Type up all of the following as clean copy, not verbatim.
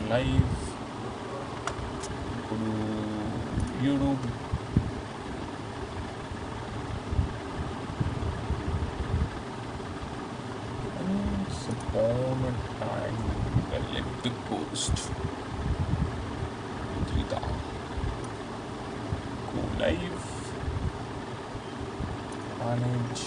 live. Go to YouTube. Once upon a time, I left the coast. Go live. Manage.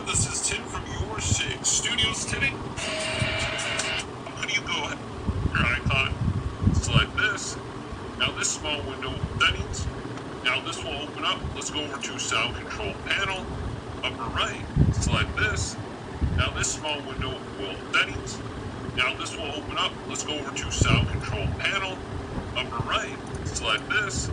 This is Tim from Your Six Studios today. How do you go your icon? Select this. Now this small window settings. Now this will open up. Let's go over to sound control panel. Upper right. Select this. Now this small window will settings. Now this will open up. Let's go over to sound control panel. Upper right. Select this.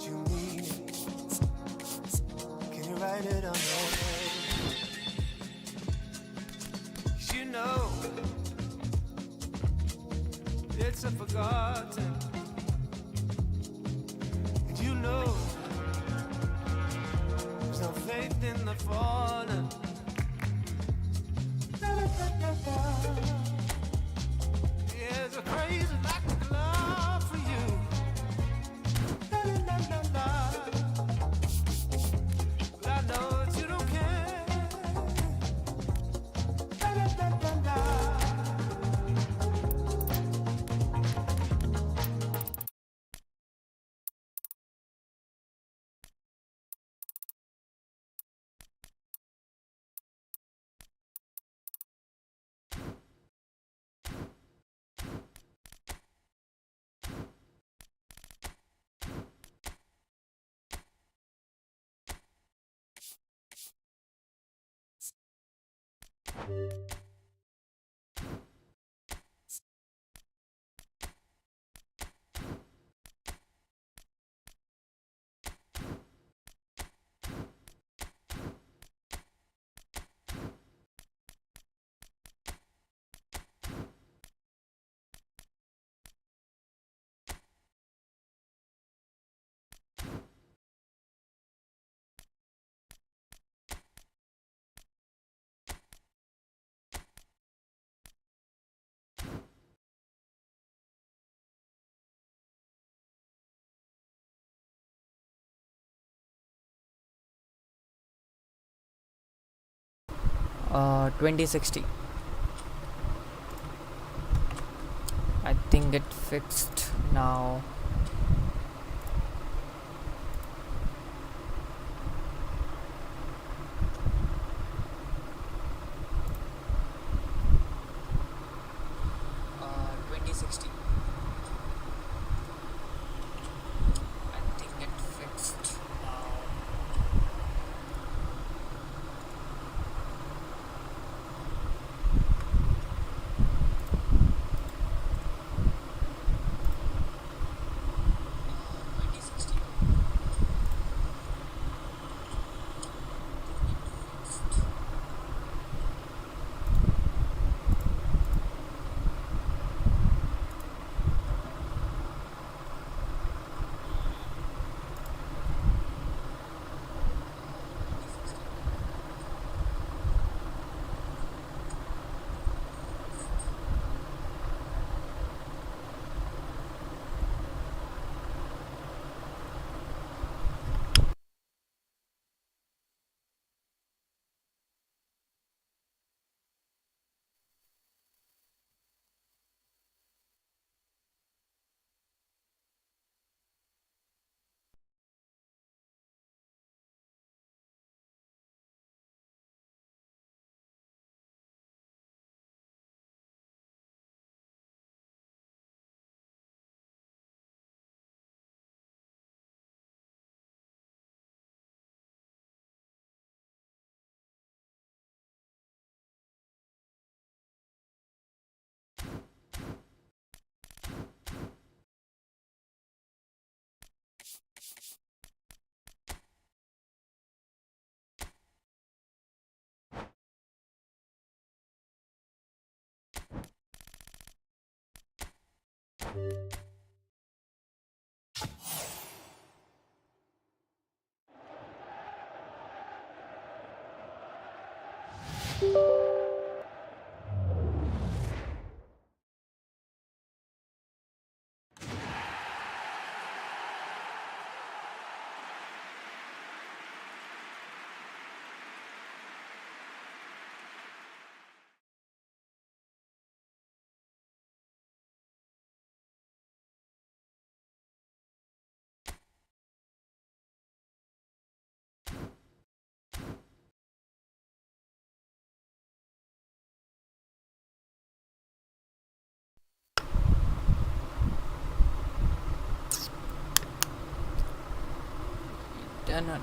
you mean it? Can you write it on your name? 'Cause you know it's a forgotten, and you know there's no faith in the fallen. There's a crazy lack of love for you. But I know that you don't care. Uh, 2060. I think it fixed now. Uh, 2060. I think it fixed now. Done.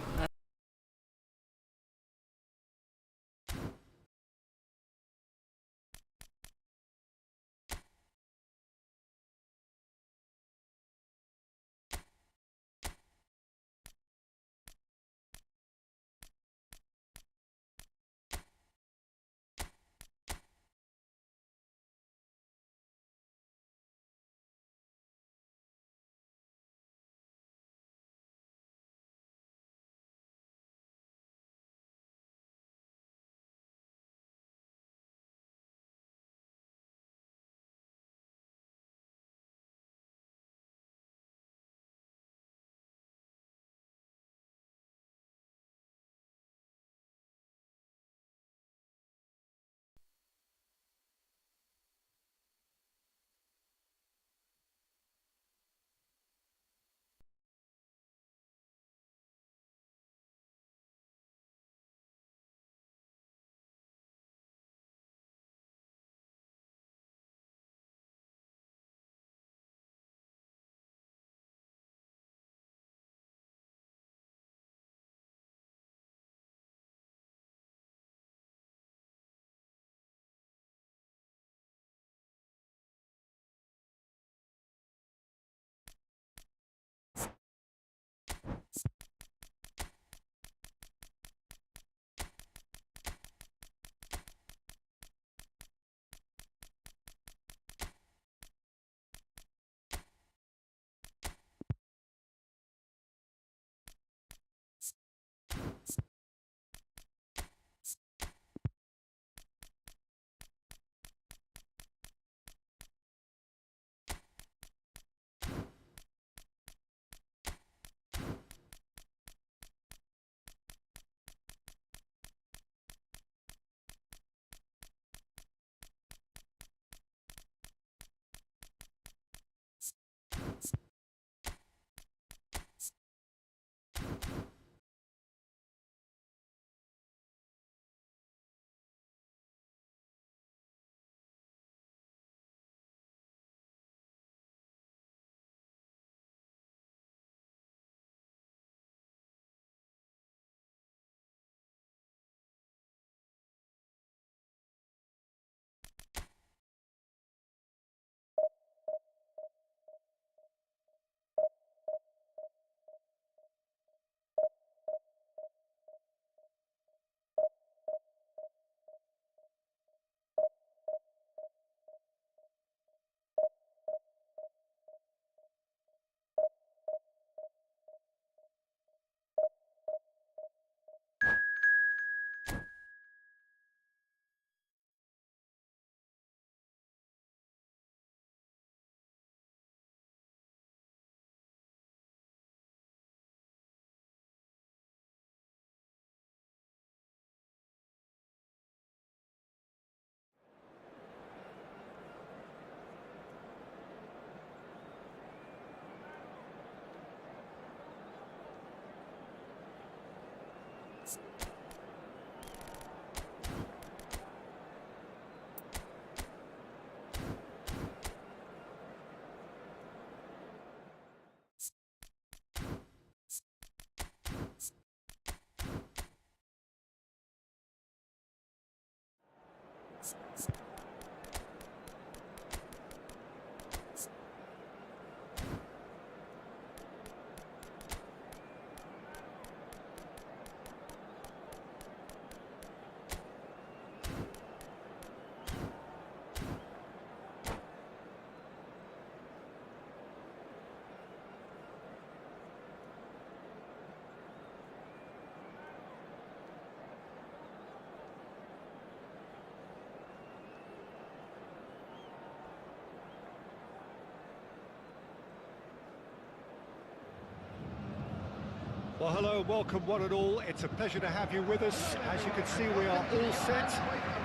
Well, hello, welcome one and all. It's a pleasure to have you with us. As you can see, we are all set.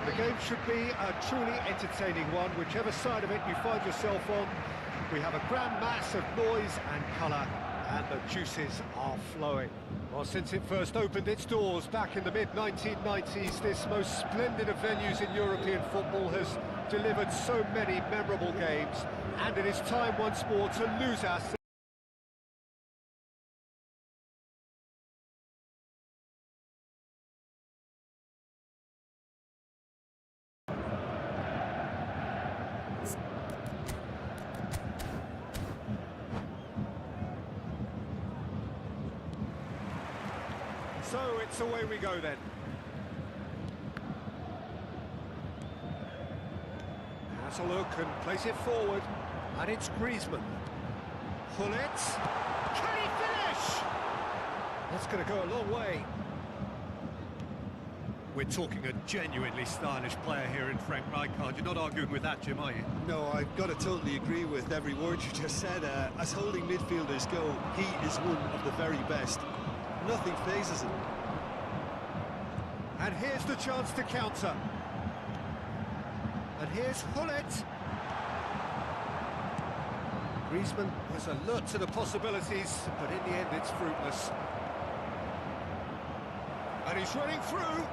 The game should be a truly entertaining one, whichever side of it you find yourself on. We have a grand mass of noise and colour, and the juices are flowing. Well, since it first opened its doors back in the mid-1990s, this most splendid of venues in European football has delivered so many memorable games, and it is time once more to lose ourselves. So it's away we go then. Has a look and plays it forward, and it's Griezmann. Gullit, can he finish? That's going to go a long way. We're talking a genuinely stylish player here in Frank Rijkaard. You're not arguing with that, Jim, are you? No, I've got to totally agree with every word you just said. As holding midfielders go, he is one of the very best. Nothing phases him. And here's the chance to counter. And here's Gullit. Griezmann was alert to the possibilities, but in the end it's fruitless. And he's running through.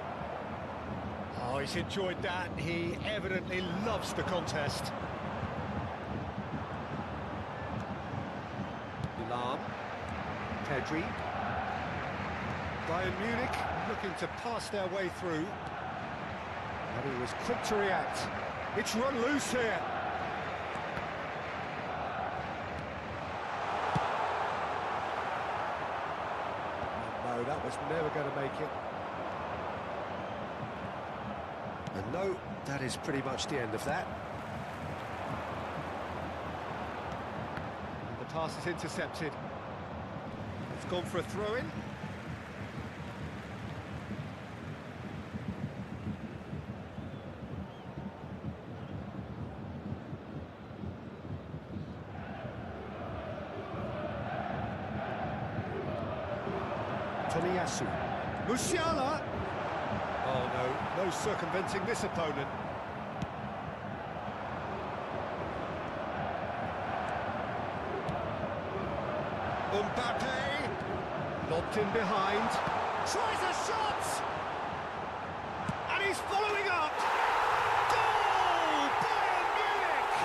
Oh, he's enjoyed that. He evidently loves the contest. Milan. Pedri. Bayern Munich looking to pass their way through. And he was quick to react. It's run loose here. No, that was never going to make it. And no, that is pretty much the end of that. And the pass is intercepted. It's gone for a throw-in. Tomiyasu. Musiala! Oh no, no circumventing this opponent. Mbappe! Lobbed in behind. Tries a shot! And he's following up! Goal! Bayern Munich!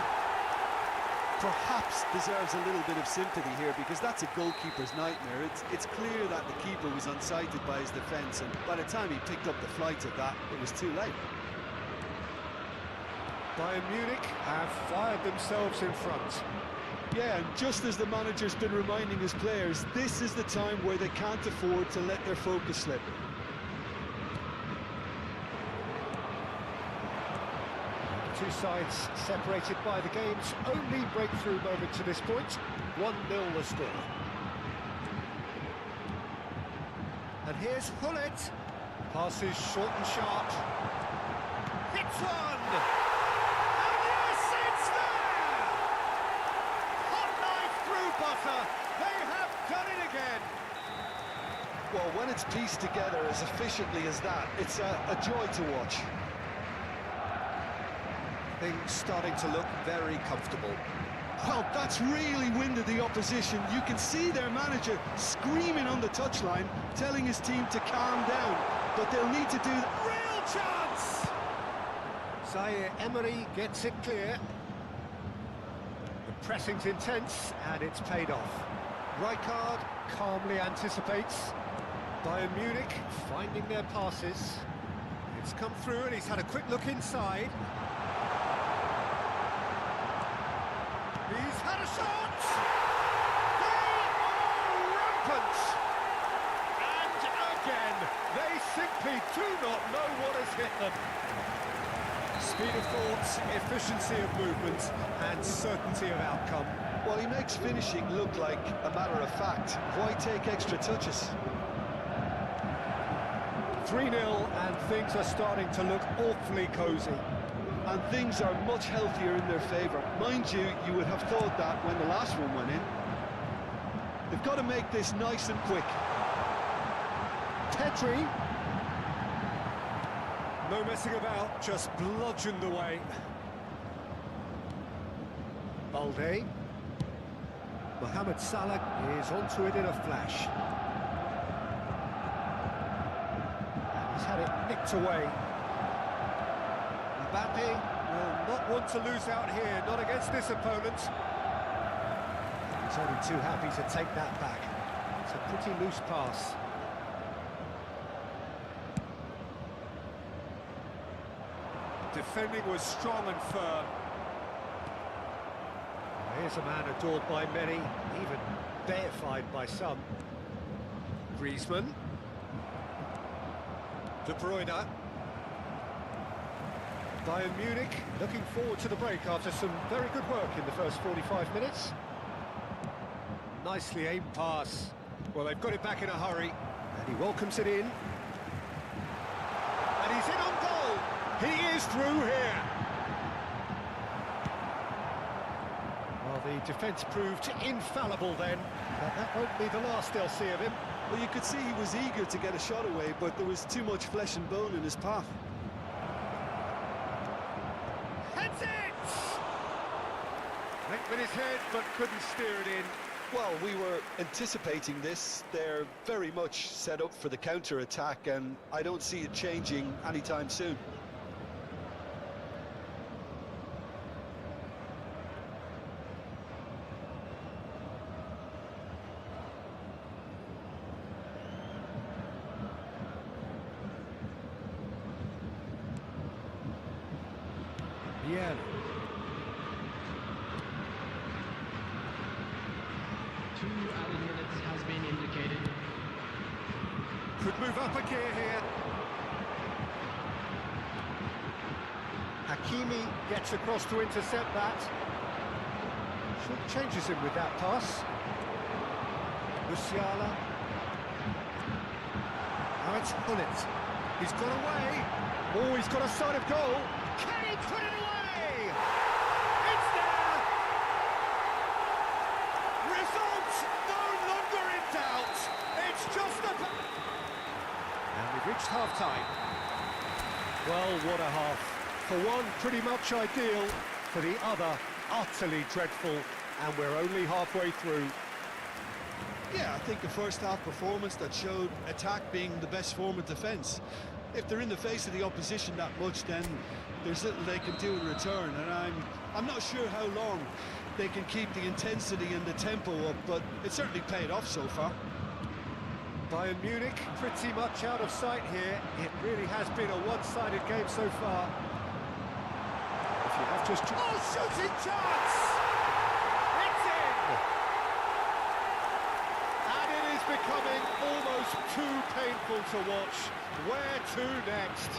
Perhaps deserves a little bit of sympathy here, because that's a goalkeeper's nightmare. It's clear that the keeper was unsighted by his defence, and by the time he picked up the flight of that, it was too late. Bayern Munich have fired themselves in front. Yeah, and just as the manager's been reminding his players, this is the time where they can't afford to let their focus slip. Two sides separated by the game's only breakthrough moment to this point. 1-0 the score. And here's Gullit. Passes short and sharp. Hits one! And yes, it's there! Hot knife through butter. They have done it again. Well, when it's pieced together as efficiently as that, it's a joy to watch. Things starting to look very comfortable. Well, that's really winded the opposition. You can see their manager screaming on the touchline, telling his team to calm down, but they'll need to do that. Real chance! Zaire Emery gets it clear. The pressing's intense, and it's paid off. Rijkaard calmly anticipates. Bayern Munich finding their passes. It's come through, and he's had a quick look inside. He's had a shot! They are rampant! And again, they simply do not know what has hit them. Speed of thought, efficiency of movement, and certainty of outcome. Well, he makes finishing look like a matter of fact. Why take extra touches? 3-0, and things are starting to look awfully cosy. And things are much healthier in their favour. Mind you, you would have thought that when the last one went in. They've got to make this nice and quick. Pedri. No messing about, just bludgeoned away. Balde. Mohamed Salah is onto it in a flash. And he's had it nicked away. Mbappe will not want to lose out here, not against this opponent. He's only too happy to take that back. It's a pretty loose pass. Defending was strong and firm. Here's a man adored by many, even deified by some. Griezmann. De Bruyne. Bayern Munich looking forward to the break after some very good work in the first 45 minutes. Nicely aimed pass. Well, they've got it back in a hurry, and he welcomes it in. And he's in on goal. He is through here. Well, the defence proved infallible then, but that won't be the last they'll see of him. Well, you could see he was eager to get a shot away, but there was too much flesh and bone in his path. Heads it! Went with his head, but couldn't steer it in. Well, we were anticipating this. They're very much set up for the counter-attack, and I don't see it changing anytime soon. Yeah. 2 added minutes has been indicated. Could move up a gear here. Hakimi gets across to intercept that. Changes him with that pass. Musiala. Now it's Hullet. He's got away. Oh, he's got a sight of goal. Can he put it away? It's there! Result no longer in doubt. It's just a... And we've reached half-time. Well, what a half. For one, pretty much ideal. For the other, utterly dreadful. And we're only halfway through. Yeah, I think a first-half performance that showed attack being the best form of defence. If they're in the face of the opposition that much, then there's little they can do in return, and I'm not sure how long they can keep the intensity and the tempo up, but it certainly paid off so far. Bayern Munich pretty much out of sight here. It really has been a one-sided game so far. If you have just... Oh, shooting chance! It's in! And it is becoming almost too painful to watch. Where to next?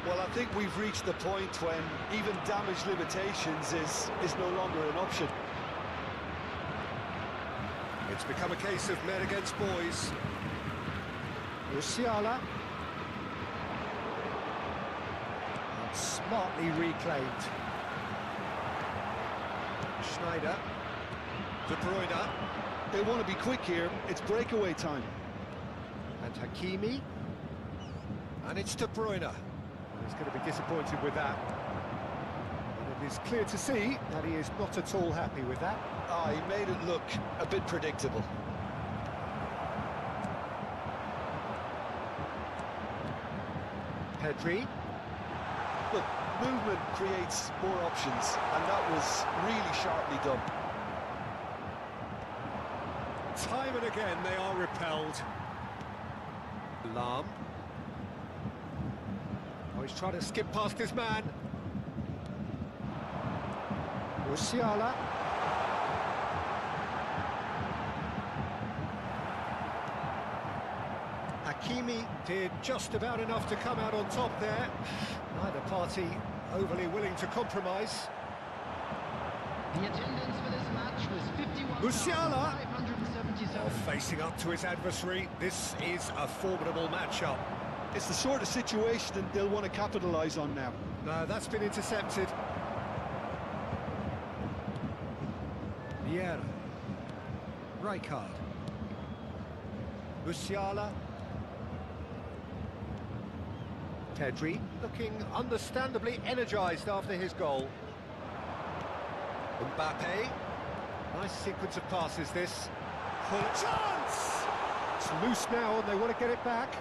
Well, I think we've reached the point when even damage limitations is no longer an option. It's become a case of men against boys. Musiala. And smartly reclaimed. Schneider. De Bruyne. They want to be quick here. It's breakaway time. And Hakimi. And it's De Bruyne. He's going to be disappointed with that. And It is clear to see that he is not at all happy with that. Ah, he made it look a bit predictable. Pedri. Look, movement creates more options, and that was really sharply done. Time and again they are repelled. Lam. Oh, he's trying to skip past his man. Musiala. Hakimi did just about enough to come out on top there. Neither party overly willing to compromise. The attendance for this match was Musiala. 51,577. Facing up to his adversary, this is a formidable matchup. It's the sort of situation that they'll want to capitalise on now. No, that's been intercepted. Vieira. Rijkaard. Musiala. Pedri looking understandably energised after his goal. Mbappe. Nice sequence of passes this. Full chance! It's loose now and they want to get it back.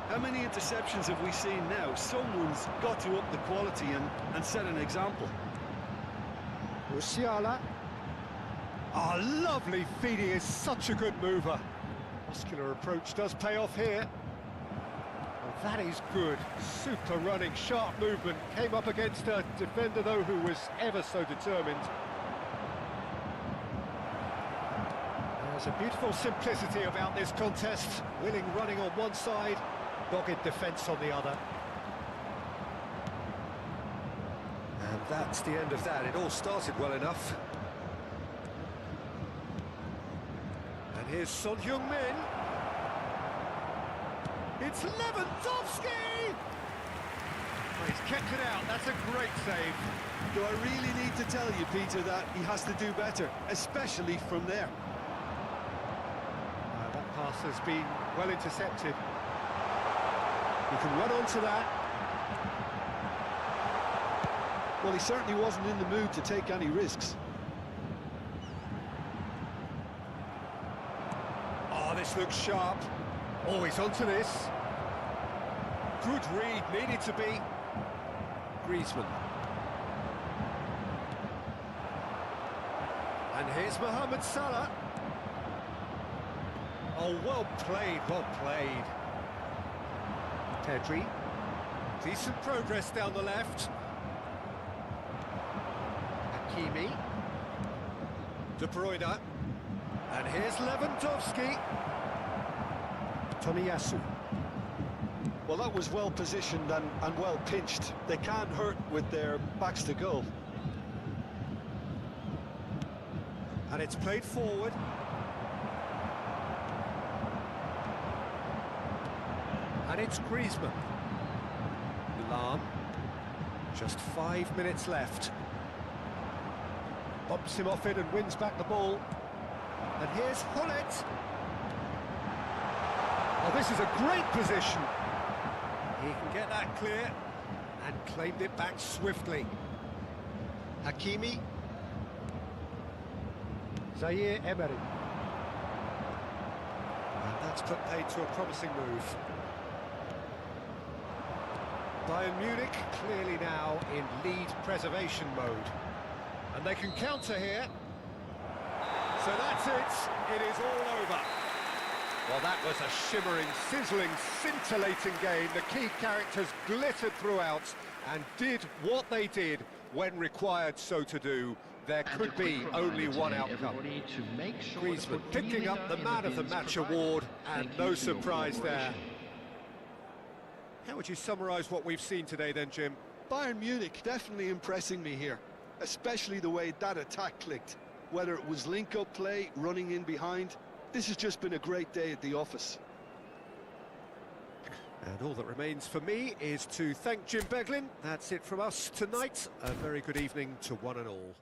How many interceptions have we seen now? Someone's got to up the quality and set an example. Musiala. Ah, lovely feed, he is such a good mover. Muscular approach does pay off here. Well, that is good. Super running, sharp movement. Came up against a defender, though, who was ever so determined. There's a beautiful simplicity about this contest. Willing running on one side, dogged defence on the other. And that's the end of that. It all started well enough. And here's Son Heung-min. It's Lewandowski! Oh, he's kept it out. That's a great save. Do I really need to tell you, Peter, that he has to do better, especially from there? That pass has been well intercepted. You can run onto that. Well, he certainly wasn't in the mood to take any risks. Oh, this looks sharp. Oh, he's onto this. Good read, needed to be. Griezmann. And here's Mohamed Salah. Oh, well played, well played. Pedri. Decent progress down the left. Hakimi. De Bruyne. And here's Lewandowski. Tomiyasu. Well, that was well positioned and well pinched. They can't hurt with their backs to goal. And it's played forward. And it's Griezmann. Lam. Just 5 minutes left. Bumps him off it and wins back the ball. And here's Hullet. Oh, this is a great position. He can get that clear and claimed it back swiftly. Hakimi. Zaire Emery. And that's put paid to a promising move. Bayern Munich clearly now in lead preservation mode. And they can counter here. So that's it. It is all over. Well, that was a shimmering, sizzling, scintillating game. The key characters glittered throughout and did what they did when required so to do. There could be only one outcome. Griezmann picking up the Man of the Match award, and no surprise there. How would you summarise what we've seen today then, Jim? Bayern Munich definitely impressing me here, especially the way that attack clicked. Whether it was link-up play, running in behind, this has just been a great day at the office. And all that remains for me is to thank Jim Beglin. That's it from us tonight. A very good evening to one and all.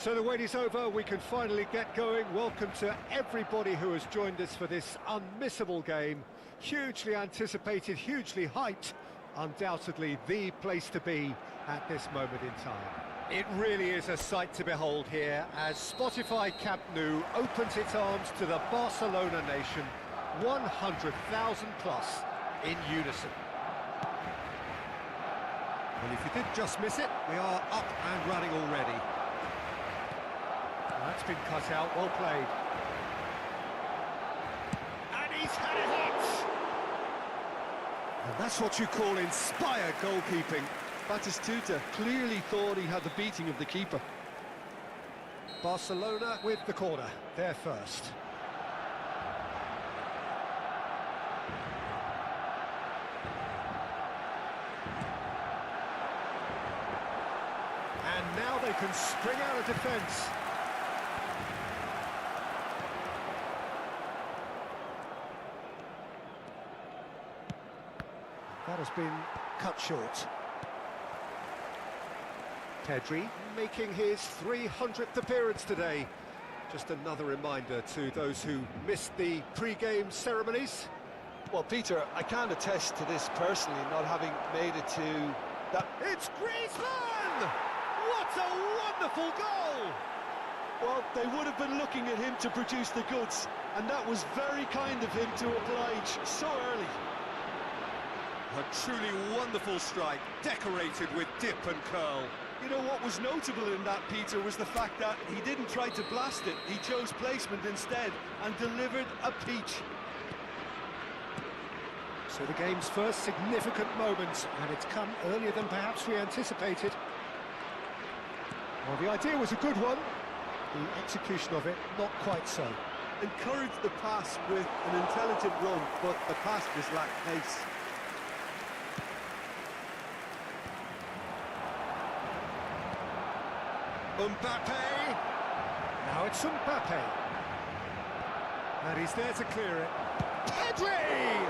So the wait is over, we can finally get going. Welcome to everybody who has joined us for this unmissable game. Hugely anticipated, hugely hyped. Undoubtedly the place to be at this moment in time. It really is a sight to behold here as Spotify Camp Nou opens its arms to the Barcelona nation, 100,000 plus in unison. Well, if you did just miss it, we are up and running already. That's been cut out, well played. And he's had a hit! And that's what you call inspired goalkeeping. Batistuta clearly thought he had the beating of the keeper. Barcelona with the corner, they're first. And now they can spring out of defence. That has been cut short. Pedri making his 300th appearance today. Just another reminder to those who missed the pre-game ceremonies. Well, Peter, I can't attest to this personally, not having made it to that. It's Griezmann! What a wonderful goal! Well, they would have been looking at him to produce the goods, and that was very kind of him to oblige so early. A truly wonderful strike, decorated with dip and curl. You know what was notable in that, Peter, was the fact that he didn't try to blast it. He chose placement instead and delivered a peach. So the game's first significant moment, and it's come earlier than perhaps we anticipated. Well, the idea was a good one. The execution of it, not quite so. Encouraged the pass with an intelligent run, but the pass just lacked pace. Mbappe! Now it's Mbappe. And he's there to clear it. Pedri!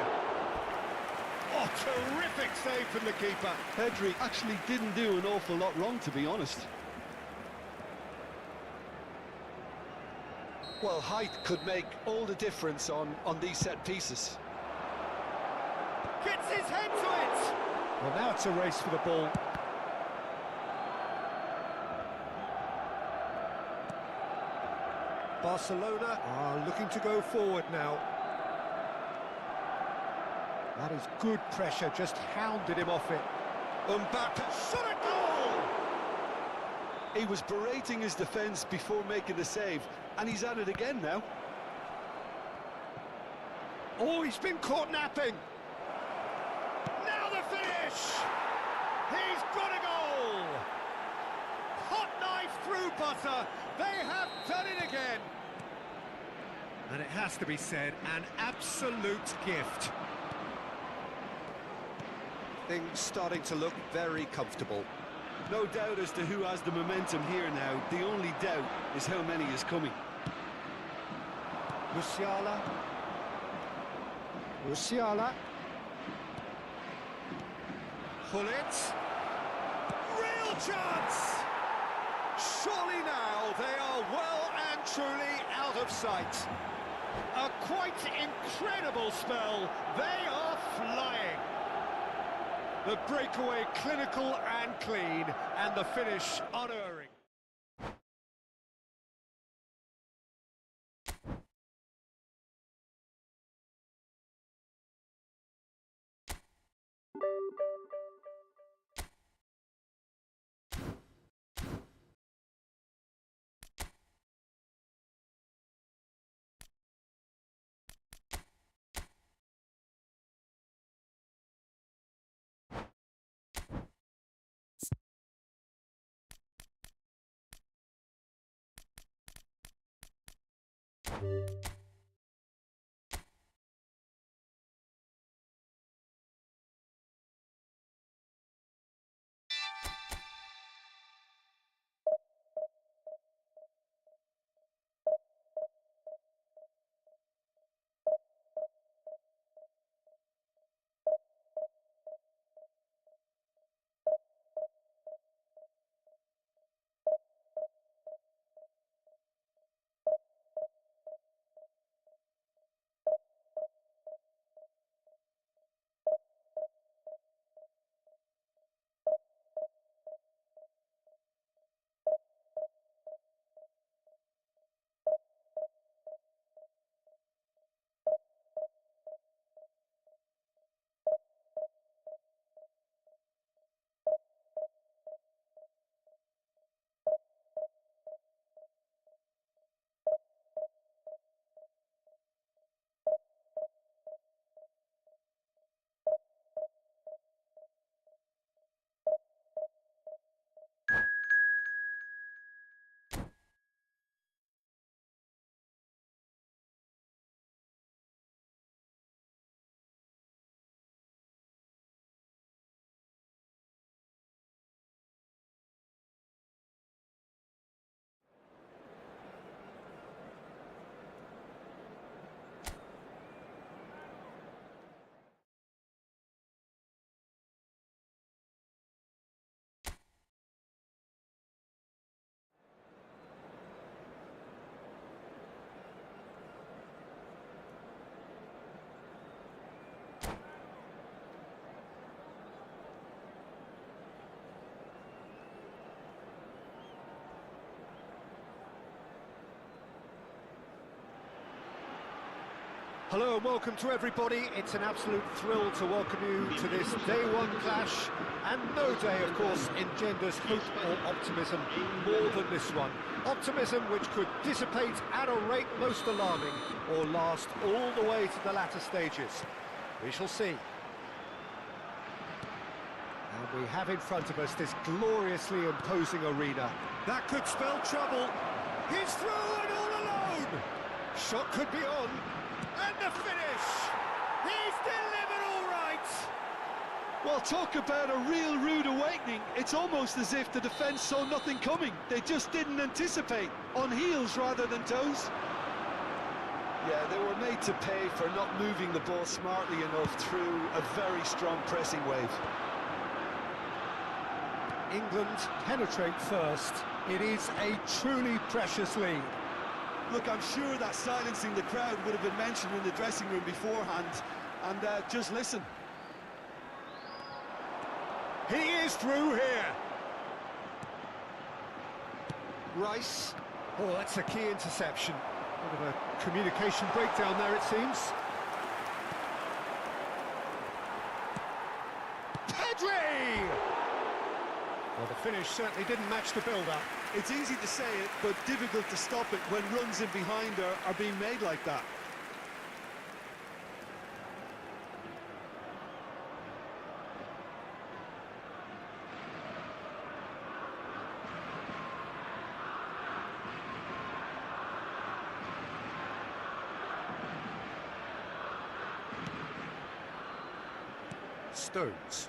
Oh, terrific save from the keeper. Pedri actually didn't do an awful lot wrong, to be honest. Well, height could make all the difference on these set pieces. Gets his head to it! Well, now it's a race for the ball. Barcelona are looking to go forward now. That is good pressure, just hounded him off it. Mbappe, shot a goal! He was berating his defence before making the save, and he's at it again now. Oh, he's been caught napping! Now the finish! He's got a goal! Hot knife through butter, they have done it again! And it has to be said, an absolute gift. Things starting to look very comfortable. No doubt as to who has the momentum here now. The only doubt is how many is coming. Musiala. Musiala. Hullet. Real chance! Surely now they are well and truly out of sight. A quite incredible spell. They are flying. The breakaway clinical and clean, and the finish unerring. Hello and welcome to everybody. It's an absolute thrill to welcome you to this day one clash. And no day, of course, engenders hope or optimism more than this one. Optimism which could dissipate at a rate most alarming or last all the way to the latter stages. We shall see. And we have in front of us this gloriously imposing arena. That could spell trouble. He's through and all alone. Shot could be on. And the finish! He's delivered all right! Well, talk about a real rude awakening. It's almost as if the defence saw nothing coming. They just didn't anticipate. On heels rather than toes. Yeah, they were made to pay for not moving the ball smartly enough through a very strong pressing wave. England penetrate first. It is a truly precious lead. Look, I'm sure that silencing the crowd would have been mentioned in the dressing room beforehand. And just listen. He is through here. Rice. Oh, that's a key interception. Bit of a communication breakdown there, it seems. Pedri! Well, the finish certainly didn't match the build-up. It's easy to say it, but difficult to stop it when runs in behind are being made like that. Stones.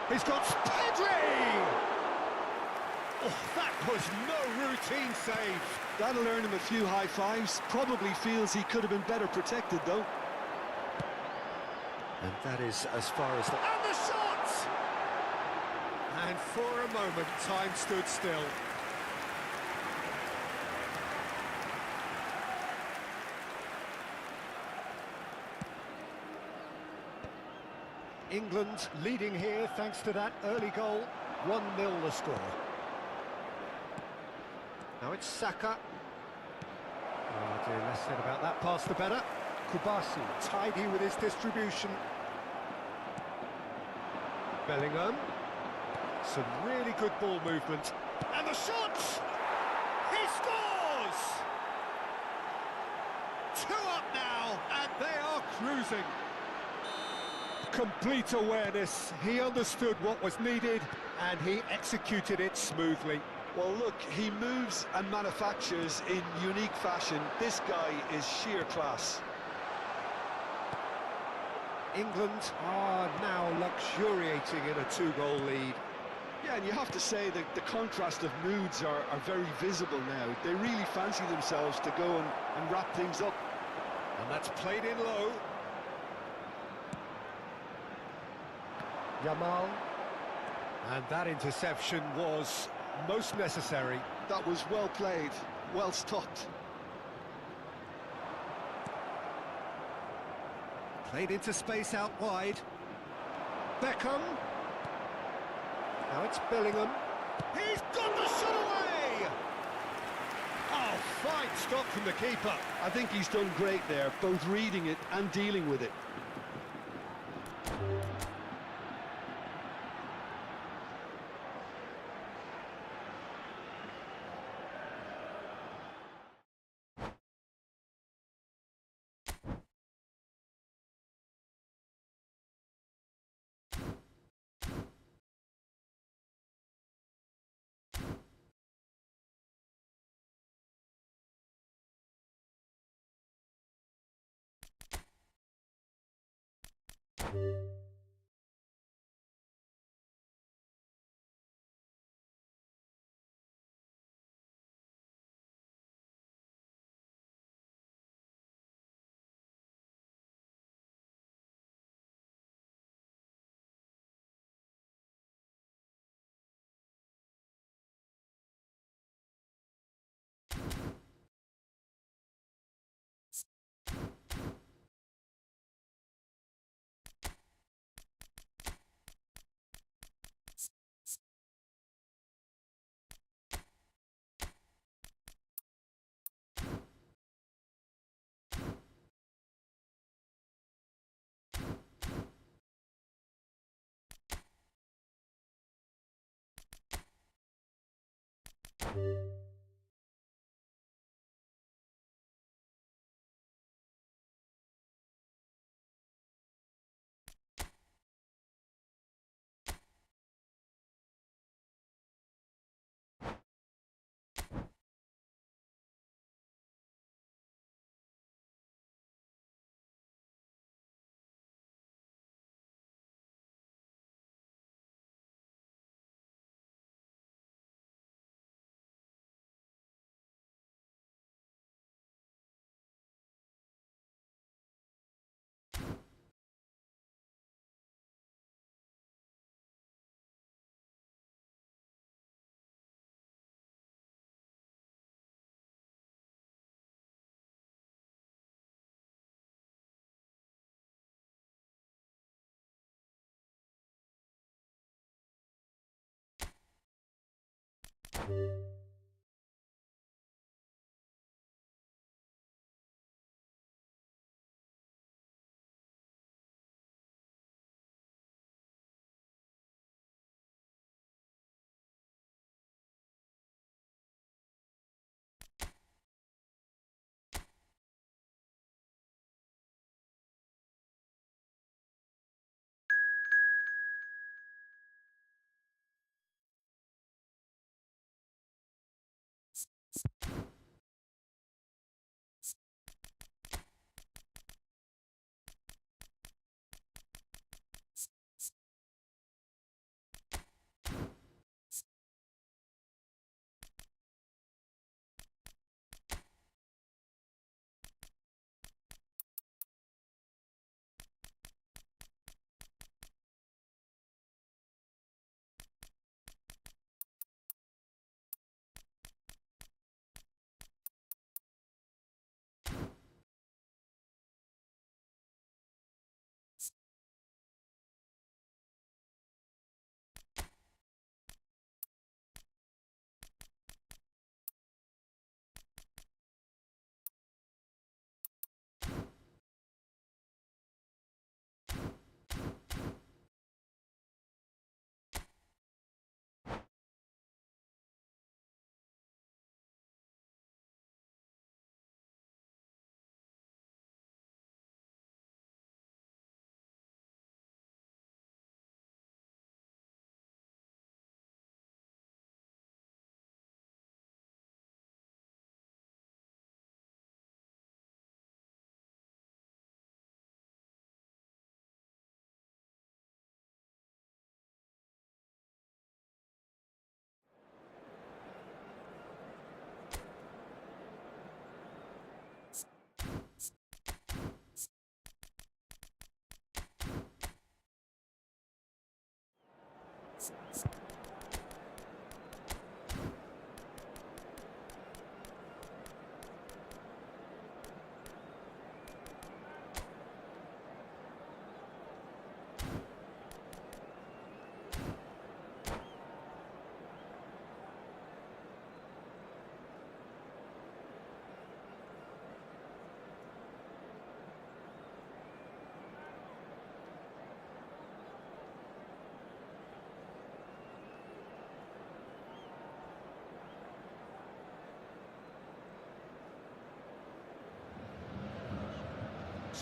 He's got Pedri! Oh, that was no routine save. That'll earn him a few high fives. Probably feels he could have been better protected, though. And that is as far as the... And the shot! And for a moment, time stood still. England leading here thanks to that early goal. 1-0 the score. Now it's Saka. Oh dear, less said about that pass the better. Kubasi tidy with his distribution. Bellingham. Some really good ball movement. And the shot! He scores! 2 up now, and they are cruising. Complete awareness. He understood what was needed, and he executed it smoothly. Well, look, he moves and manufactures in unique fashion. This guy is sheer class. England are now luxuriating in a 2-goal lead. Yeah, and you have to say that the contrast of moods are very visible now. They really fancy themselves to go and wrap things up. And that's played in low. Yamal. And that interception was most necessary. That was well played, well stopped. Played into space out wide. Beckham. Now it's Bellingham. He's got the shot away! Oh, fine stop from the keeper. I think he's done great there, both reading it and dealing with it.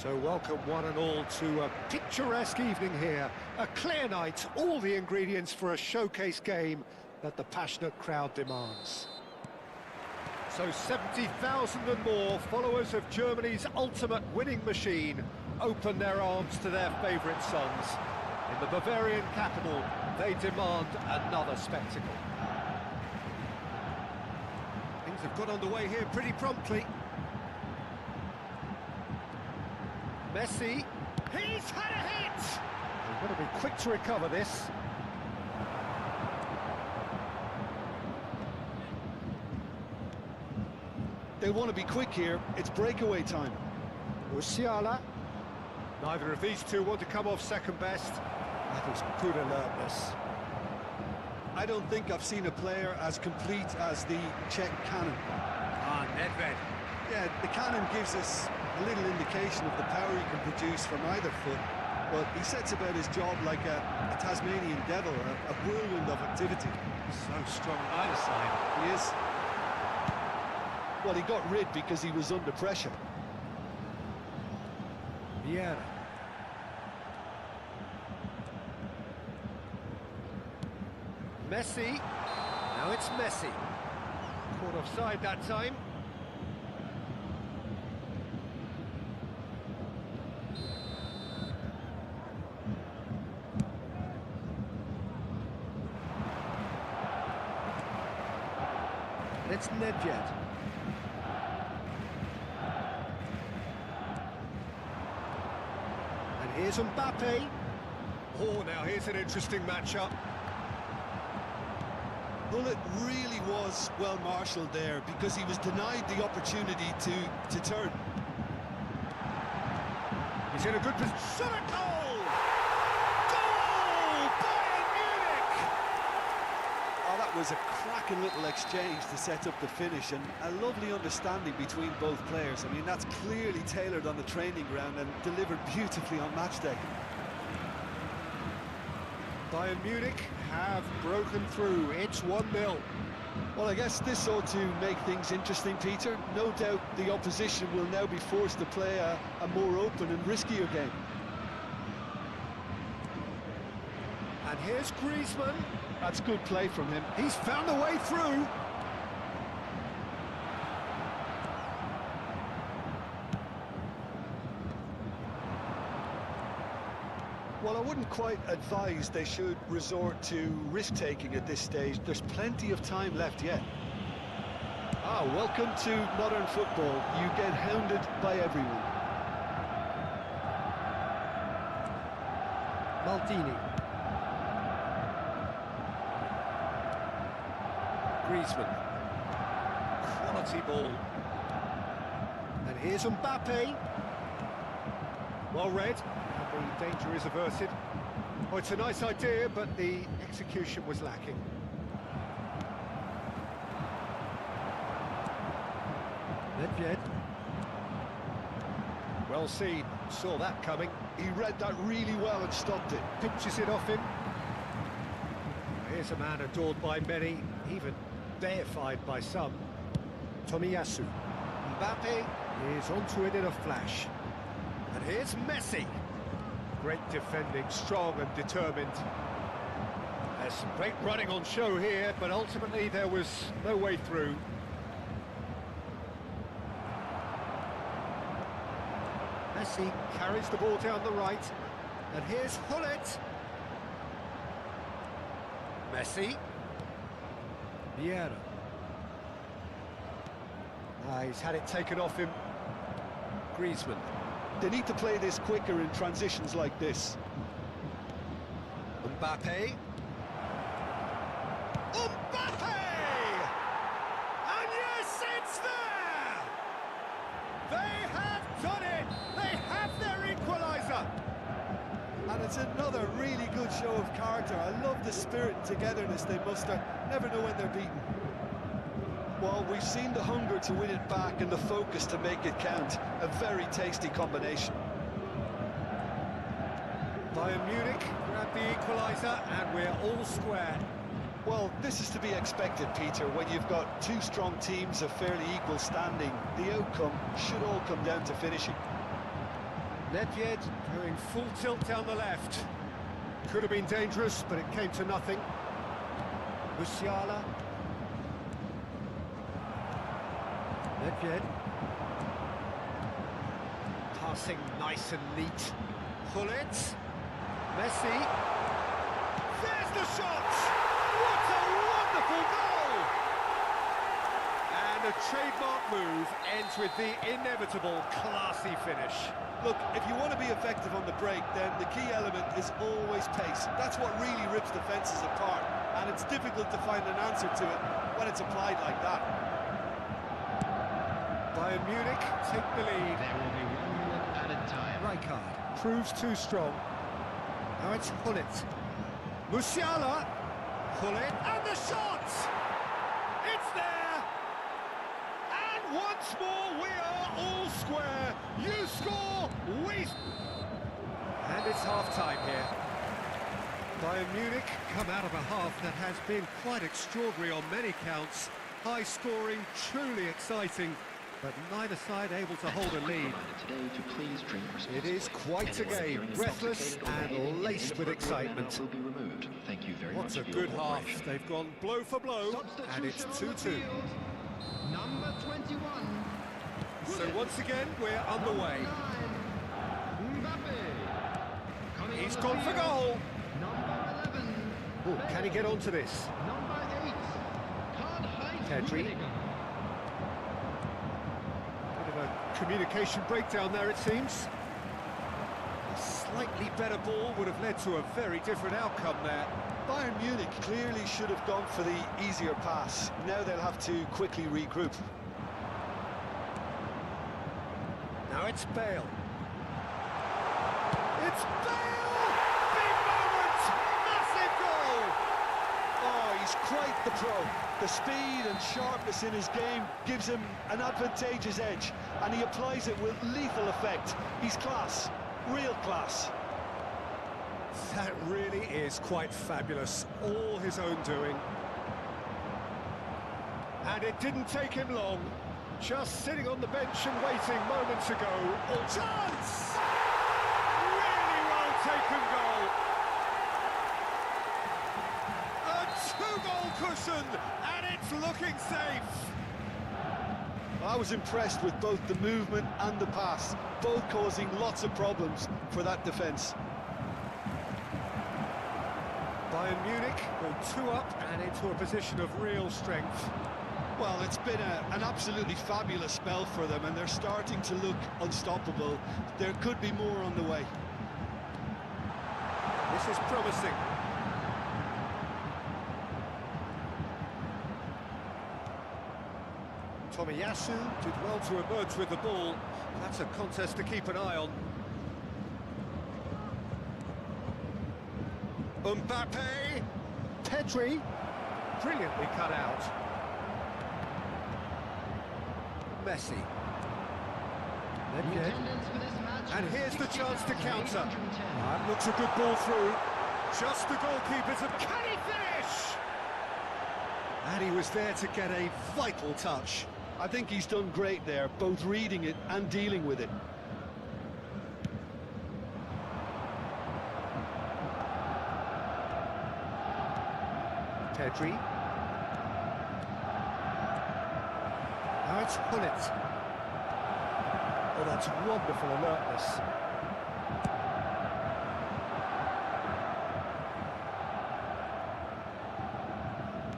So welcome one and all to a picturesque evening here. A clear night, all the ingredients for a showcase game that the passionate crowd demands. So 70,000 and more followers of Germany's ultimate winning machine open their arms to their favourite sons. In the Bavarian capital, they demand another spectacle. Things have got underway here pretty promptly. Messi, he's had a hit! They've got to be quick to recover this. They want to be quick here. It's breakaway time. Musiala. Neither of these two want to come off second best. That was good alertness. I don't think I've seen a player as complete as the Czech cannon. Ah, Nedved. Yeah, the cannon gives us a little indication of the power you can produce from either foot. But he sets about his job like a Tasmanian devil, a whirlwind of activity. So strong on either side. He is. Well, he got rid because he was under pressure. Vieira. Messi. Now it's Messi. Caught offside that time. It's Nedved. And here's Mbappe. Oh, now here's an interesting matchup. Well, it really was well marshalled there because he was denied the opportunity to turn. He's in a good position. Shot a goal! Goal! Bayern Munich! Oh, that was a cracking little exchange to set up the finish, and a lovely understanding between both players. I mean, that's clearly tailored on the training ground and delivered beautifully on match day. Bayern Munich have broken through. It's 1-0. Well, I guess this ought to make things interesting, Peter. No doubt the opposition will now be forced to play a more open and riskier game. And here's Griezmann. That's good play from him. He's found a way through. Well, I wouldn't quite advise they should resort to risk-taking at this stage. There's plenty of time left yet. Ah, welcome to modern football. You get hounded by everyone. Maldini. Griezmann. Quality ball. And here's Mbappe. Well read. The danger is averted. Oh, it's a nice idea, but the execution was lacking. Nedved. Well seen. Saw that coming. He read that really well and stopped it. Pinches it off him. Here's a man adored by many, even deified by some. Tomiyasu. Mbappe is onto it in a flash. And here's Messi. Great defending, strong and determined. There's some great running on show here, but ultimately there was no way through. Messi carries the ball down the right. And here's Hullet. Messi. Vieira. He's had it taken off him. Griezmann. They need to play this quicker in transitions like this. Mbappe. Mbappe! And yes, it's there! They have done it! They have their equaliser! And it's another really good show of character. I love the spirit and togetherness they muster. Never know when they're beaten. Well, we've seen the hunger to win it back and the focus to make it count. A very tasty combination. Bayern Munich grab the equaliser and we're all square. Well, this is to be expected, Peter. When you've got two strong teams of fairly equal standing, the outcome should all come down to finishing. Nedved going full tilt down the left. Could have been dangerous, but it came to nothing. Musiala. Nedved. Passing nice and neat. Hullet. Messi. There's the shot! What a wonderful goal! And a trademark move ends with the inevitable classy finish. Look, if you want to be effective on the break, then the key element is always pace. That's what really rips defences apart, and it's difficult to find an answer to it when it's applied like that. Bayern Munich take the lead. There will be 1 minute added time. Rijkaard proves too strong. Now it's Hullet. Musiala. Hullet. And the shot! It's there! And once more we are all square. You score, we... And it's half-time here. Bayern Munich come out of a half that has been quite extraordinary on many counts. High scoring, truly exciting, but neither side able to hold a lead. It is quite a game, breathless and laced with excitement. What a good half. They've gone blow for blow, and it's 2-2. Number 21. So once again, we're underway. Mbappe. He's gone for goal. Number 11. Oh, can he get onto this? Number 8. Pedri. Bit of a communication breakdown there, it seems. A slightly better ball would have led to a very different outcome there. Bayern Munich clearly should have gone for the easier pass. Now they'll have to quickly regroup. Now it's Bale. It's Bale! Big moment! Massive goal! Oh, he's quite the pro. The speed and sharpness in his game gives him an advantageous edge, and he applies it with lethal effect. He's class, real class. That really is quite fabulous. All his own doing. And it didn't take him long. Just sitting on the bench and waiting moments ago. Oh, chance! Really well taken goal. A two-goal cushion, and it's looking safe. I was impressed with both the movement and the pass, both causing lots of problems for that defence. Bayern Munich go 2 up and into a position of real strength. Well, it's been an absolutely fabulous spell for them, and they're starting to look unstoppable. There could be more on the way. This is promising. Tomiyasu did well to emerge with the ball. That's a contest to keep an eye on. Mbappe! Pedri! Brilliantly cut out. Messi. And here's the chance to counter. That looks a good ball through. Just the goalkeeper's... Can he finish? And he was there to get a vital touch. I think he's done great there, both reading it and dealing with it. Pedri. Now it's Hullet. Oh, that's wonderful alertness.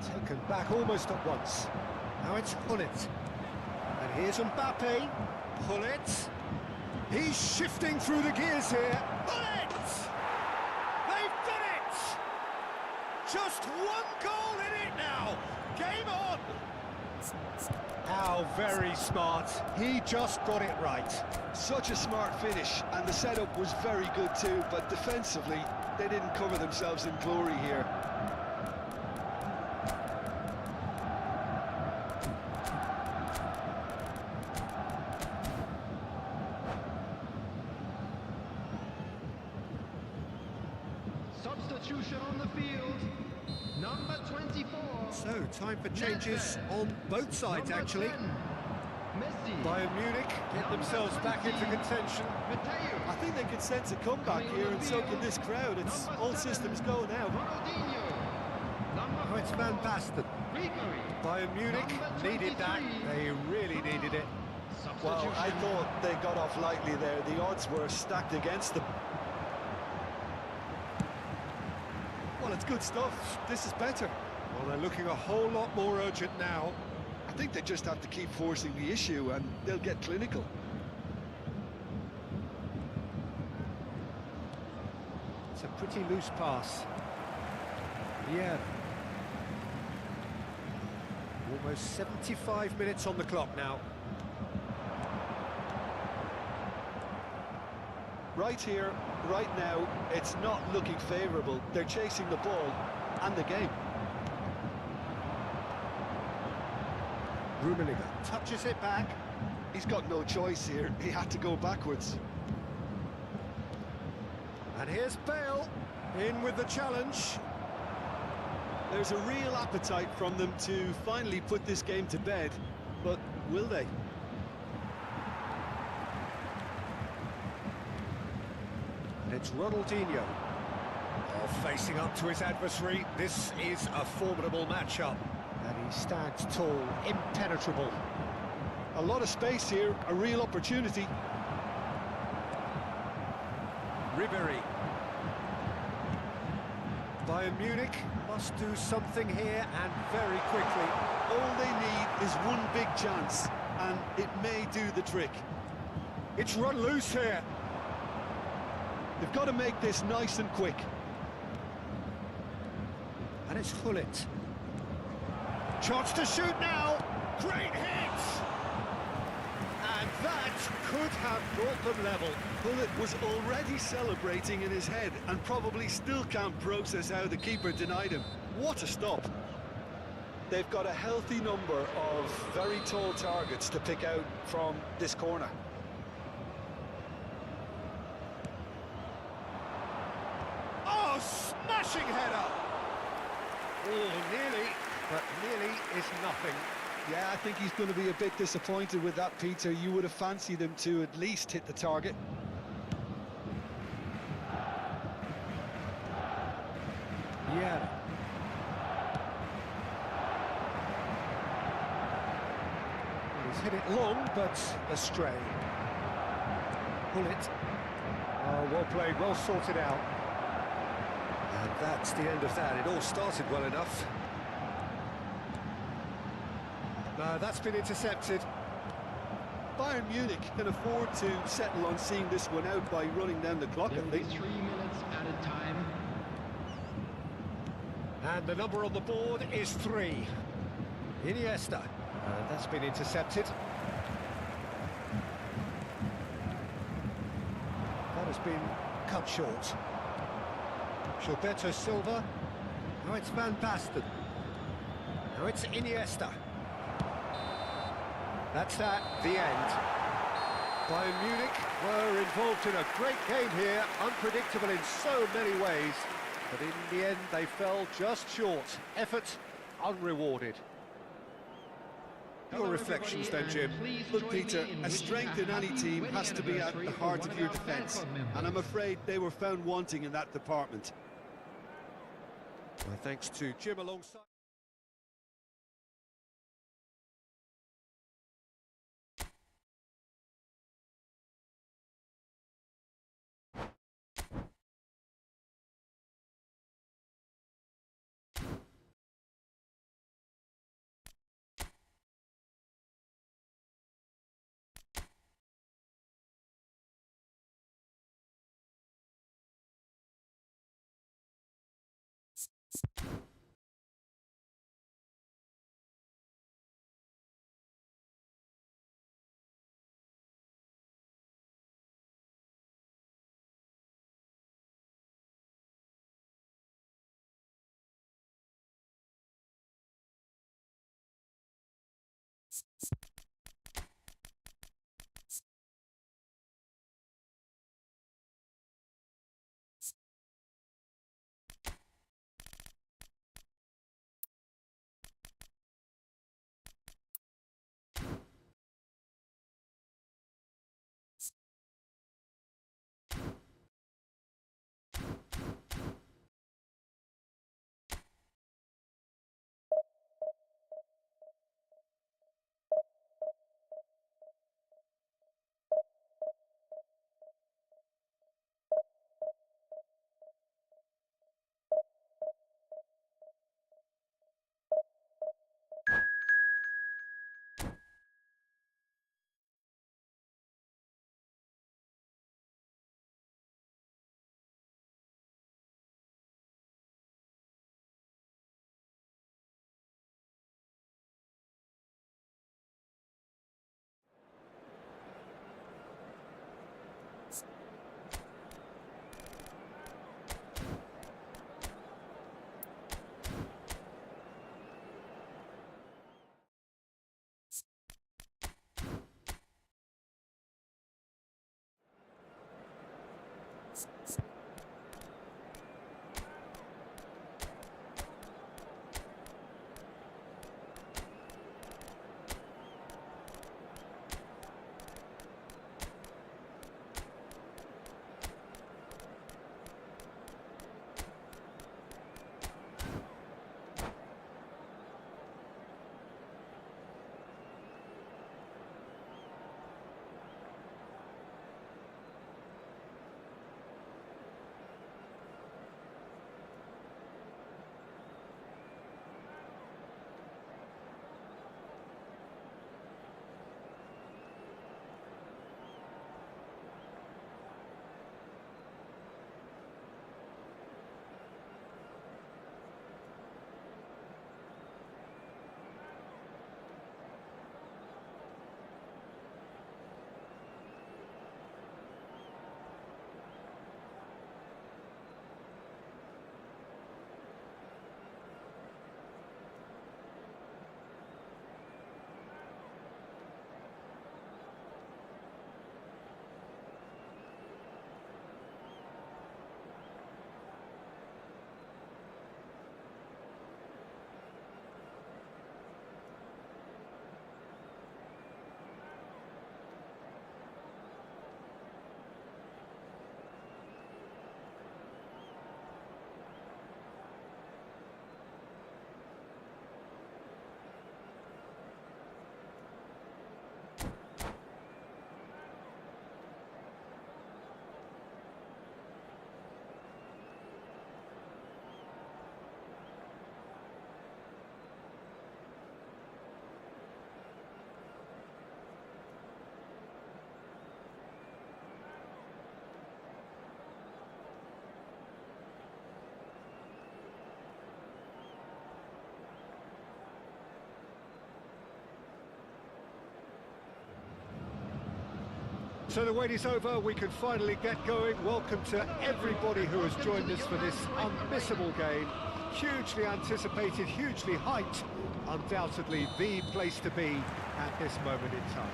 Taken back almost at once. Now it's Hullet. And here's Mbappe. Hullet. He's shifting through the gears here. Hullet! They've done it! Just one goal in it now. Game on. How very smart. He just got it right. Such a smart finish, and the setup was very good too, but defensively, they didn't cover themselves in glory here. Substitution on the field. Number 24. So, time for changes on both sides, Number actually. 10, Messi. Bayern Munich get themselves back into contention. I think they could sense a comeback here, and so can this crowd. It's all systems go now. Oh, it's Van Basten. Bayern Munich needed that. They really needed it. Well, I thought they got off lightly there. The odds were stacked against them. Well, it's good stuff. This is better. Well, they're looking a whole lot more urgent now. I think they just have to keep forcing the issue, and they'll get clinical. It's a pretty loose pass. Yeah. Almost 75 minutes on the clock now. Right here, right now, it's not looking favourable. They're chasing the ball and the game. Rummenigge touches it back. He's got no choice here. He had to go backwards. And here's Bale, in with the challenge. There's a real appetite from them to finally put this game to bed, but will they? It's Ronaldinho. Oh, facing up to his adversary, this is a formidable matchup. And he stands tall, impenetrable. A lot of space here, a real opportunity. Ribéry. Bayern Munich must do something here, and very quickly. All they need is one big chance, and it may do the trick. It's run loose here. They've got to make this nice and quick. And it's Hullet. Chance to shoot now. Great hit! And that could have brought them level. Hullet was already celebrating in his head and probably still can't process how the keeper denied him. What a stop. They've got a healthy number of very tall targets to pick out from this corner. Oh, smashing header! Oh, nearly, but nearly is nothing. Yeah, I think he's going to be a bit disappointed with that, Peter. You would have fancied him to at least hit the target. Yeah. He's hit it long, but astray. Hullet. Oh, well played, well sorted out. And that's the end of that. It all started well enough. No, that's been intercepted. Bayern Munich can afford to settle on seeing this one out by running down the clock, There I will be think. 3 minutes added time. And the number on the board is 3. Iniesta. That's been intercepted. That has been cut short. Gilberto Silva. Now it's Van Basten. Now it's Iniesta. That's that, the end. Bayern Munich were involved in a great game here, unpredictable in so many ways, but in the end they fell just short. Effort unrewarded. Your Hello, reflections then, everybody, Jim? and please Look, join me Peter, in a wishing strength in any happy team wedding has to be at anniversary the for heart one of your our fan defence, club members. and I'm afraid they were found wanting in that department. Well, thanks to Jim alongside. So the wait is over, we can finally get going. Welcome to everybody who has joined us for this unmissable game. Hugely anticipated, hugely hyped. Undoubtedly the place to be at this moment in time.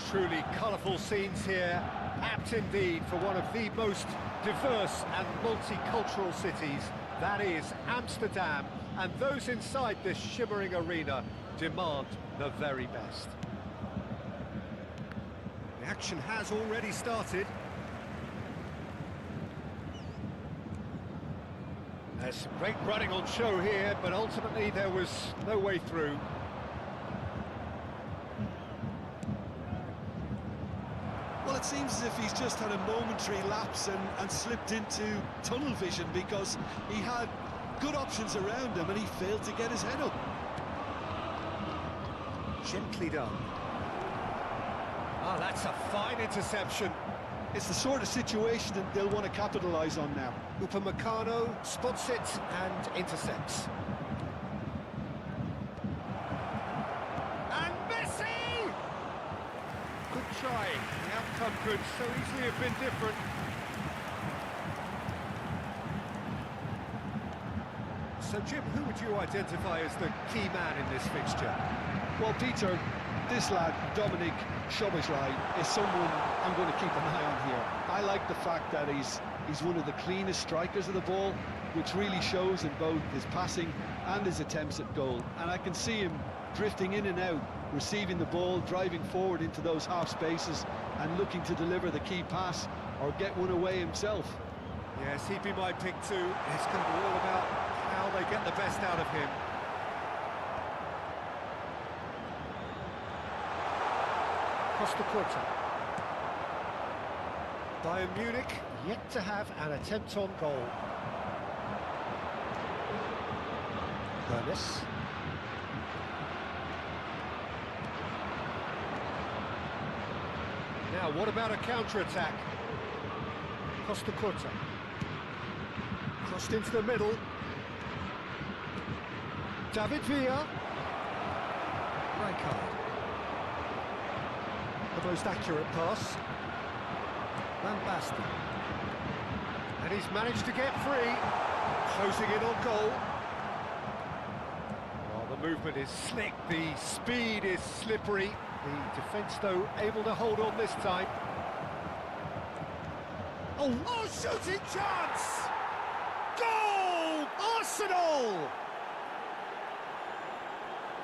Truly colourful scenes here, apt indeed for one of the most diverse and multicultural cities, that is Amsterdam, and those inside this shimmering arena demand the very best. The action has already started. There's some great running on show here, but ultimately there was no way through. Well, it seems as if he's just had a momentary lapse and slipped into tunnel vision, because he had good options around him and he failed to get his head up. Gently done. Ah, that's a fine interception. It's the sort of situation that they'll want to capitalise on now. Upamecano spots it and intercepts. And Messi! Good try. The outcome could so easily have been different. So, Jim, who would you identify as the key man in this fixture? Well, Peter, this lad, Dominic Szoboszlai, is someone I'm going to keep an eye on here. I like the fact that he's one of the cleanest strikers of the ball, which really shows in both his passing and his attempts at goal. And I can see him drifting in and out, receiving the ball, driving forward into those half spaces and looking to deliver the key pass or get one away himself. Yes, he'd be my pick too. It's going to be all about how they get the best out of him. Costa Curta. Bayern Munich yet to have an attempt on goal. Hermes. Now, what about a counter-attack? Costa Curta. Crossed into the middle. David Villa. Rijkaard. The most accurate pass. Van Basten. And he's managed to get free. Closing in on goal. Well, the movement is slick, the speed is slippery. The defence, though, able to hold on this time. Oh, shooting chance! Goal! Arsenal!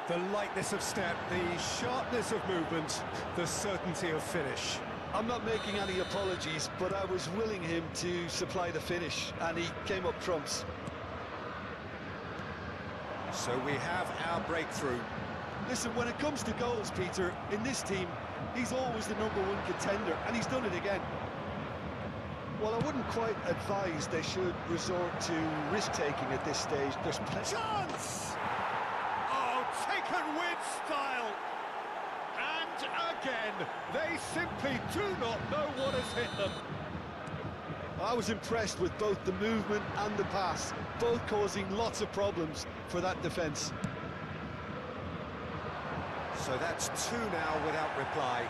The lightness of step, the sharpness of movement, the certainty of finish. I'm not making any apologies, but I was willing him to supply the finish, and he came up trumps. So we have our breakthrough. Listen, when it comes to goals, Peter, in this team, he's always the #1 contender, and he's done it again. Well, I wouldn't quite advise they should resort to risk-taking at this stage. There's plenty. Chance! Oh, taken with style! And again, they simply do not know what has hit them. I was impressed with both the movement and the pass, both causing lots of problems for that defence. So that's 2 now without reply.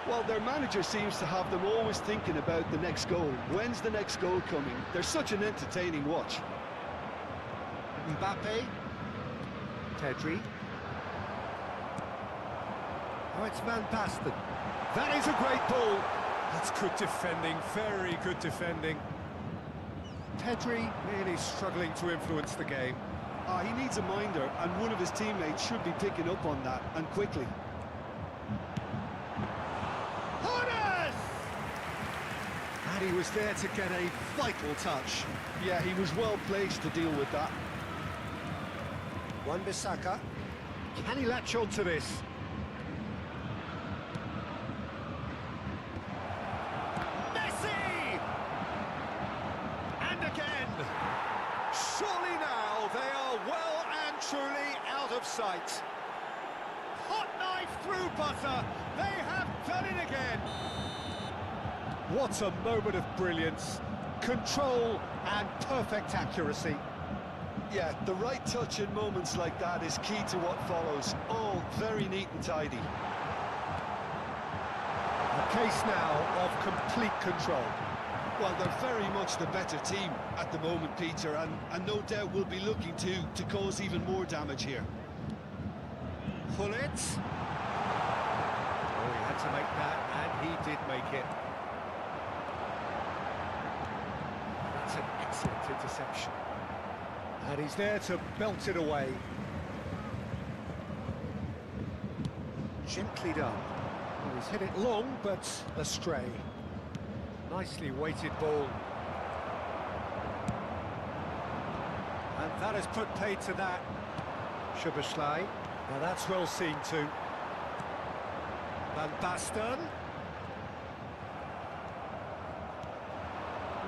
Well, their manager seems to have them always thinking about the next goal. When's the next goal coming? They're such an entertaining watch. Mbappe. Pedri. Oh, it's Van Basten. That is a great ball. That's good defending, very good defending. Pedri really struggling to influence the game. He needs a minder, and one of his teammates should be picking up on that, and quickly. Horace! And he was there to get a vital touch. Yeah, he was well placed to deal with that. Wan-Bissaka. Can he latch on to this? Messi! And again! Surely now they are well and truly out of sight. Hot knife through butter. They have done it again. What a moment of brilliance. Control and perfect accuracy. Yeah, the right touch in moments like that is key to what follows. All very neat and tidy. A case now of complete control. Well, they're very much the better team at the moment, Peter, and no doubt will be looking to cause even more damage here. Pullet. Oh, he had to make that, and he did make it. That's an excellent interception. And he's there to belt it away. Gently done. Well, he's hit it long, but astray. Nicely weighted ball. And that has put paid to that. Szoboszlai. Now that's well seen too. Van Basten.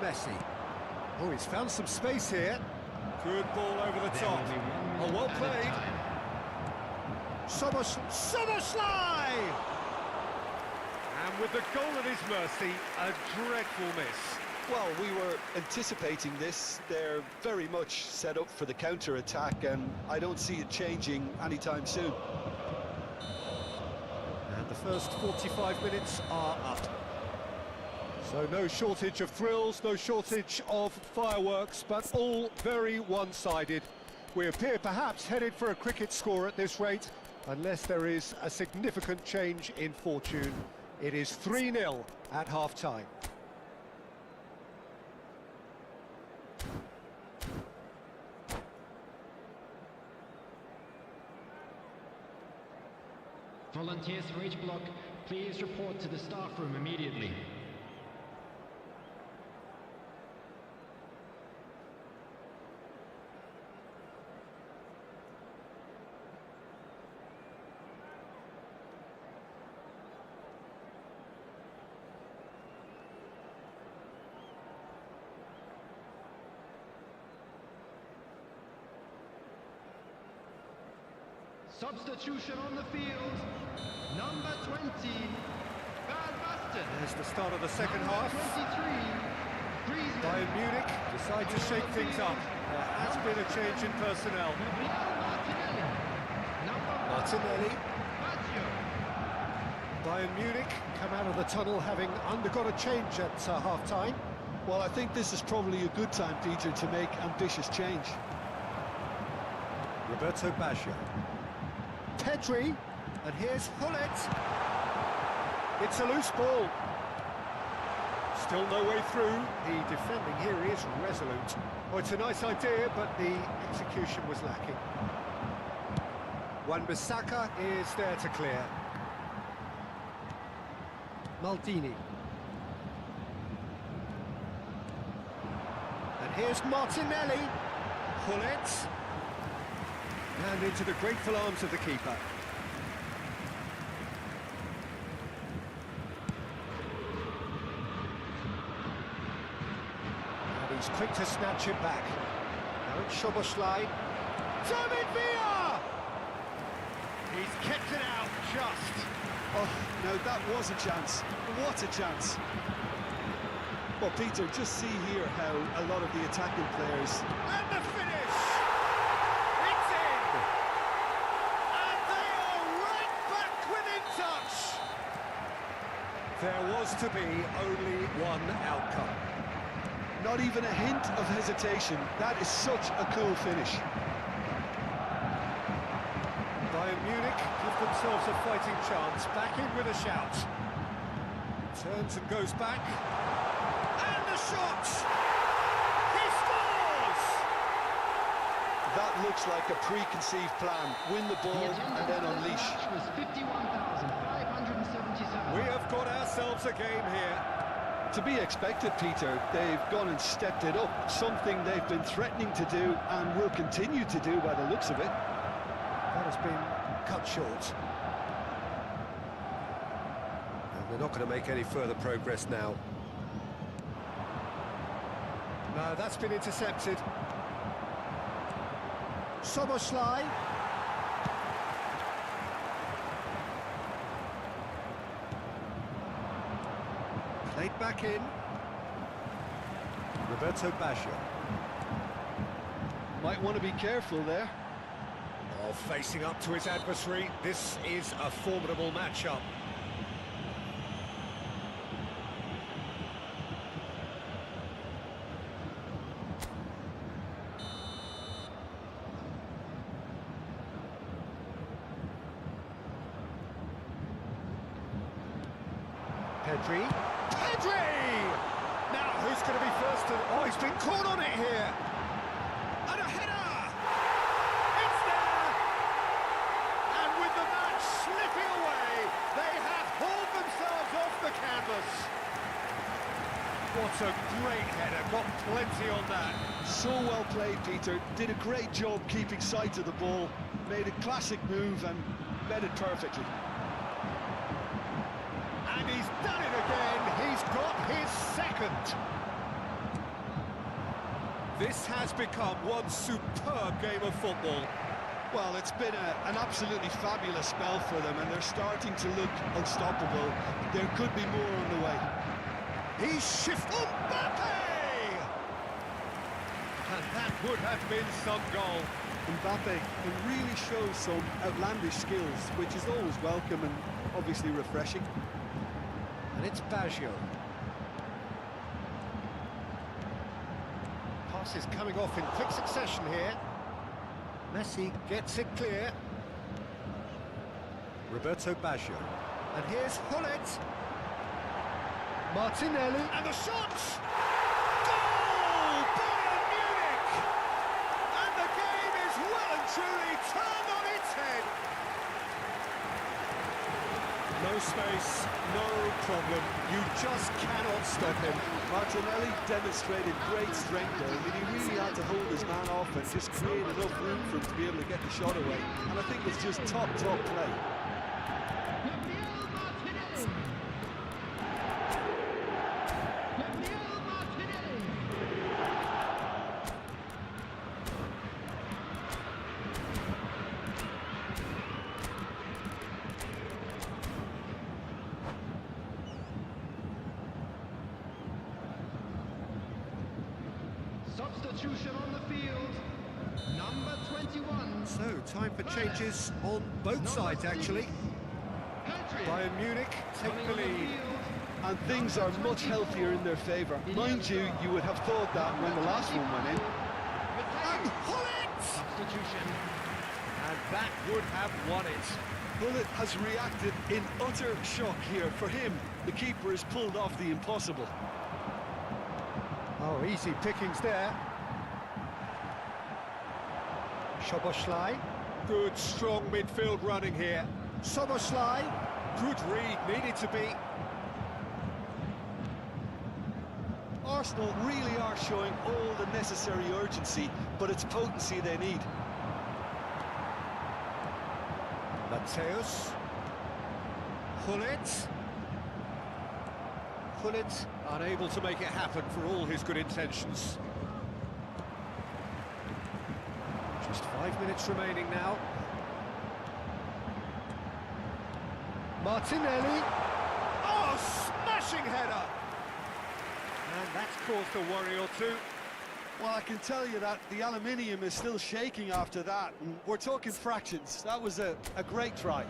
Messi. Oh, he's found some space here. Good ball over the top. Oh, well played. Szoboszlai! And with the goal at his mercy, a dreadful miss. Well, we were anticipating this. They're very much set up for the counter-attack, and I don't see it changing anytime soon. And the first 45 minutes are up. So no shortage of thrills, no shortage of fireworks, but all very one-sided. We appear perhaps headed for a cricket score at this rate, unless there is a significant change in fortune. It is 3-0 at half-time. Volunteers for each block, please report to the staff room immediately. Substitution on the field, number 20, Van Basten. There's the start of the second half. 23, Griezmann. Bayern Munich decide to shake things up. There has been a change in personnel. Martinelli. Number 5, Martinelli. Baggio. Bayern Munich come out of the tunnel having undergone a change at half-time. Well, I think this is probably a good time, Peter, to make ambitious change. Roberto Baggio. Pedri, and here's Hullet. It's a loose ball. Still no way through. The defending here is resolute. Oh, it's a nice idea, but the execution was lacking. Wan-Bissaka is there to clear. Maldini. And here's Martinelli. Hullet. And into the grateful arms of the keeper. And he's quick to snatch it back. Now it's Szoboszlai. David Villa! He's kept it out just. Oh, now that was a chance. What a chance. Well, Peter, just see here how a lot of the attacking players... And the finish! It's in! And they are right back within touch! There was to be only one outcome. Not even a hint of hesitation. That is such a cool finish. Bayern Munich give themselves a fighting chance. Back in with a shout. Turns and goes back. And the shot! He scores! That looks like a preconceived plan. Win the ball and then unleash. Was 51,577. We have got ourselves a game here. To be expected, Peter. They've gone and stepped it up. Something they've been threatening to do and will continue to do by the looks of it. That has been cut short. And they're not going to make any further progress now. No, that's been intercepted. Szoboszlai. Played back in. Roberto Baggio. Might want to be careful there. Oh, facing up to his adversary, this is a formidable matchup. Pedri. Pedri! Now, who's going to be first to... Oh, he's been caught on it here. And a header! It's there! And with the match slipping away, they have hauled themselves off the canvas. What a great header, got plenty on that. So well played, Peter. Did a great job keeping sight of the ball. Made a classic move and met it perfectly. And he's done it again. He's got his second. This has become one superb game of football. Well, it's been an absolutely fabulous spell for them, and they're starting to look unstoppable. There could be more on the way. He's shifted. Mbappe! And that would have been some goal. Mbappe can really show some outlandish skills, which is always welcome and obviously refreshing. And it's Baggio. Pass is coming off in quick succession here. Messi gets it clear. Roberto Baggio. And here's Hullet. Martinelli. And the shot! Goal! Bayern Munich! And the game is well and truly turned on its head. No space, no problem. You just cannot stop him. Martinelli demonstrated great strength there. I mean, he really had to hold his man off and just create enough room for him to be able to get the shot away. And I think it's just top play. Substitution on the field. Number 21. So, time for changes on both sides, actually. Bayern Munich take the lead. And things are much healthier in their favour. Mind you, you would have thought that when the last one went in. And Hullet! Substitution. And that would have won it. Bullet has reacted in utter shock here. For him, the keeper has pulled off the impossible. Oh, easy pickings there. Szoboszlai. Good, strong midfield running here. Szoboszlai. Good read, needed to be. Arsenal really are showing all the necessary urgency, but it's potency they need. Mateus. Hullet. Hullet unable to make it happen for all his good intentions. Just 5 minutes remaining now. Martinelli. Oh, smashing header! And that's caused a worry or two. Well, I can tell you that the aluminium is still shaking after that. And we're talking fractions. That was a great try.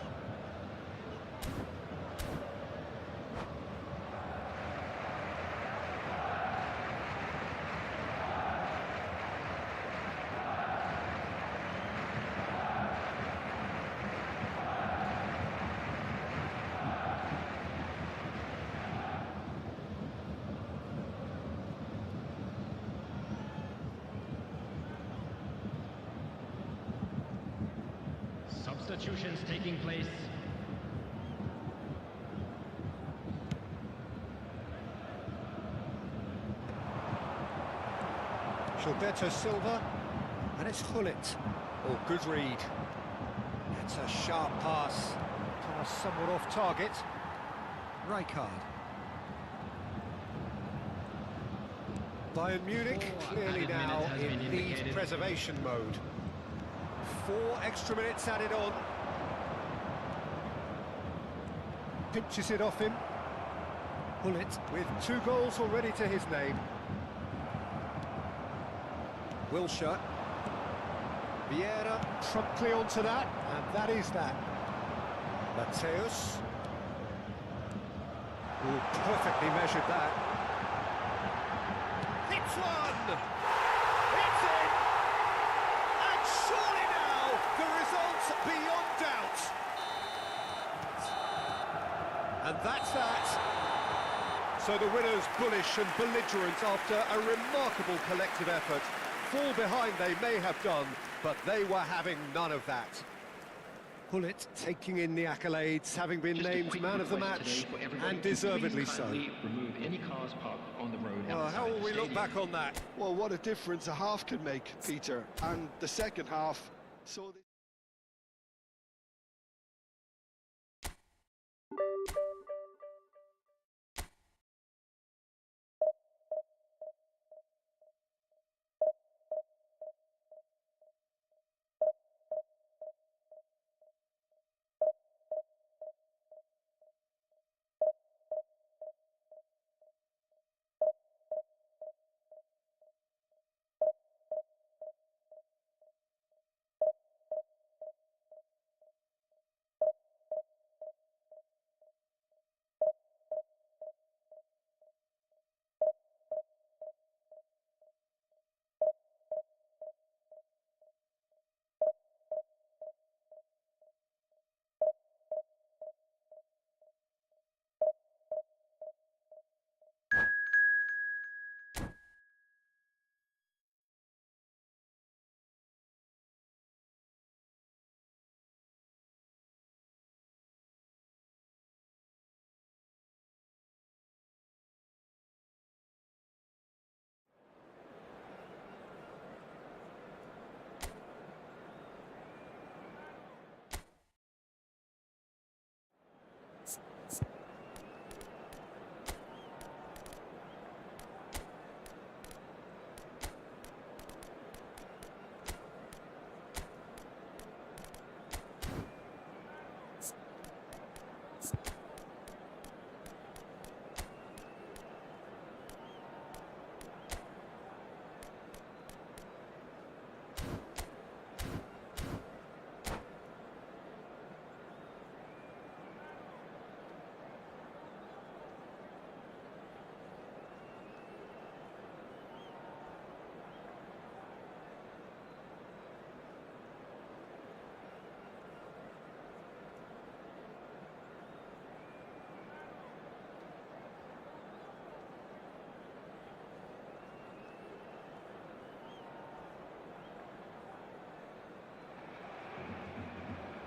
Substitutions taking place. Gilberto Silva, and it's Hullet. Oh, good read. That's a sharp pass. Pass somewhat off target. Rijkaard. Bayern Munich clearly now in lead preservation mode. 4 extra minutes added on. Pinches it off him. Hullet with 2 goals already to his name. Wilshere. Vieira promptly onto that, and that is that. Mateus. Oh, perfectly measured that. Hits one! It's in! And surely now, the result's beyond doubt. And that's that. So the winners bullish and belligerent after a remarkable collective effort. Fall behind they may have done, but they were having none of that. Pullet taking in the accolades, having been named man of the match, and deservedly so. Remove any cars parked on the road. Well, how will we look back on that? Well, what a difference a half can make, Peter. And the second half, so...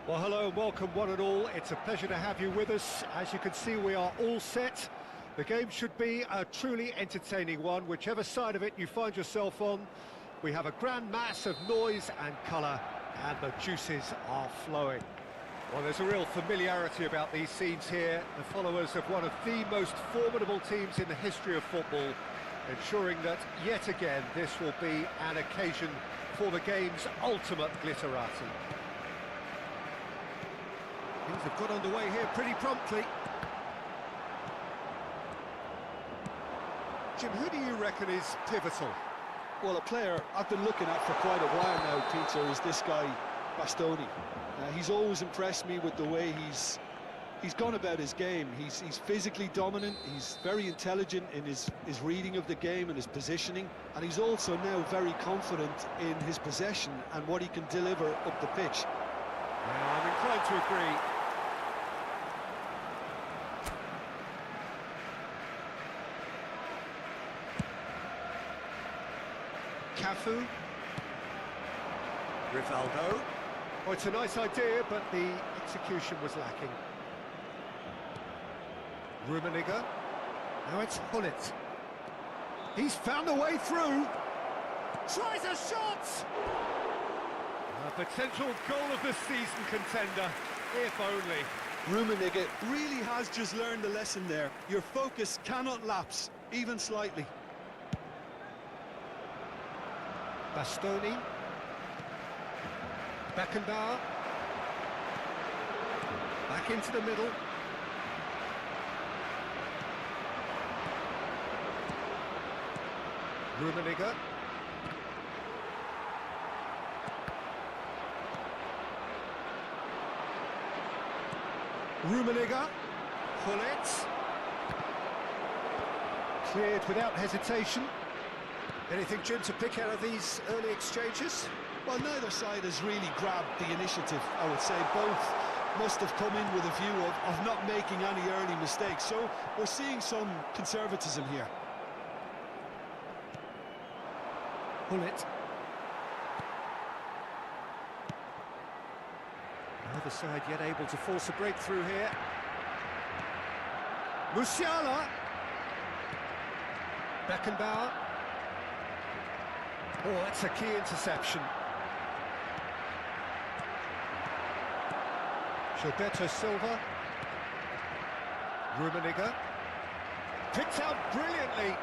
Well, hello and welcome one and all. It's a pleasure to have you with us. As you can see, we are all set. The game should be a truly entertaining one, whichever side of it you find yourself on. We have a grand mass of noise and colour, and the juices are flowing. Well, there's a real familiarity about these scenes here. The followers of one of the most formidable teams in the history of football, ensuring that, yet again, this will be an occasion for the game's ultimate glitterati. Things have got underway here pretty promptly. Jim, who do you reckon is pivotal? Well, a player I've been looking at for quite a while now, Peter, is this guy, Bastoni. He's always impressed me with the way he's gone about his game. He's physically dominant, he's very intelligent in his reading of the game and his positioning, and he's also now very confident in his possession and what he can deliver up the pitch. Yeah, I'm inclined to agree. Cafu. Rivaldo. Oh, it's a nice idea, but the execution was lacking. Rummenigge. Now it's Hullet. He's found a way through. Tries a shot! A potential goal of the season contender, if only. Rummenigge really has just learned a lesson there. Your focus cannot lapse, even slightly. Bastoni. Beckenbauer. Back into the middle. Rummenigge. Rummenigge. Hullet. Cleared without hesitation. Anything, Jim, to pick out of these early exchanges? Well, neither side has really grabbed the initiative, I would say. Both must have come in with a view of not making any early mistakes. So we're seeing some conservatism here. Pull it. Neither side yet able to force a breakthrough here. Musiala. Beckenbauer. Oh, that's a key interception. Gilberto Silva. Rummenigge. Picked out brilliantly.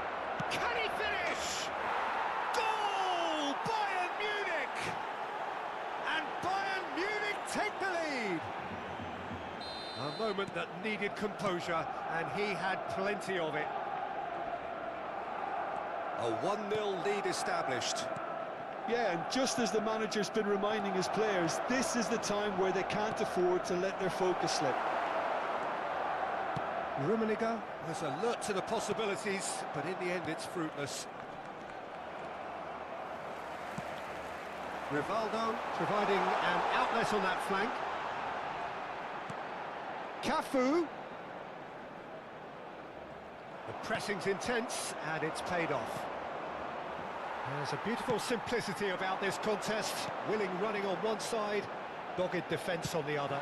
Can he finish? Goal! Bayern Munich! And Bayern Munich take the lead. A moment that needed composure, and he had plenty of it. A 1-0 lead established. Yeah, and just as the manager's been reminding his players, this is the time where they can't afford to let their focus slip. Rummenigge was alert to the possibilities, but in the end it's fruitless. Rivaldo providing an outlet on that flank. Cafu. The pressing's intense, and it's paid off. There's a beautiful simplicity about this contest. Willing running on one side, dogged defence on the other.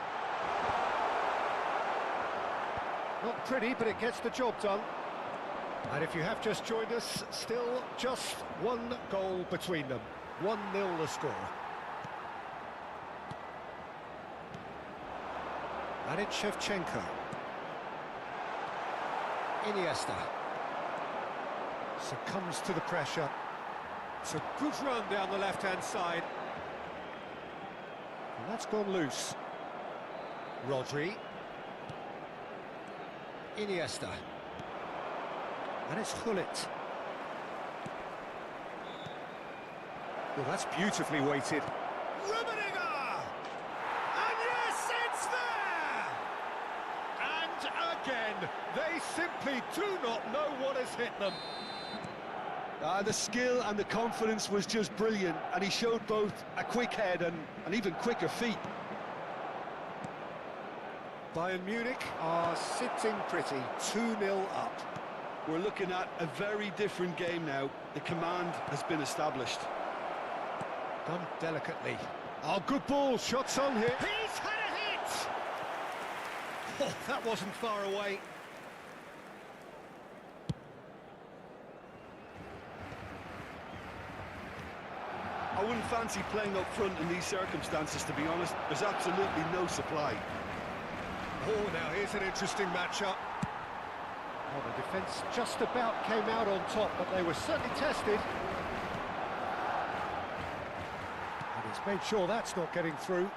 Not pretty, but it gets the job done. And if you have just joined us, still just one goal between them. 1-0 the score. And it's Shevchenko. Iniesta. Succumbs to the pressure. It's a good run down the left-hand side. And that's gone loose. Rodri. Iniesta. And it's Gullit. Well, that's beautifully weighted. Rummenigge! And yes, it's there! And again, they simply do not know what has hit them. The skill and the confidence was just brilliant, and he showed both a quick head and even quicker feet. Bayern Munich are sitting pretty, 2-0 up. We're looking at a very different game now. The command has been established. Done delicately. Oh, good ball, shots on here. He's had a hit! Oh, that wasn't far away. I wouldn't fancy playing up front in these circumstances, to be honest. There's absolutely no supply. Oh, now here's an interesting matchup. Well, the defence just about came out on top, but they were certainly tested. And he's made sure that's not getting through.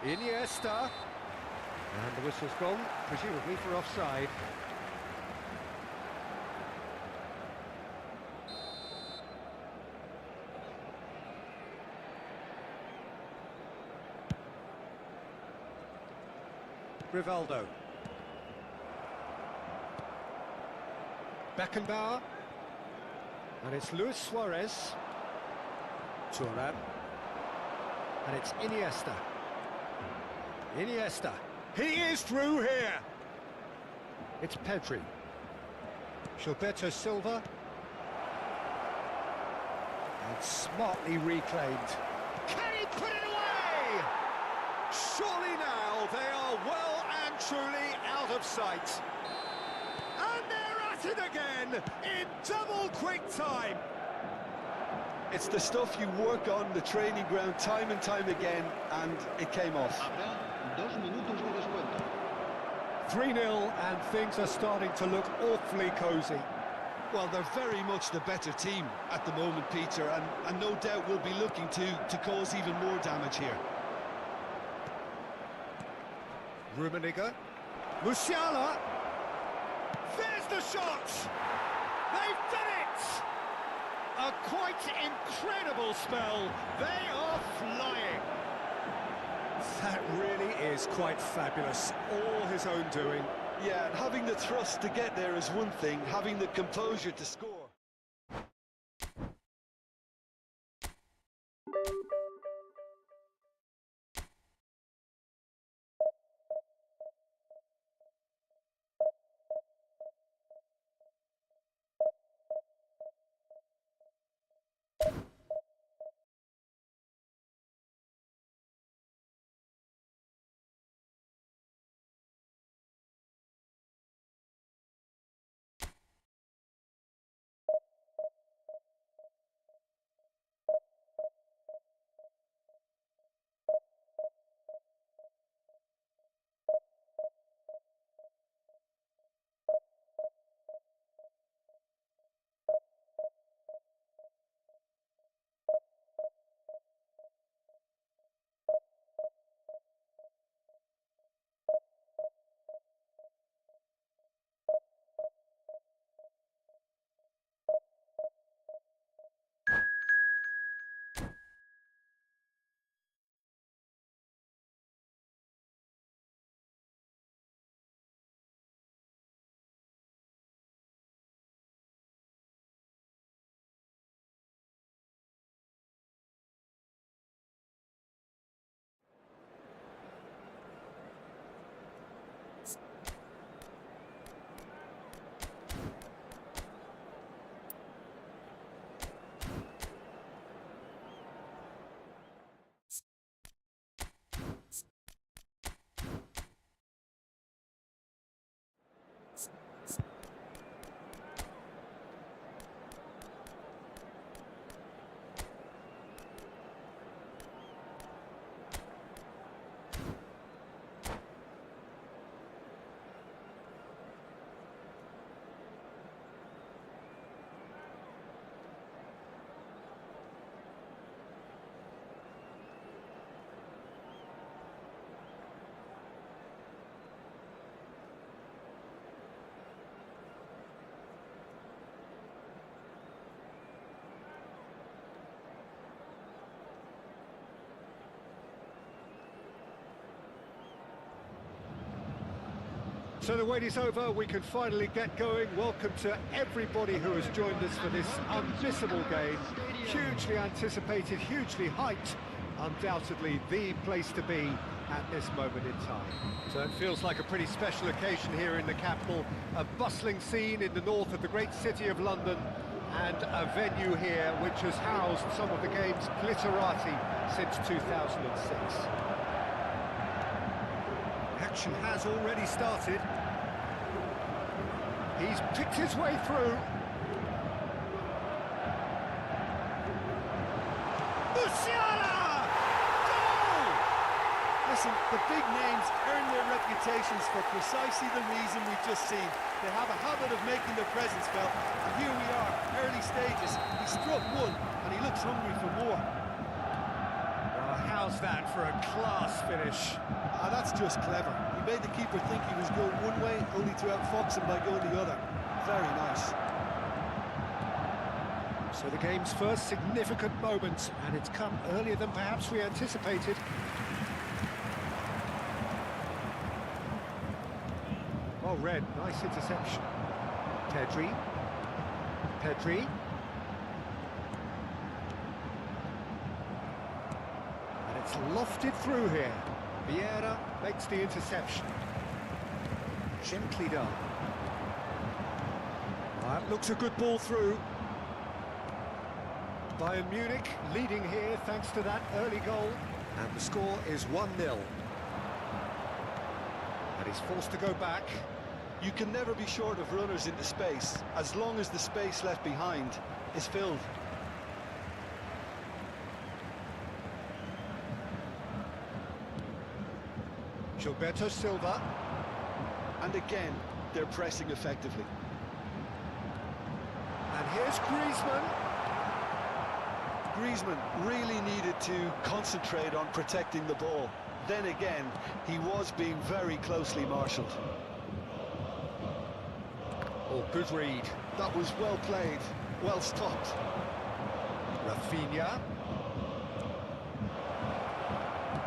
Iniesta. And the whistle's gone, presumably for offside. Rivaldo. Beckenbauer. And it's Luis Suarez. Thuram. And it's Iniesta. Iniesta. He is through here. It's Pedri. Gilberto Silva. And smartly reclaimed. Can he put it away? Surely now they are well and truly out of sight. And they're at it again in double quick time. It's the stuff you work on the training ground time and time again, and it came off. 3-0, and things are starting to look awfully cosy. Well, they're very much the better team at the moment, Peter, and no doubt will be looking to cause even more damage here. Rummenigge. Musiala. There's the shot! They've done it! A quite incredible spell. They are flying. That really is quite fabulous. All his own doing. Yeah, and having the thrust to get there is one thing, having the composure to score. So the wait is over, we can finally get going. Welcome to everybody who has joined us for this unmissable game. Hugely anticipated, hugely hyped. Undoubtedly the place to be at this moment in time. So it feels like a pretty special occasion here in the capital. A bustling scene in the north of the great city of London, and a venue here which has housed some of the game's glitterati since 2006. Action has already started. He's picked his way through. Musiala! Goal! Listen, the big names earn their reputations for precisely the reason we've just seen. They have a habit of making their presence felt, and here we are, early stages. He struck one, and he looks hungry for more. How's that for a class finish? That's just clever. He made the keeper think he was going one way, only to outfox him by going the other. Very nice. So the game's first significant moment, and it's come earlier than perhaps we anticipated. Well read, nice interception. Pedri. And it's lofted through here. Vieira makes the interception. Gently done. That looks a good ball through. Bayern Munich leading here thanks to that early goal. And the score is 1-0. And he's forced to go back. You can never be short of runners into space, as long as the space left behind is filled. Gilberto Silva. And again, they're pressing effectively. And here's Griezmann. Griezmann really needed to concentrate on protecting the ball. Then again, he was being very closely marshalled. Oh, good read. That was well played, well stopped. Rafinha.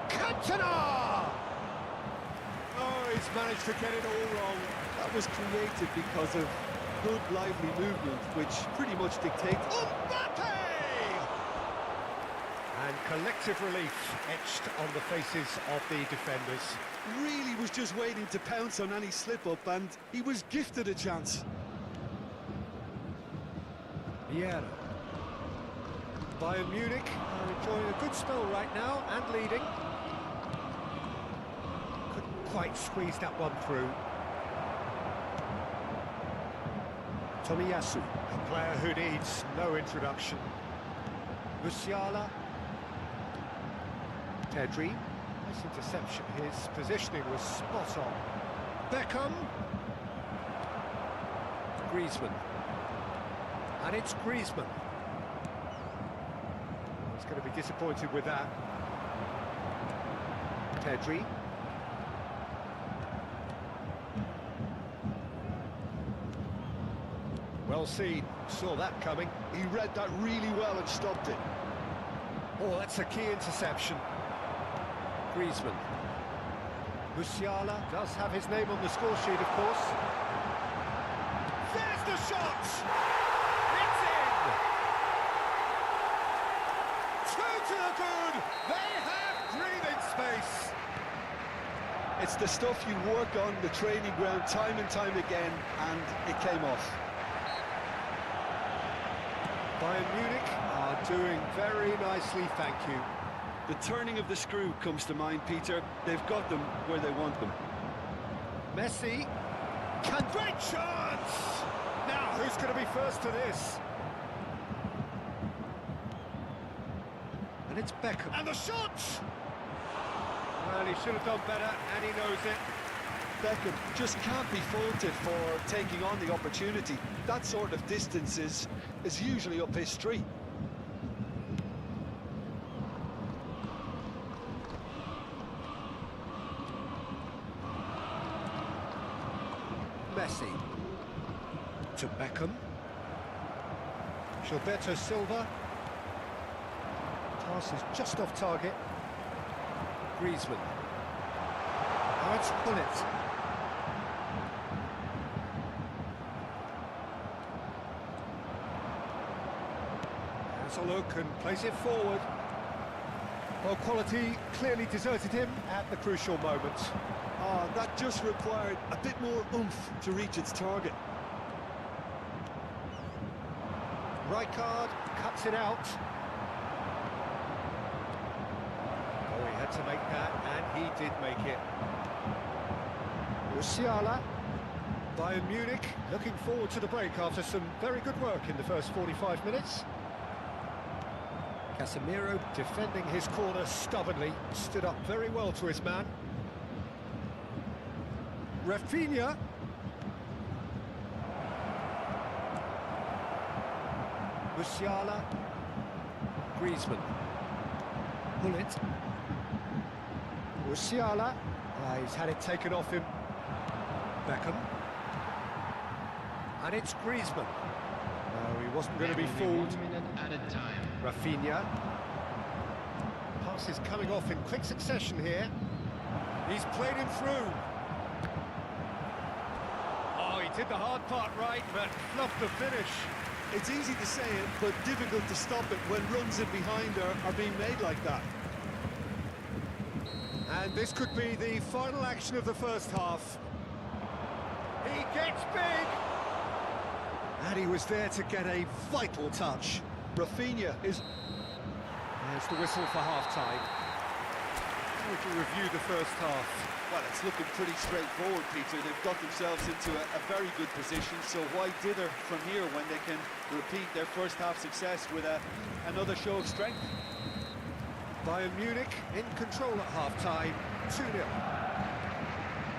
Cantona! Oh, he's managed to get it all wrong. That was created because of good, lively movement, which pretty much dictates... Mbappe! And collective relief etched on the faces of the defenders. Really was just waiting to pounce on any slip-up, and he was gifted a chance. Vieira. Bayern Munich are enjoying a good spell right now and leading. Couldn't quite squeeze that one through. Tomiyasu, a player who needs no introduction. Musiala. Pedri. Nice interception. His positioning was spot on. Beckham. Griezmann. And it's Griezmann. He's going to be disappointed with that. Pedri. Well seen. Saw that coming. He read that really well and stopped it. Oh, that's a key interception. Griezmann. Musiala does have his name on the score sheet, of course. There's the shot! It's in! Two to the good! They have breathing space! It's the stuff you work on the training ground time and time again, and it came off. Bayern Munich are doing very nicely, thank you. The turning of the screw comes to mind, Peter. They've got them where they want them. Messi. Great chance! Now, who's going to be first to this? And it's Beckham. And the shot! Well, he should have done better, and he knows it. Beckham just can't be faulted for taking on the opportunity. That sort of distance is usually up his street. Messi. To Beckham. Gilberto Silva. Pass is just off target. Griezmann. Now it's Bullet. Gets a look and plays it forward. Well, quality clearly deserted him at the crucial moment. That just required a bit more oomph to reach its target. Rijkaard cuts it out. Oh, he had to make that, and he did make it. Musiala. Bayern Munich looking forward to the break after some very good work in the first 45 minutes. Casemiro defending his corner stubbornly, stood up very well to his man. Rafinha. Musiala. Griezmann. Bullet. Musiala. He's had it taken off him. Beckham. And it's Griezmann. No, he wasn't going to be fooled. 1 minute added time. Rafinha. Pass is coming off in quick succession here. He's played him through. Oh, he did the hard part right, but fluffed the finish. It's easy to say it, but difficult to stop it when runs in behind are being made like that. And this could be the final action of the first half. He gets big! And he was there to get a vital touch. Rafinha is... There's the whistle for half-time. How would you review the first half? Well, it's looking pretty straightforward, Peter. They've got themselves into a very good position, so why dither from here when they can repeat their first half success with another show of strength? Bayern Munich in control at half-time, 2-0.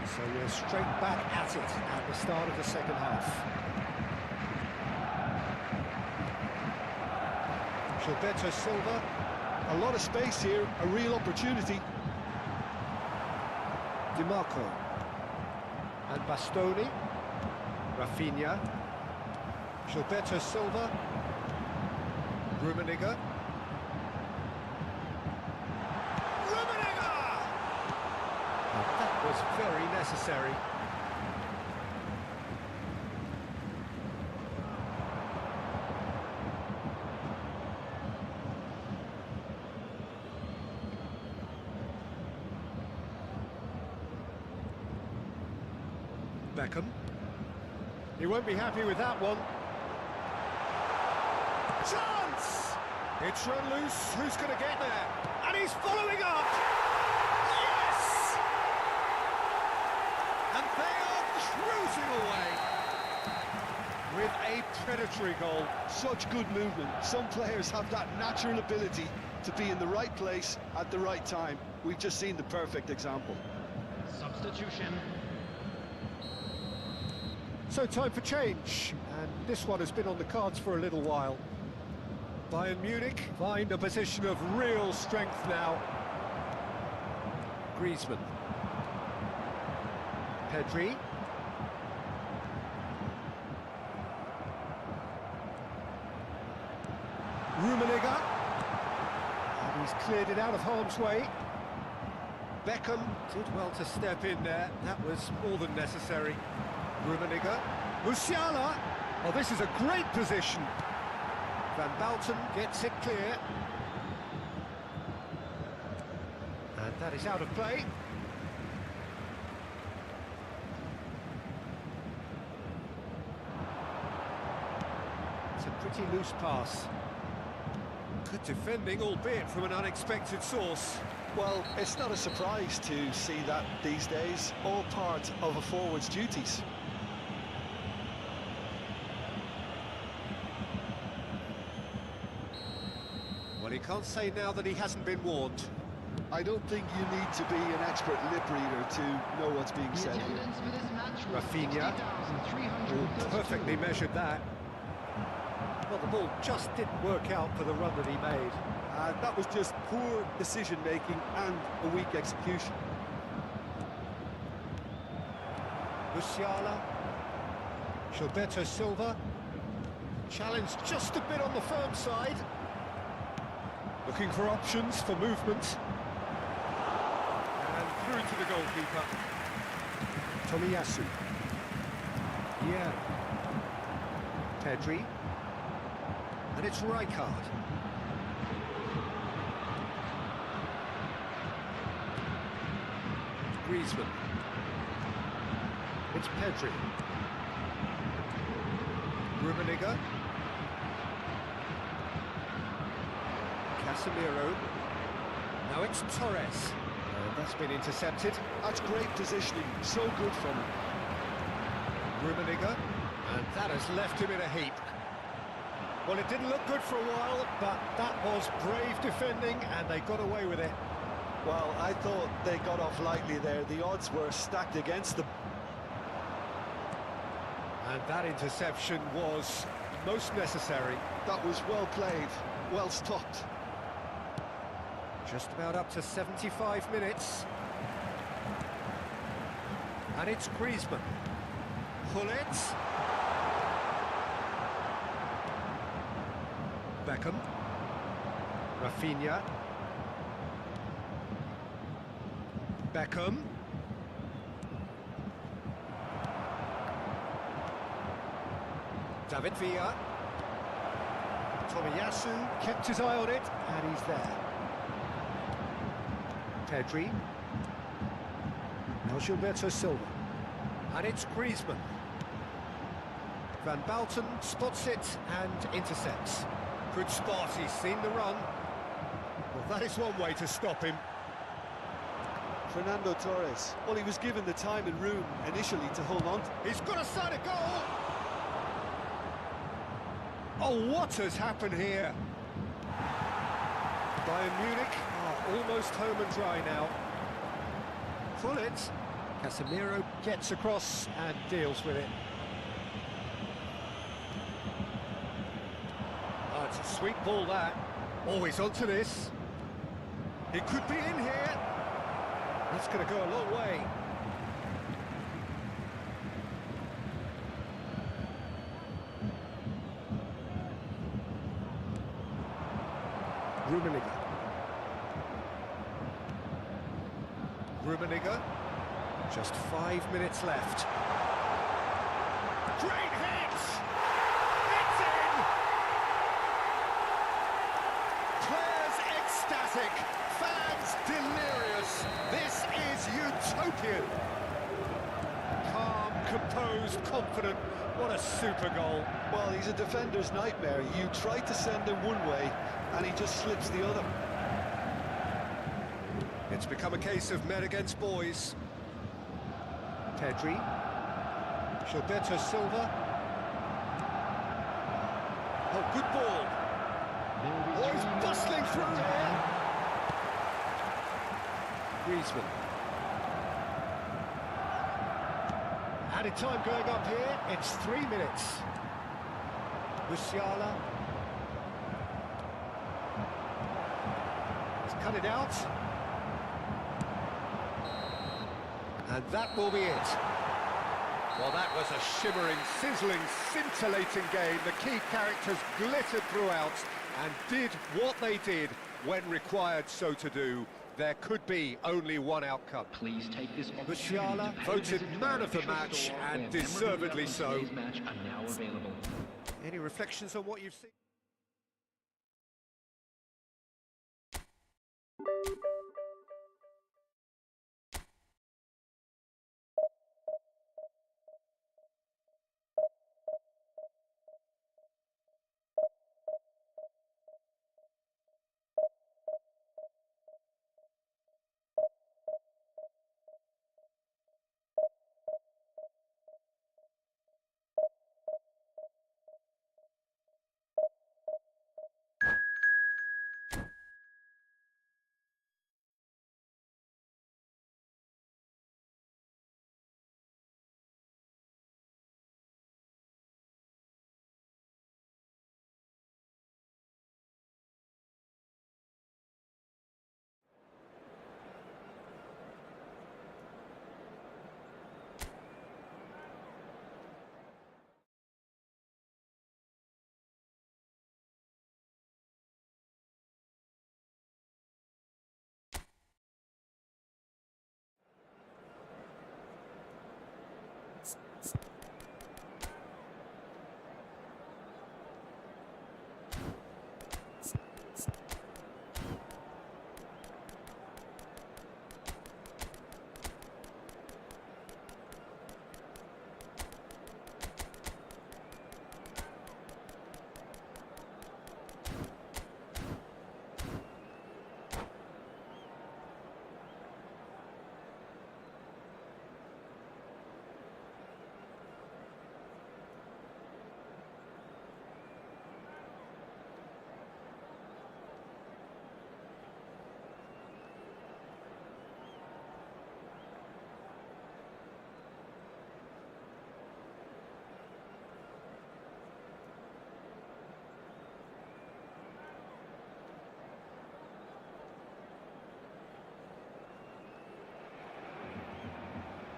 So we're straight back at it at the start of the second half. Gilberto Silva. A lot of space here, a real opportunity. Di Marco. And Bastoni. Rafinha. Gilberto Silva. Rummenigge. That was very necessary. Beckham. He won't be happy with that one. Chance! It's run loose. Who's going to get there? And he's following up! Yes! And they are cruising away with a predatory goal. Such good movement. Some players have that natural ability to be in the right place at the right time. We've just seen the perfect example. Substitution. So time for change, and this one has been on the cards for a little while. Bayern Munich find a position of real strength now. Griezmann. Pedri. Rummenigge. And he's cleared it out of harm's way. Beckham did well to step in there. That was more than necessary. Rummenigge. Musiala. Oh, this is a great position. Van Bouten gets it clear. And that is out of play. It's a pretty loose pass. Good defending, albeit from an unexpected source. Well, it's not a surprise to see that these days, all part of a forward's duties. Well, he can't say now that he hasn't been warned. I don't think you need to be an expert lip reader to know what's being The said here. attendance for this match was Rafinha. 60,332. Perfectly measured that. Well, the ball just didn't work out for the run that he made. That was just poor decision-making and a weak execution. Musiala. Gilberto Silva. Challenged just a bit on the firm side. Looking for options for movement. And through to the goalkeeper. Tomiyasu. Yeah. Pedri. And it's Rijkaard. Griezmann. It's Pedri. Rummenigge. Casemiro. Now it's Torres. That's been intercepted. That's great positioning, so good from him. Rummenigge. And that has left him in a heap. Well, it didn't look good for a while, but that was brave defending, and they got away with it. Well, I thought they got off lightly there. The odds were stacked against them. And that interception was most necessary. That was well played, well stopped. Just about up to 75 minutes. And it's Griezmann. Gullit. Beckham. Rafinha. Beckham. David Villa. Tomiyasu kept his eye on it, and he's there. Pedri. Now Gilberto Silva. And it's Griezmann. Van Balten spots it and intercepts. Good spot, he's seen the run. Well, that is one way to stop him. Fernando Torres. Well, he was given the time and room initially to hold on. He's got a side of goal! Oh, what has happened here? Bayern Munich are almost home and dry now. Gullit. Casemiro gets across and deals with it. Oh, it's a sweet ball, that. Always onto this. It could be in here. That's going to go a long way. Rummenigge. Rummenigge. Just 5 minutes left. Great hit! It's in! Players ecstatic, fans delirious. This is utopian. Calm, composed, confident. What a super goal. Well, he's a defender's nightmare. You try to send him one way, and he just slips the other. It's become a case of men against boys. Pedri. Gilberto Silva. Oh, good ball. Oh, he's bustling through there. Griezmann. Added time going up here. It's 3 minutes. Musiala. He's cut it out. And that will be it. Well, that was a shimmering, sizzling, scintillating game. The key characters glittered throughout and did what they did when required so to do. There could be only one outcome. Please take this Musiala voted man of the match, and deservedly so. Match are now available. Any reflections on what you've seen?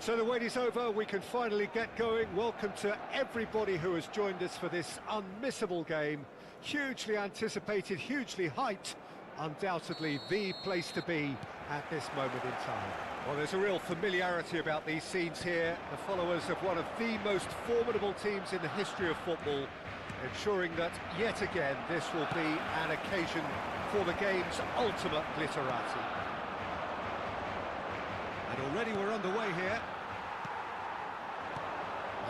So the wait is over, we can finally get going. Welcome to everybody who has joined us for this unmissable game. Hugely anticipated, hugely hyped. Undoubtedly the place to be at this moment in time. Well, there's a real familiarity about these scenes here. The followers of one of the most formidable teams in the history of football, ensuring that, yet again, this will be an occasion for the game's ultimate glitterati. And already we're underway here.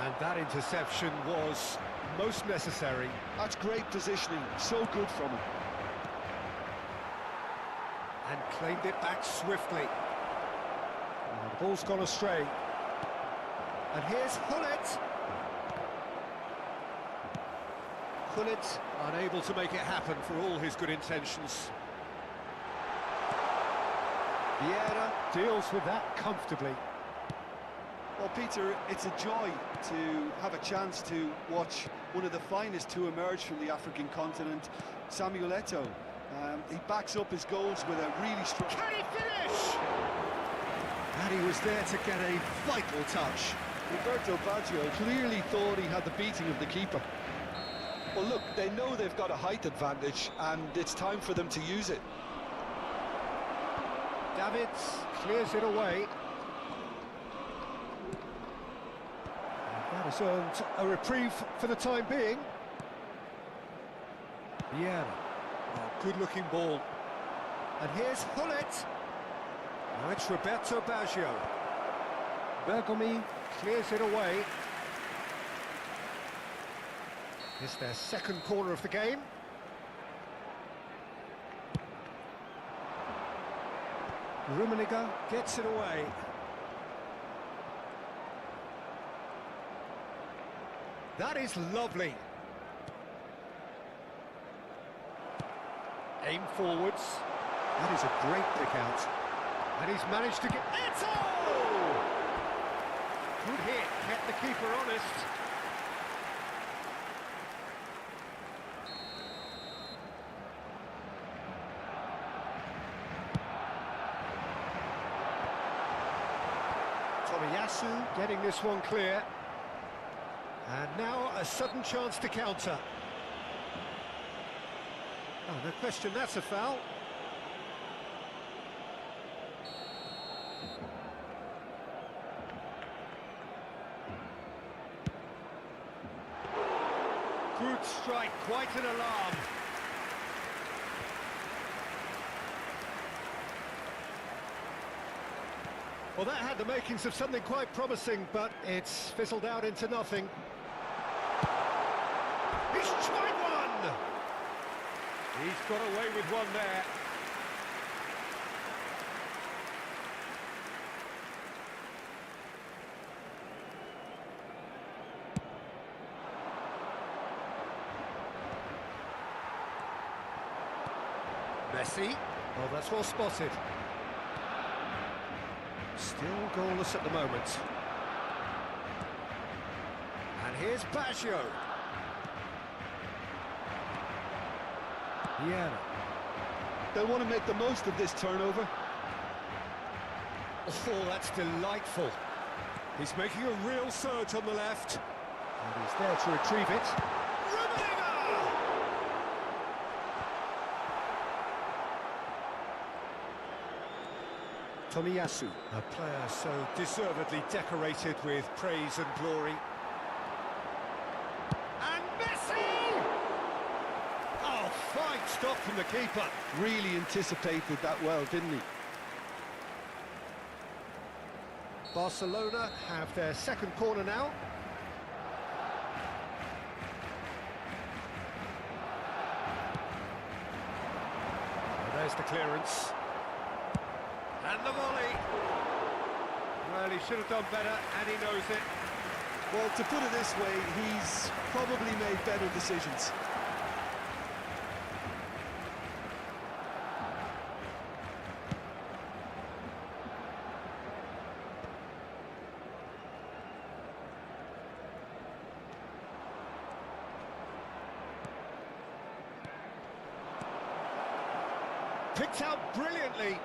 And that interception was most necessary. That's great positioning, so good from him. And claimed it back swiftly. And the ball's gone astray. And here's Hullet. Hullet unable to make it happen for all his good intentions. Vieira deals with that comfortably. Well, Peter, it's a joy to have a chance to watch one of the finest to emerge from the African continent, Samuel Eto'o. He backs up his goals with a really strong... Can he finish? And he was there to get a vital touch. Roberto Baggio clearly thought he had the beating of the keeper. Well, look, they know they've got a height advantage, and it's time for them to use it. Davids clears it away. That has earned a reprieve for the time being. Vieira. Oh, good-looking ball. And here's Hullet. Now it's Roberto Baggio. Bergomi clears it away. It's their second corner of the game. Rummenigge gets it away. That is lovely. Aim forwards. That is a great pick out. And he's managed to get... Eto'o! Good hit, kept the keeper honest. Tomiyasu getting this one clear. And now a sudden chance to counter. Oh, no question, that's a foul. Good strike, quite an alarm. Well, that had the makings of something quite promising, but it's fizzled out into nothing. He's tried one! He's got away with one there. Messi. Oh, that's well spotted. Still goalless at the moment. And here's Baggio. Vieira. They'll want to make the most of this turnover. Oh, that's delightful. He's making a real surge on the left. And he's there to retrieve it. Rummenigge! Tomiyasu, a player so deservedly decorated with praise and glory. And Messi! Oh, fine stop from the keeper. Really anticipated that well, didn't he? Barcelona have their second corner now. And there's the clearance. And the volley. Well, he should have done better, and he knows it. Well, to put it this way, he's probably made better decisions. Picked out brilliantly.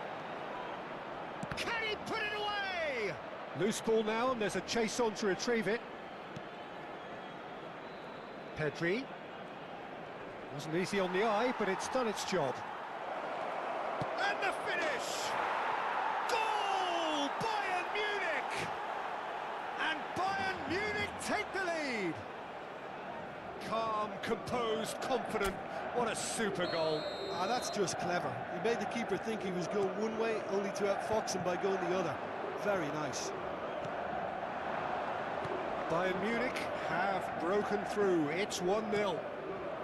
Can he put it away? Loose ball now, and there's a chase on to retrieve it. Pedri. Wasn't easy on the eye, but it's done its job. And the finish! Goal! Bayern Munich! And Bayern Munich take the lead! Calm, composed, confident. What a super goal. Ah, that's just clever. He made the keeper think he was going one way, only to outfox him by going the other. Very nice. Bayern Munich have broken through. It's 1-0.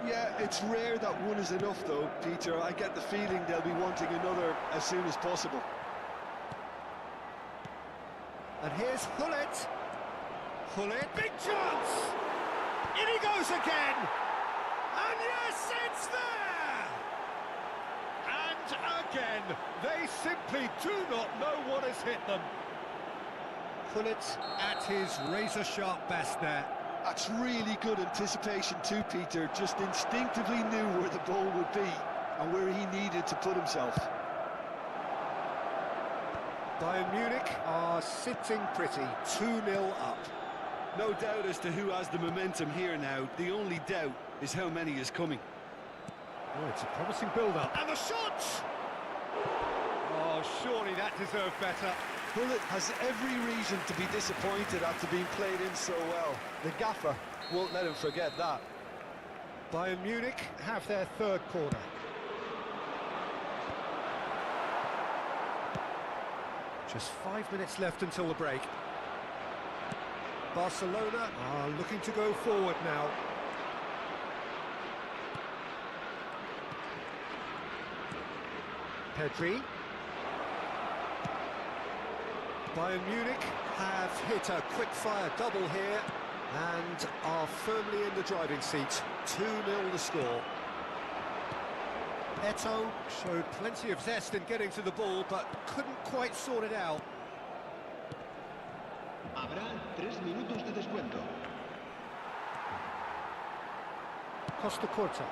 Yeah, it's rare that one is enough though, Peter. I get the feeling they'll be wanting another as soon as possible. And here's Hullet. Hullet, big chance! In he goes again! And yes, it's there! And again, they simply do not know what has hit them. Hullet at his razor-sharp best there. That's really good anticipation too, Peter. Just instinctively knew where the ball would be and where he needed to put himself. Bayern Munich are sitting pretty, 2-0 up. No doubt as to who has the momentum here now. The only doubt is how many is coming. Oh, it's a promising build-up. And the shot! Oh, surely that deserved better. Hullet has every reason to be disappointed after being played in so well. The gaffer won't let him forget that. Bayern Munich have their third corner. Just 5 minutes left until the break. Barcelona are looking to go forward now. Pedri. Bayern Munich have hit a quick-fire double here and are firmly in the driving seat. 2-0 the score. Eto'o showed plenty of zest in getting to the ball, but couldn't quite sort it out. Habrá 3 minutos de descuento. Costa Curta.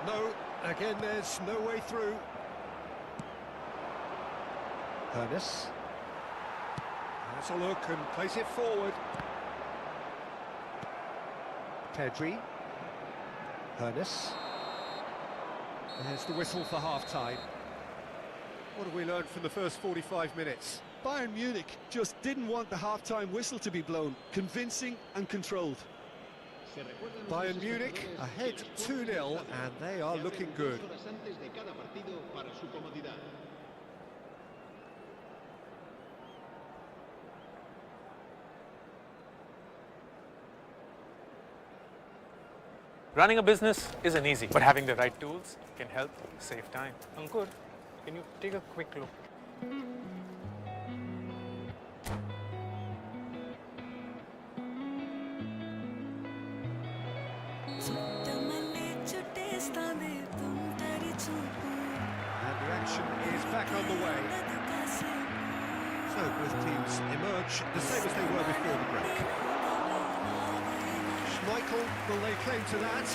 No, again there's no way through. Ernest. Has a look and plays it forward. Pedri. Ernest. There's the whistle for half-time. What have we learned from the first 45 minutes? Bayern Munich just didn't want the half-time whistle to be blown. Convincing and controlled. Bayern Munich ahead 2-0 and they are looking good. Running a business isn't easy, but having the right tools can help save time. Ankur, can you take a quick look? And the action is back on the way. So both teams emerge the same as they were before the break. Schmeichel will lay claim to that.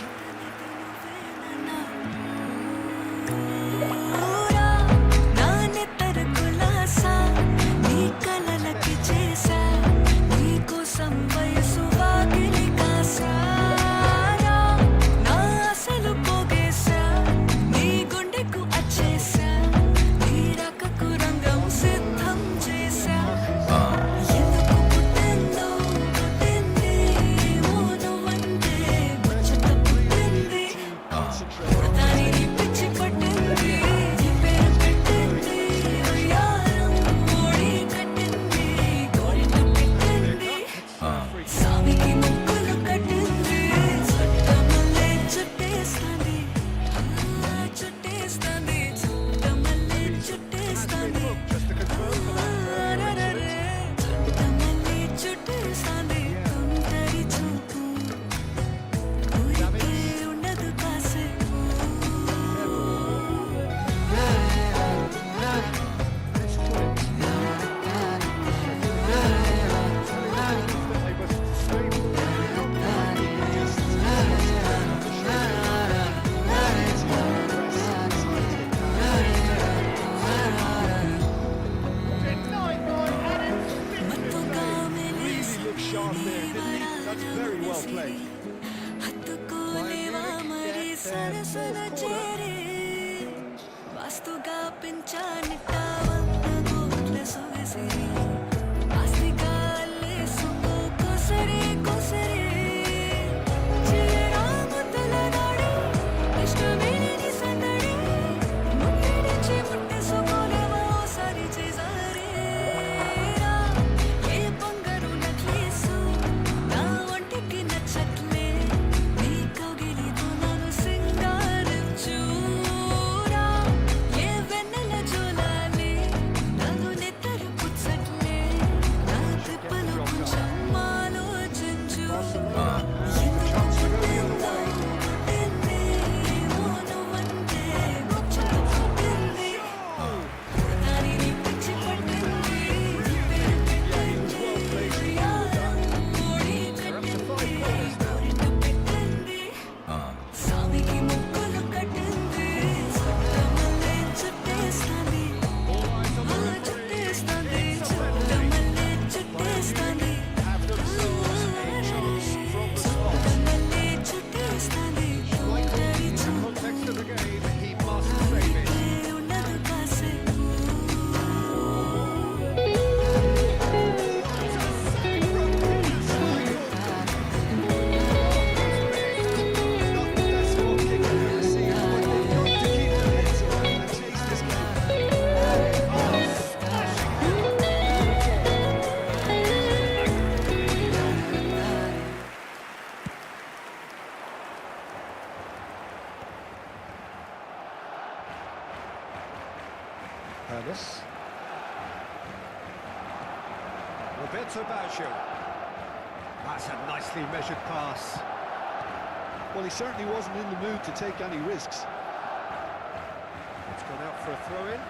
హత్తుకోలేవా మరి సరసన చేరే వాస్తుగా పెంచానిట్టా వంద కోట్ల సొగసే ఆస్తిగా అల్లేసుకో కొసరే కొసరే చిరరామతుల నాడే ఇష్టమేని సందడి ముట్టినిచ్చి ముట్టేసుకోలేవా ఓసారి చేసారే ఏ బంగారు నక్లేసు నా ఒంటికి నచ్చట్లే నీ కౌగిలితో నన్ను సింగారించూరా ఏ వెన్నెల జోలాలే నన్ను నెత్తరు పుచ్చట్లే నా తిప్పలు కొంచెం ఆలోచించు ఎందుకు పుట్టిందో పుట్టింది నువ్వంటే ముచ్చట పుట్టింది దానిని పిచ్చి పట్టింది పేరు పెట్టింది ఓడి కట్టింది కోరిక పెట్టింది స్వామికి ముక్కులు కట్టింది చుట్టమల్లే చుట్టేస్తాంది చుట్టేస్తాంది చుట్టమల్లే చుట్టేస్తాంది చుట్టమల్లే చుట్టేస్తాంది ఒంటరి Context of the game, he must save it. చూపే ఉండదు కాసేపు Not the best goal kick I've ever seen, but they've got to keep their heads up and chase this game. Ernest. Roberto Baggio. That's a nicely measured pass. Well, he certainly wasn't in the mood to take any risks. It's gone out for a throw-in.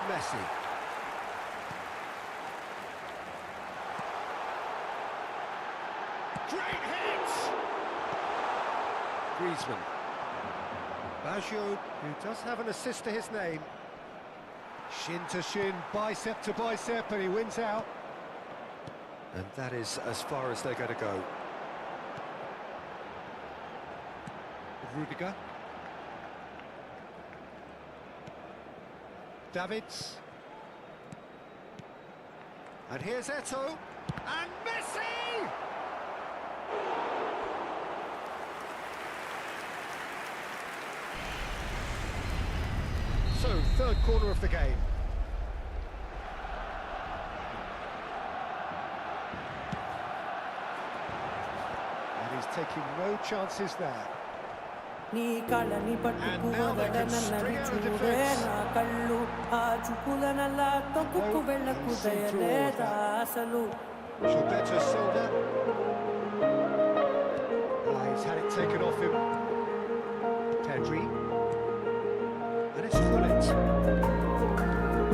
Messi. Great hit! Griezmann. Baggio, who does have an assist to his name. Shin to shin, bicep to bicep, and he wins out. And that is as far as they're going to go. Rudiger. Davids. And here's Eto'o. And Messi! So, third corner of the game. And he's taking no chances there. నీ కళని పట్టుకు వదలనన్నవి చూడే నా కళ్ళు ఆ చూపులనల్లా తొక్కుకు వెళ్ళకు దయలేదా అసలు Gilberto Silva. He's had it taken off him. Pedri. And it's Gullit.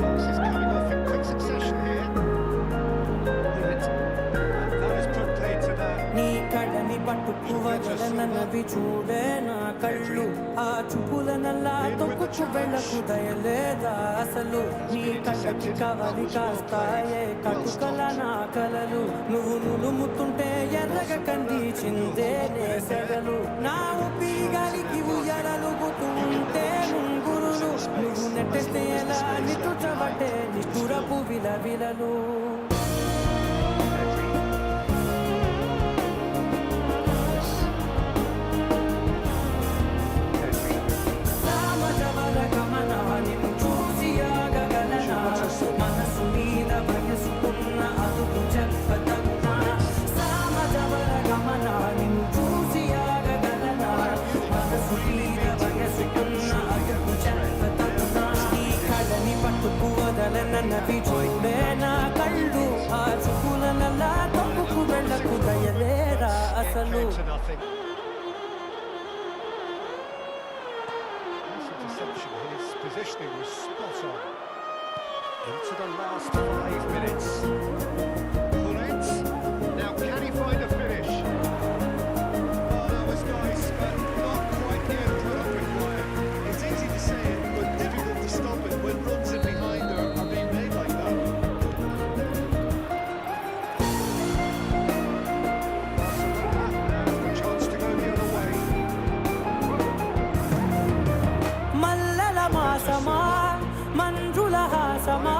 This is coming off in quick succession here. Gullit. And that is put play to that. నీ కళని పట్టుకు వదలనన్నవి చూడే నా కళ్ళు ఆ చూపులనల్లా తొక్కుకు వెళ్ళకు దయలేదా అసలు నీ కళ్ళకి కవలి కాస్తాయే కటుకల నా కలలు నువ్వు నులుముతుంటే ఎర్రగ కందిచిందే నేసెగలు నా ఊపిరి గాలికి ఉయ్యాలలుగుతుంటే ముంగురులు నువ్వు నెట్టేస్తే ఎలా నిట్టుచబట్టే నిష్ఠురపు విలవిలలు మనసు మీద వయసుకున్న అదుపు చెప్పతగునా సామజవర గమన నిన్ను చూసి ఆగగలనా మనసు మీద వయసుకున్న అదుపు చెప్పతగునా ఈ కళని పట్టుకు వదలనన్నవి చూడే నా కళ్ళు ఆ చూపులనల్లా తప్పుకు వెళ్ళకు దయలేరా అసలు To nothing. Nice interception. His positioning was spot on. Into the last 5 minutes. Gullit. Now can he find a finish? Oh, that was nice, but not quite the end product required. It's easy to say it, but difficult to stop it when runs in behind are being made like that. విలాసమా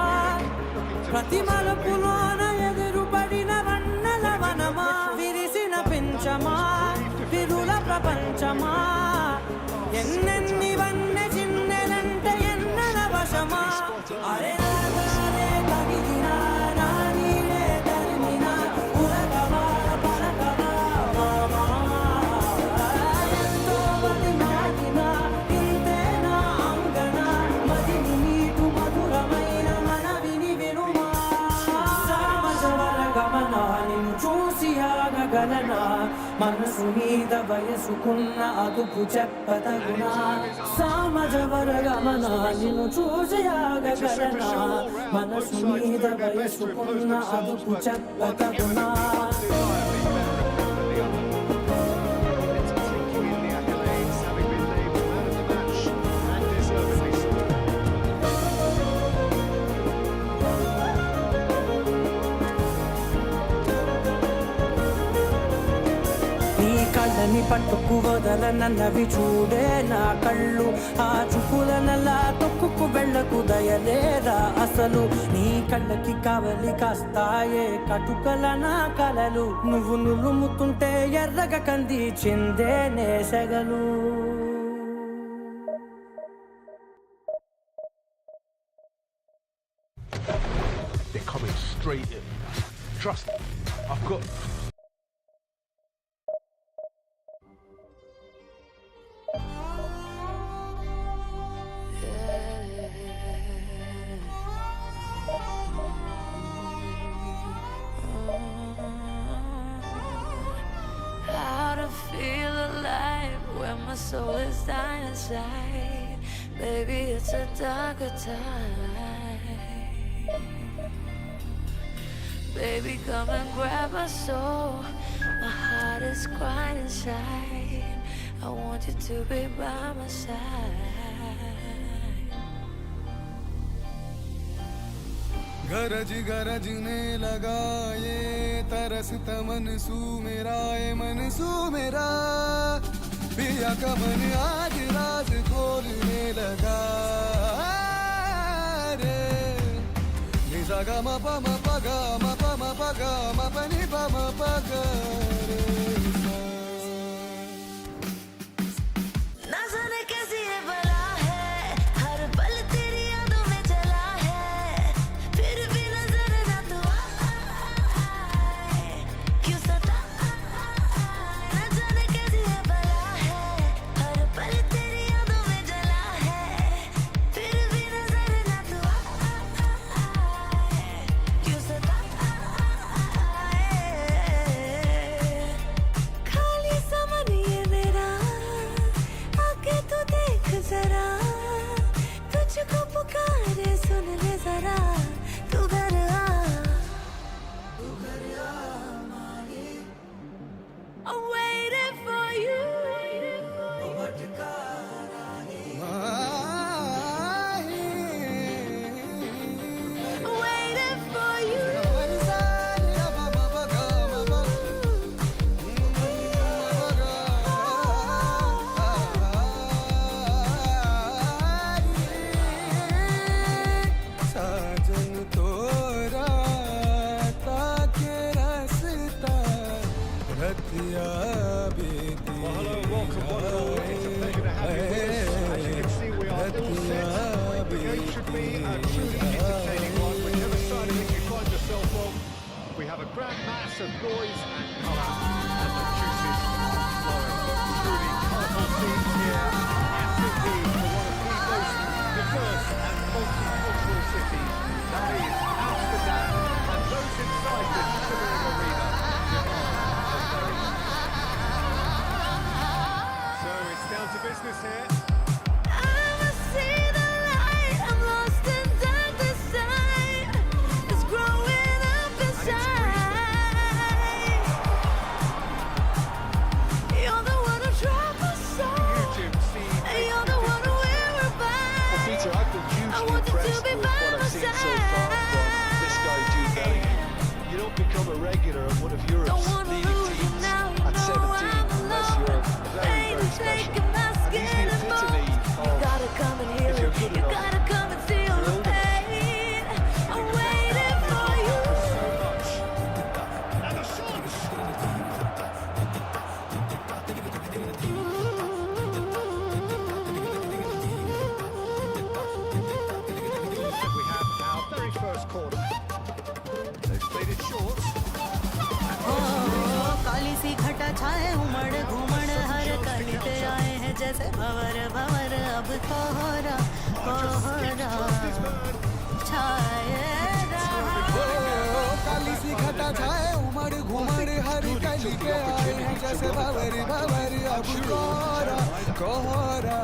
ప్రతి మలుపులోన ఎదురుపడిన వన్నెల వనమా విరిసిన పెంచమా విరుల ప్రపంచమా ఎన్నెన్ని వన్నె చిన్నెలంటే ఎన్నెల వశమా అరే నాగాలే తగిలినా నా నీడే తరిమినా ఉలకవా పలకవా మామా ఎంతో బతిమాలినా ఇంతేనా అంగన మదిని నీటు మధురమైన మనవిని వినుమా సామజవర గమనా నిన్ను చూసి ఆగగలనా మనసు మీద వయసుకున్న అదుపు చెప్పతగునా సామజవర గమనా నిన్ను చూసి ఆగగలనా మనసు మీద వయసుకున్న అదుపు చెప్పతగునా కళ్ళని పట్టుకు వదలనన్నవి చూడే నా కళ్ళు ఆ చుకులనలా తొక్కుకు వెళ్ళకు దయలేదా అసలు నీ కళ్ళకి కావలి కాస్తాయే కటుకల నా కలలు నువ్వు నులుముతుంటే ఎర్రగ కంది చిందే నేసగలు They're coming straight in. Trust me, I've got... How to feel alive when my soul is dying inside. Baby, it's a darker time. Baby, come and grab my soul. My heart is crying inside. I want you to be by my side. गरजने लगा ये तरसता मनसू मेरा पिया का मन आज रात खोलने लगा रे निजा गा मा पा मा पा गा मा पा मा पा गा मा पा नि पा मा पा गा रे ना जाने कैसी ये बला है हर पल तेरी यादों में चला है फिर भी नजर ना तू आए क्यों सताए ना जाने कैसी ये बला है हर पल तेरी यादों में जला है फिर भी नजर ना तू आए क्यों सताए खाली समझ ये मेरा आके तो देख जरा तुझको पुकारे सुन ले जरा तू घर आ I'm waiting for you I'm waiting for you साजन तोरा ताके रास्ता रतिया बेटी Well, hello, welcome, one and all. It's a pleasure to have you with us. As you can see, we are all set. The game should be a truly entertaining one. Whichever side of it you find yourself on, we have a grand mass of noise and colour, and the juices are flowing. Truly colourful scenes here at indeed for one of the most diverse and multicultural cities. That is Amsterdam, and those inside this shimmering arena demand a very so it's down to business here. I must see the light I'm lost in darkness time it's growing up inside you're the one who dropped my soul and you're the one who we're about Well, Peter, I've been I hugely want you to impressed be with by what my I've seen so far from this guy, Jude Bellingham. You don't become a regular at one of don't Europe's wanna leading lose you teams now you at know 17 I'm unless alone you're very, pain very is special. taking my And skin he's the and bones epitome you of gotta come and heal if you're it good you enough, gotta come and feel the you're old enough. pain छाए उमड़ घुमड़ हर कली पे आए हैं जैसे भंवर भंवर अब कोहरा कोहरा छाए काली सी घटा छाए उमड़ घुमड़ हर कली पे आए हैं जैसे भंवर भंवर अब कोहरा कोहरा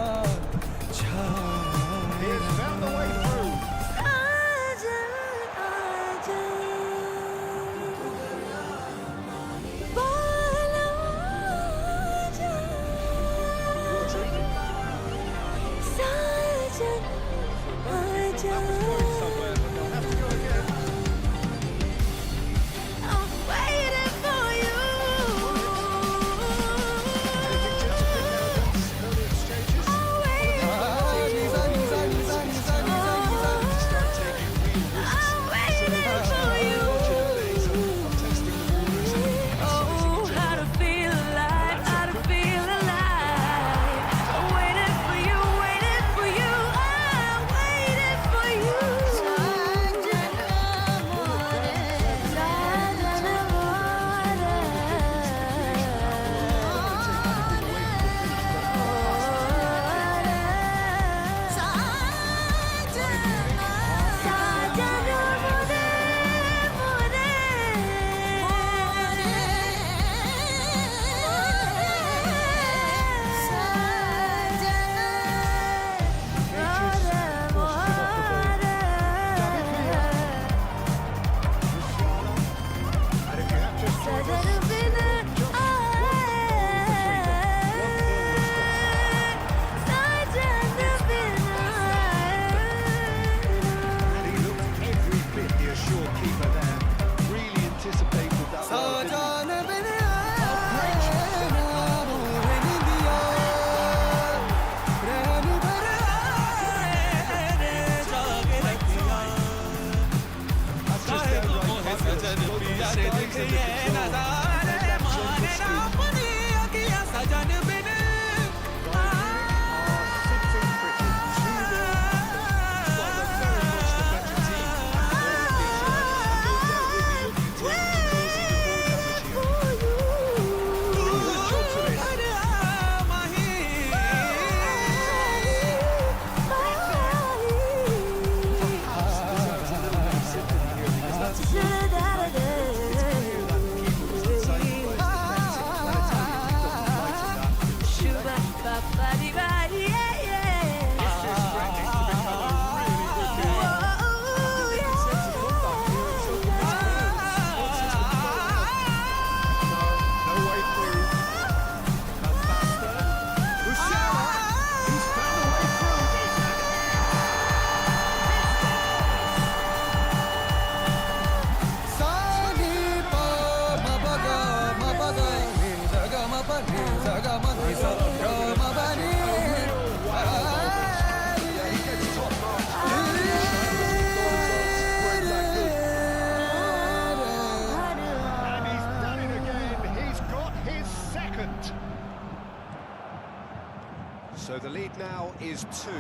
So the lead now is 2.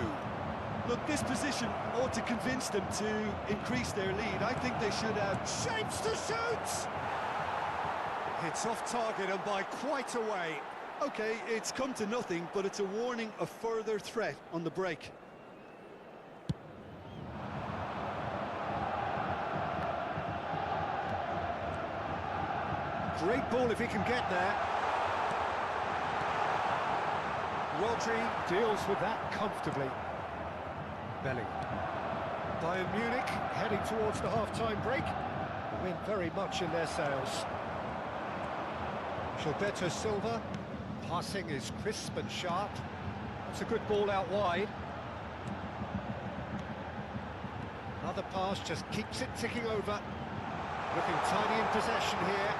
Look, this position ought to convince them to increase their lead. I think they should have... Shapes to shoot! It's off target and by quite a way. OK, it's come to nothing, but it's a warning of further threat on the break. Great ball if he can get there. Rodri deals with that comfortably. Bellingham. Bayern Munich heading towards the half-time break. The wind very much in their sails. Gilberto Silva. Passing is crisp and sharp. That's a good ball out wide. Another pass just keeps it ticking over. Looking tiny in possession here.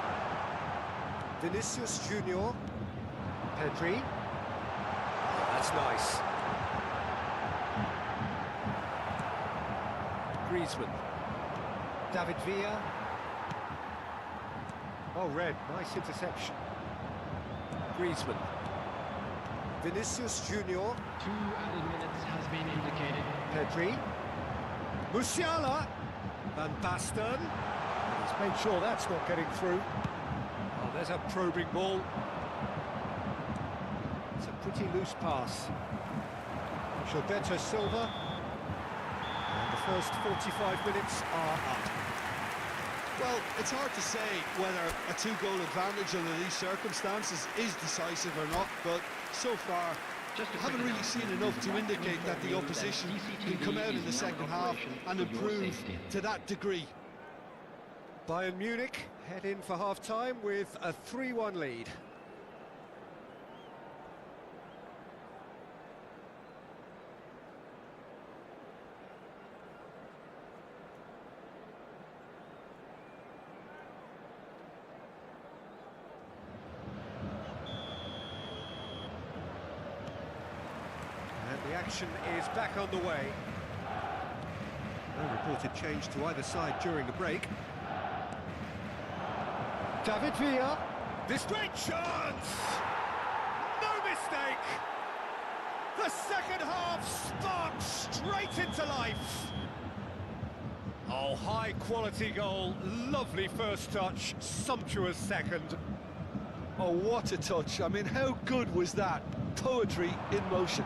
Vinicius Junior. Pedri. That's nice. Griezmann. David Villa. Oh, Red, nice interception. Griezmann. Vinicius Junior. 2 added minutes has been indicated. Pedri. Musiala. Van Basten. He's made sure that's not getting through. Oh, there's a probing ball. It's a pretty loose pass. Gilberto Silva. And the first 45 minutes are up. Well, it's hard to say whether a two-goal advantage under these circumstances is decisive or not, but so far, I haven't really seen enough to indicate that the opposition can come out in the second half and improve to that degree. Bayern Munich head in for half-time with a 3-1 lead. The action is back on the way. No reported change to either side during the break. David Villa. This great chance! No mistake! The second half sparks straight into life. Oh, high quality goal. Lovely first touch. Sumptuous second. Oh, what a touch. I mean, how good was that? Poetry in motion.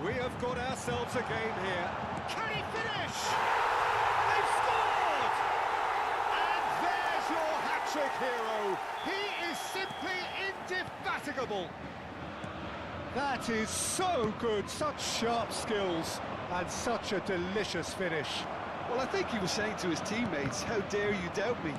We have got ourselves a game here. Can he finish? They've scored! And there's your hat-trick hero. He is simply indefatigable. That is so good, such sharp skills, and such a delicious finish. Well, I think he was saying to his teammates, how dare you doubt me?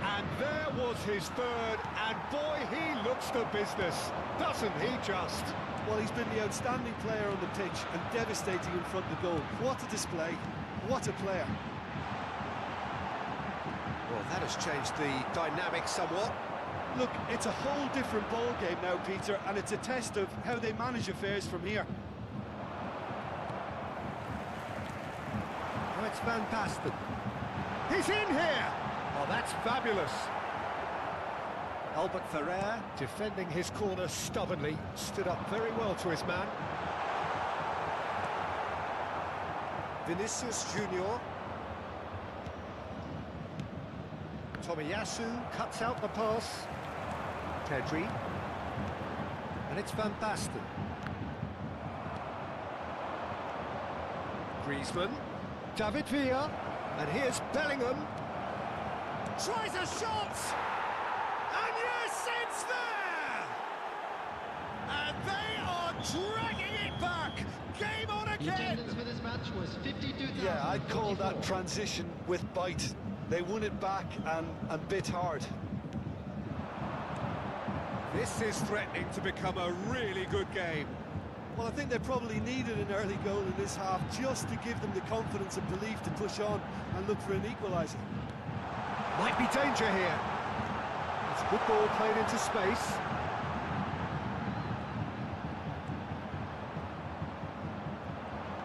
And there was his third, and boy, he looks the business, doesn't he just? Well, he's been the outstanding player on the pitch and devastating in front of the goal. What a display, what a player. Well, that has changed the dynamic somewhat. Look, it's a whole different ball game now, Peter, and it's a test of how they manage affairs from here. Oh, it's Van Basten. He's in here! Oh, that's fabulous. Albert Ferrer, defending his corner stubbornly, stood up very well to his man. Vinicius Junior. Tomiyasu cuts out the pass. Pedri. And it's Van Basten. Griezmann. David Villa. And here's Bellingham. Tries a shot! And yes, it's there! And they are dragging it back! Game on again! The attendance for this match was 52,000. Yeah, I'd call that transition with bite. They won it back and bit hard. This is threatening to become a really good game. Well, I think they probably needed an early goal in this half just to give them the confidence and belief to push on and look for an equaliser. Might be danger here. It's a good ball played into space.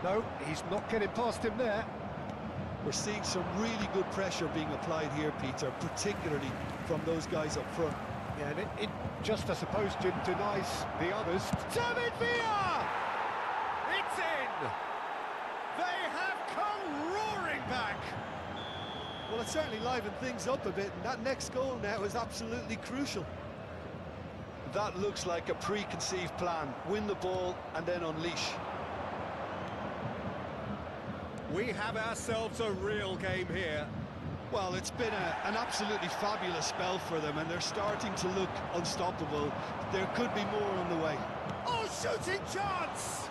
No, he's not getting past him there. We're seeing some really good pressure being applied here, Peter, particularly from those guys up front. Yeah, and it just, I suppose, denies the others. David Villa! It's in! They have come roaring back! Well, it certainly livened things up a bit, and that next goal now is absolutely crucial. That looks like a preconceived plan. Win the ball and then unleash. We have ourselves a real game here. Well, it's been an absolutely fabulous spell for them, and they're starting to look unstoppable. There could be more on the way. Oh, shooting chance!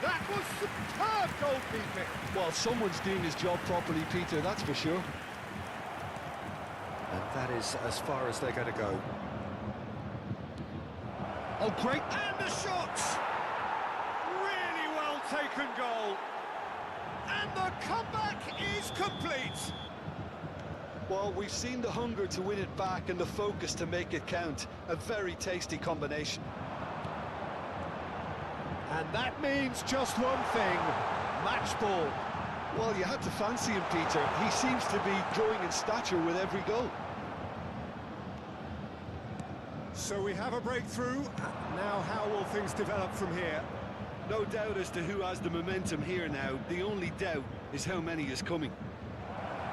That was superb goalkeeping. Well, someone's doing his job properly, Peter, that's for sure. And that is as far as they're going to go. Oh, great! And the shot! Really well taken goal. And the comeback is complete. Well, we've seen the hunger to win it back and the focus to make it count. A very tasty combination. And that means just one thing, match ball. Well, you had to fancy him, Peter. He seems to be growing in stature with every goal. So we have a breakthrough. Now how will things develop from here? No doubt as to who has the momentum here now. The only doubt is how many is coming.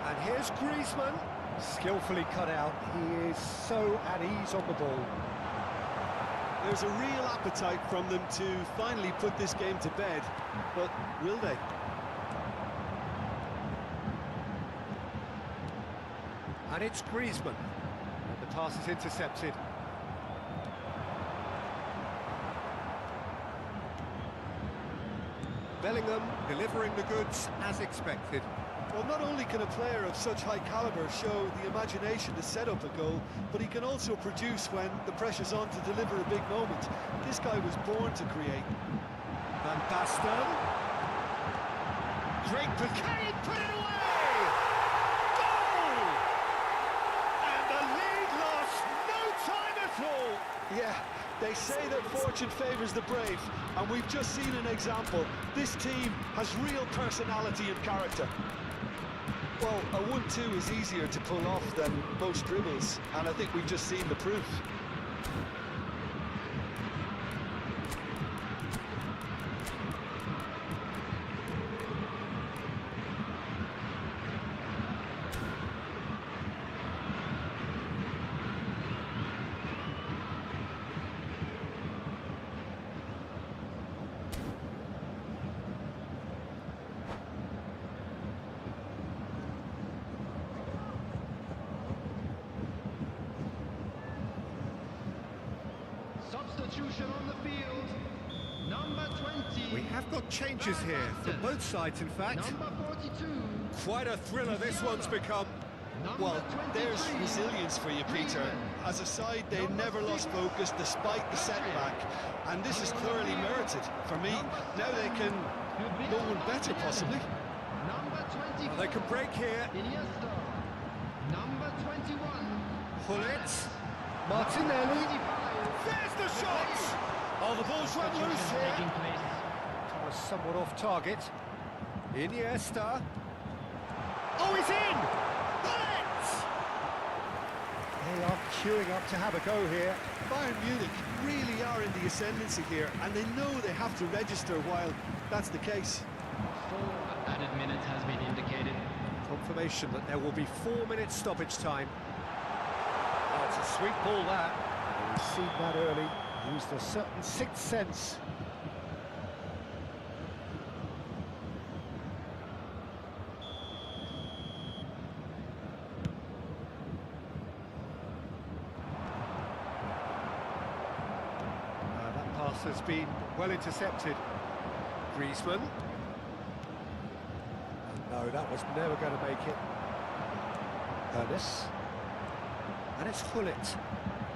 And here's Griezmann. Skillfully cut out. He is so at ease on the ball. There's a real appetite from them to finally put this game to bed, but will they? And it's Griezmann. And the pass is intercepted. Bellingham delivering the goods as expected. Well, not only can a player of such high caliber show the imagination to set up a goal, but he can also produce when the pressure's on to deliver a big moment. This guy was born to create. Van Basten. Great Kane, put it away! Goal! And the lead lost no time at all. Yeah, they say that fortune favours the brave, and we've just seen an example. This team has real personality and character. Well, a 1-2 is easier to pull off than most dribbles, and I think we've just seen the proof. Substitution on the field. Number 20. We have got changes here from both sides, in fact. Number 42. Quite a thriller this one's become. Well, there's resilience for you, Peter. As a side, they never lost focus despite the setback, and this is clearly merited. For me, now they can go one better, possibly. Number 20. Well, they can break here. Iniesta. Number 21. Gullit. Martinelli. There's the shot! Oh, the ball's run loose here. That was somewhat off target. Iniesta. Oh, he's in! Gullit! They are queuing up to have a go here. Bayern Munich really are in the ascendancy here, and they know they have to register while that's the case. 4 added minutes has been indicated. Confirmation that there will be 4 minutes stoppage time. Oh, it's a sweet ball, that. We've seen that early. Used a certain sixth sense. That pass has been well intercepted. Griezmann. No, that was never going to make it. Ernest. And it's Gullit.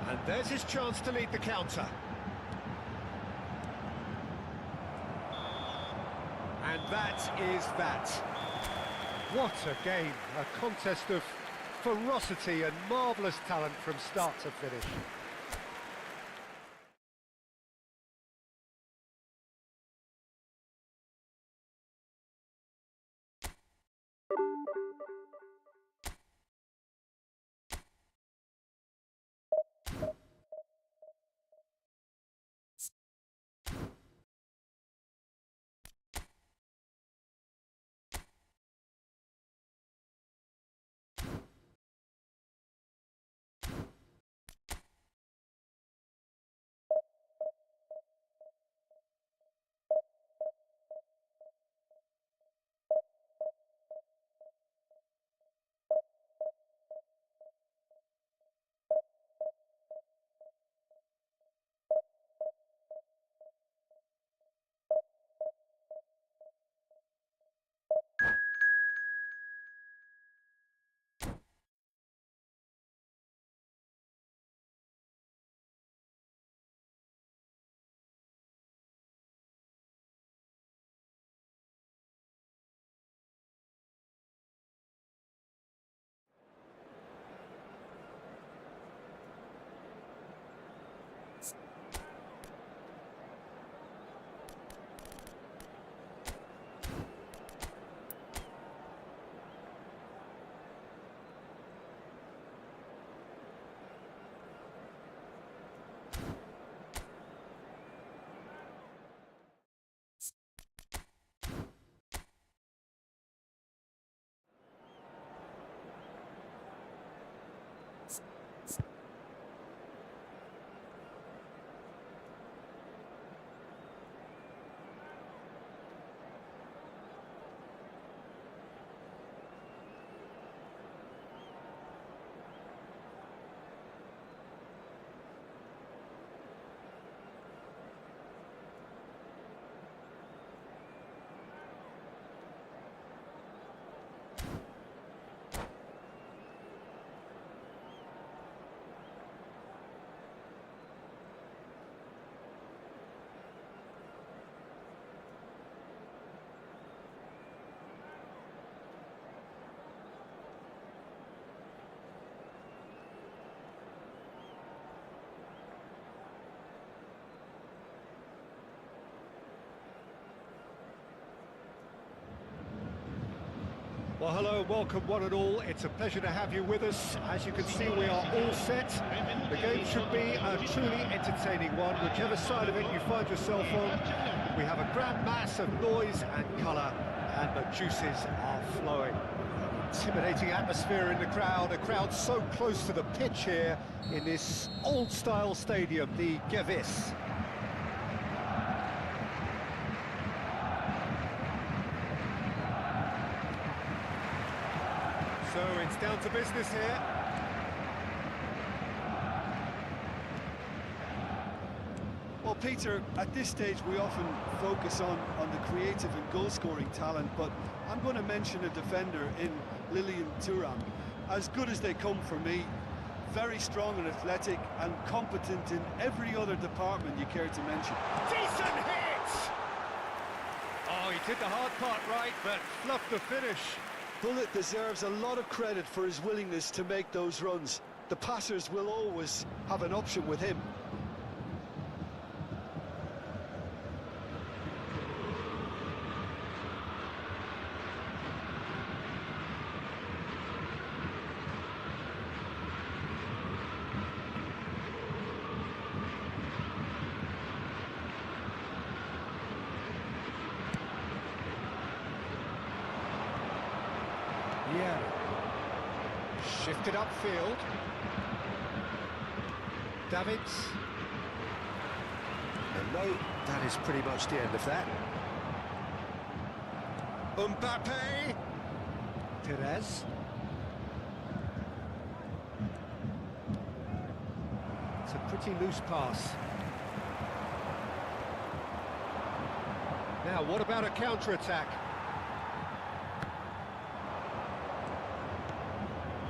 And there's his chance to lead the counter. And that is that. What a game. A contest of ferocity and marvellous talent from start to finish. Well, hello and welcome one and all. It's a pleasure to have you with us. As you can see, we are all set. The game should be a truly entertaining one, whichever side of it you find yourself on. We have a grand mass of noise and colour, and the juices are flowing. Intimidating atmosphere in the crowd, a crowd so close to the pitch here in this old-style stadium, the Gevis. So it's down to business here. Well, Peter, at this stage we often focus on the creative and goal-scoring talent, but I'm going to mention a defender in Lilian Thuram. As good as they come for me, very strong and athletic and competent in every other department you care to mention. Decent hit! Oh, he did the hard part right, but fluffed the finish. Bullet deserves a lot of credit for his willingness to make those runs. The passers will always have an option with him. Yeah. Shifted upfield. Davids. And no, that is pretty much the end of that. Mbappe. Perez. It's a pretty loose pass. Now, what about a counter-attack?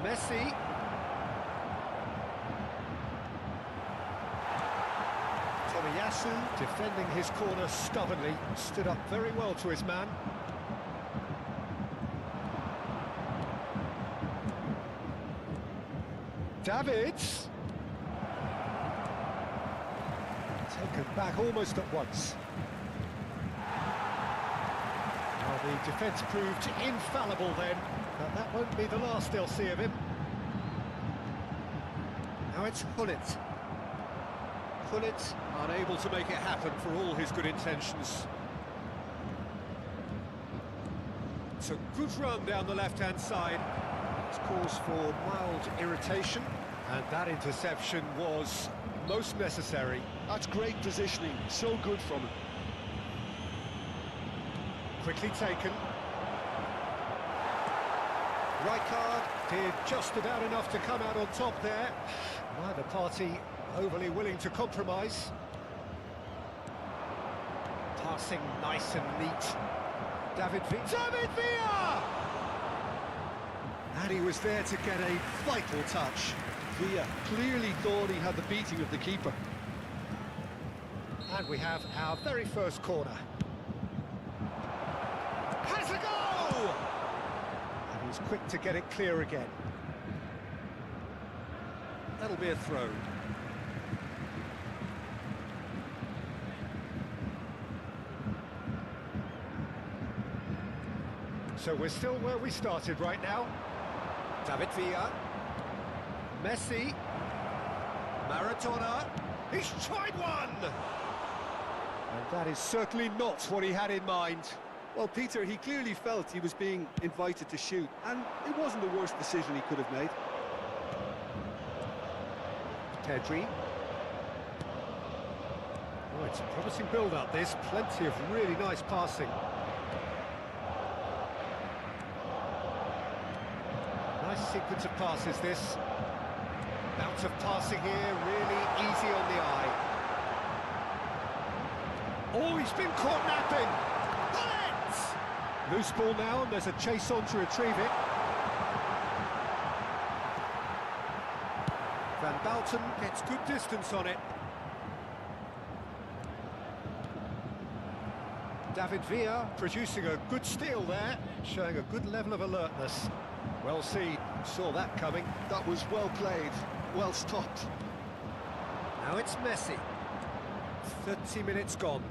Messi. Tomiyasu defending his corner stubbornly, stood up very well to his man. Davids. Taken back almost at once. Well, the defence proved infallible then. But that won't be the last they'll see of him. Now it's Hullet. Hullet unable to make it happen for all his good intentions. It's a good run down the left-hand side. It's cause for mild irritation, and that interception was most necessary. That's great positioning, so good from him. Quickly taken. Rijkaard did just about enough to come out on top there. Neither party overly willing to compromise. Passing nice and neat. David Villa! And he was there to get a vital touch. Villa clearly thought he had the beating of the keeper. And we have our very first corner. Has a goal! And he's quick to get it clear again. That'll be a throw. So we're still where we started right now. David Villa. Messi. Maradona. He's tried one! And that is certainly not what he had in mind. Well, Peter, he clearly felt he was being invited to shoot, and it wasn't the worst decision he could have made. Pedri. Oh, it's a promising build-up, this. Plenty of really nice passing. Nice sequence of passes, this. Bounce of passing here, really easy on the eye. Oh, he's been caught napping! Bullet! Loose ball now, and there's a chase on to retrieve it. Van Bouten gets good distance on it. David Villa producing a good steal there, showing a good level of alertness. Well seen, saw that coming. That was well played, well stopped. Now it's Messi. 30 minutes gone.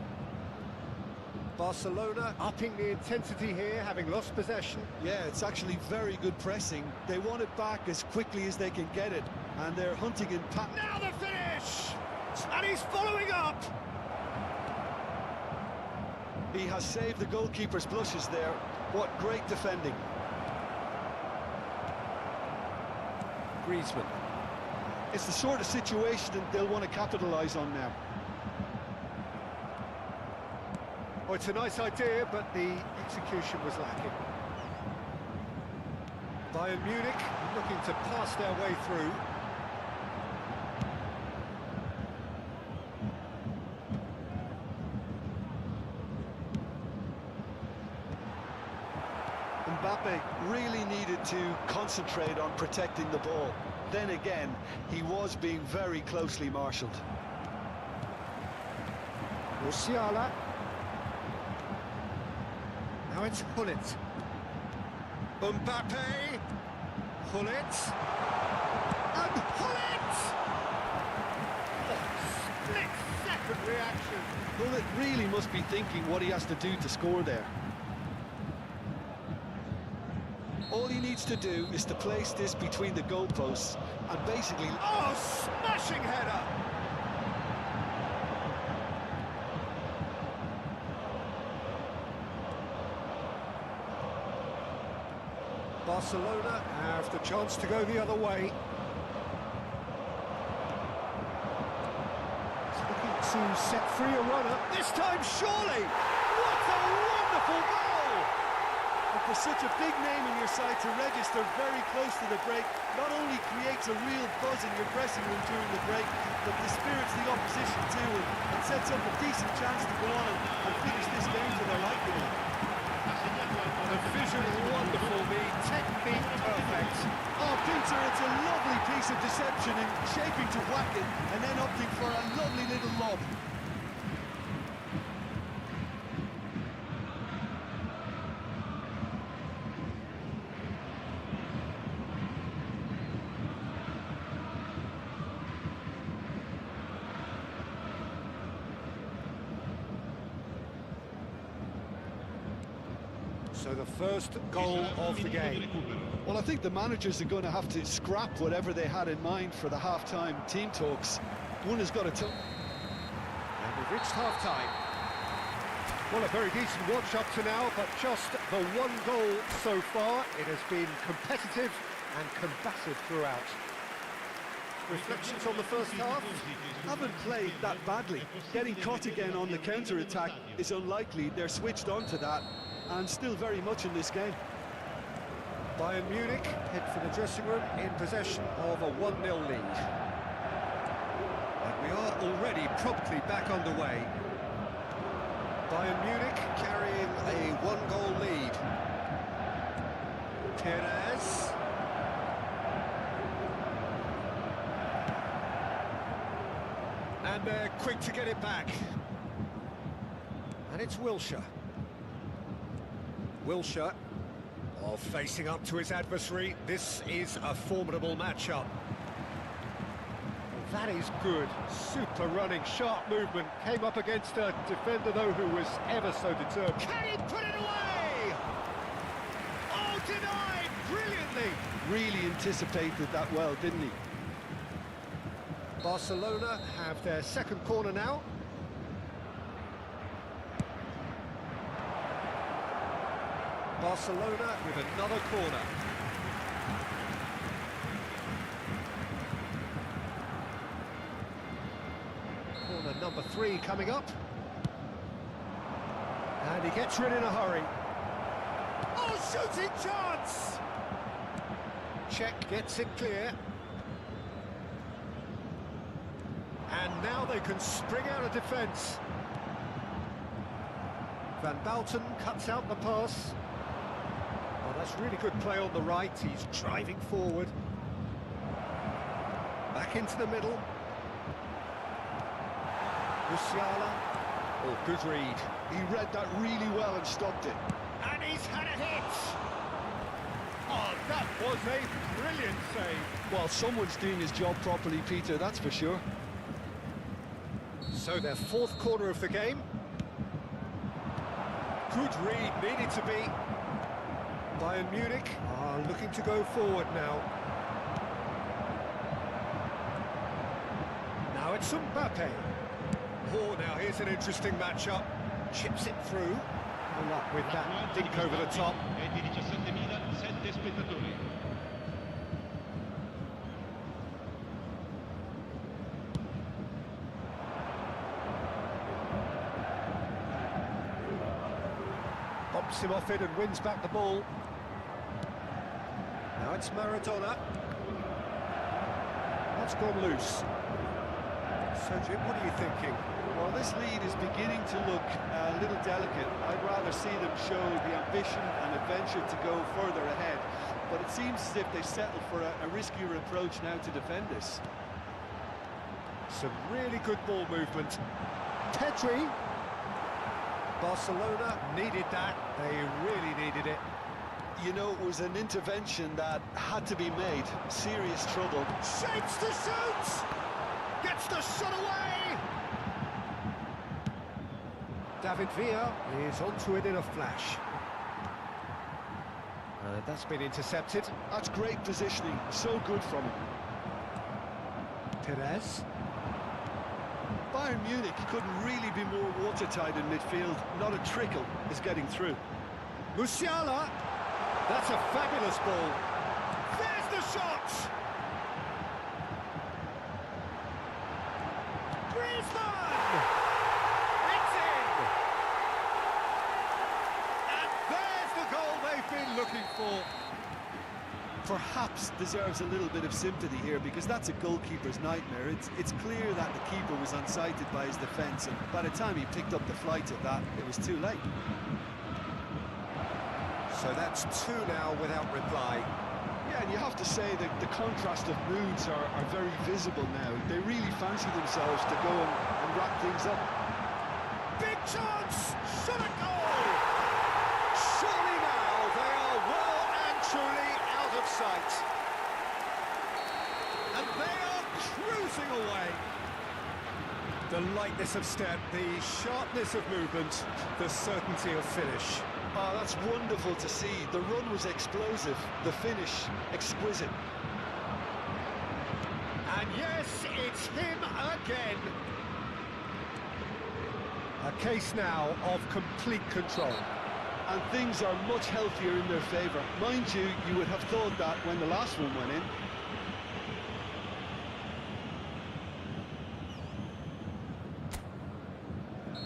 Barcelona upping the intensity here, having lost possession. Yeah, it's actually very good pressing. They want it back as quickly as they can get it, and they're hunting in Now the finish! And he's following up! He has saved the goalkeeper's blushes there. What great defending. Griezmann. It's the sort of situation that they'll want to capitalise on now. Oh, it's a nice idea, but the execution was lacking. Bayern Munich looking to pass their way through. Mbappe really needed to concentrate on protecting the ball. Then again, he was being very closely marshalled. Musiala. Now it's Hullet. Mbappe. Hullet. And Hullet! Oh, split-second reaction. Hullet really must be thinking what he has to do to score there. All he needs to do is to place this between the goalposts and basically... Oh, smashing header! Barcelona have the chance to go the other way. He's looking to set free a runner. This time, surely! What a wonderful goal! And for such a big name in your side to register very close to the break, not only creates a real buzz in your dressing room during the break, but dispirits the opposition too, and sets up a decent chance to go on and finish this game to their liking. The vision wonderful, the technique perfect. Oh, Peter, it's a lovely piece of deception in shaping to whack it and then opting for a lovely little lob. So the first goal of the game. Well, I think the managers are going to have to scrap whatever they had in mind for the half-time team talks. One has got to... And we've reached half-time. Well, a very decent watch up to now, but just the one goal so far. It has been competitive and combative throughout. Reflections on the first half? Haven't played that badly. Getting caught again on the counter-attack is unlikely. They're switched on to that, and still very much in this game. Bayern Munich head for the dressing room in possession of a 1-0 lead. And we are already promptly back underway. Bayern Munich carrying a 1-goal lead. Perez. And they're quick to get it back. And it's Wilshere. Wilshere, facing up to his adversary. This is a formidable matchup. That is good. Super running, sharp movement. Came up against a defender, though, who was ever so determined. Can he put it away? Oh, denied! Brilliantly! Really anticipated that well, didn't he? Barcelona have their second corner now. Barcelona with another corner. Corner number 3 coming up. And he gets rid in a hurry. Oh, shooting chance! Czech gets it clear. And now they can spring out of defence. Van Bouten cuts out the pass. Oh, that's really good play on the right. He's driving forward. Back into the middle. Musiala. Oh, good read. He read that really well and stopped it. And he's had a hit! Oh, that was a brilliant save. Well, someone's doing his job properly, Peter, that's for sure. So their fourth corner of the game. Good read, needed to be. Bayern Munich are looking to go forward now. Now it's Mbappe. Oh, now here's an interesting matchup. Chips it through. Good luck with that dink over the top. Bumps him off it and wins back the ball. Now it's Maradona. That's gone loose. So Jim, what are you thinking? Well, this lead is beginning to look a little delicate. I'd rather see them show the ambition and adventure to go further ahead. But it seems as if they settle for a riskier approach now to defend this. Some really good ball movement. Pedri. Barcelona needed that. They really needed it. You know, it was an intervention that had to be made. Serious trouble. Shapes the shoot! Gets the shot away! David Villa is onto it in a flash. That's been intercepted. That's great positioning. So good from him. Perez. Bayern Munich couldn't really be more watertight in midfield. Not a trickle is getting through. Musiala. That's a fabulous ball. There's the shot! Griezmann! It's in! And there's the goal they've been looking for. Perhaps deserves a little bit of sympathy here, because that's a goalkeeper's nightmare. It's clear that the keeper was unsighted by his defence, and by the time he picked up the flight of that, it was too late. So that's two now without reply. Yeah, and you have to say that the contrast of moods are very visible now. They really fancy themselves to go and wrap things up. Big chance! Shot a goal! Surely now they are well and truly out of sight. And they are cruising away. The lightness of step, the sharpness of movement, the certainty of finish. Oh, that's wonderful to see. The run was explosive, the finish exquisite. And yes, it's him again. A case now of complete control. And things are much healthier in their favour. Mind you, you would have thought that when the last one went in.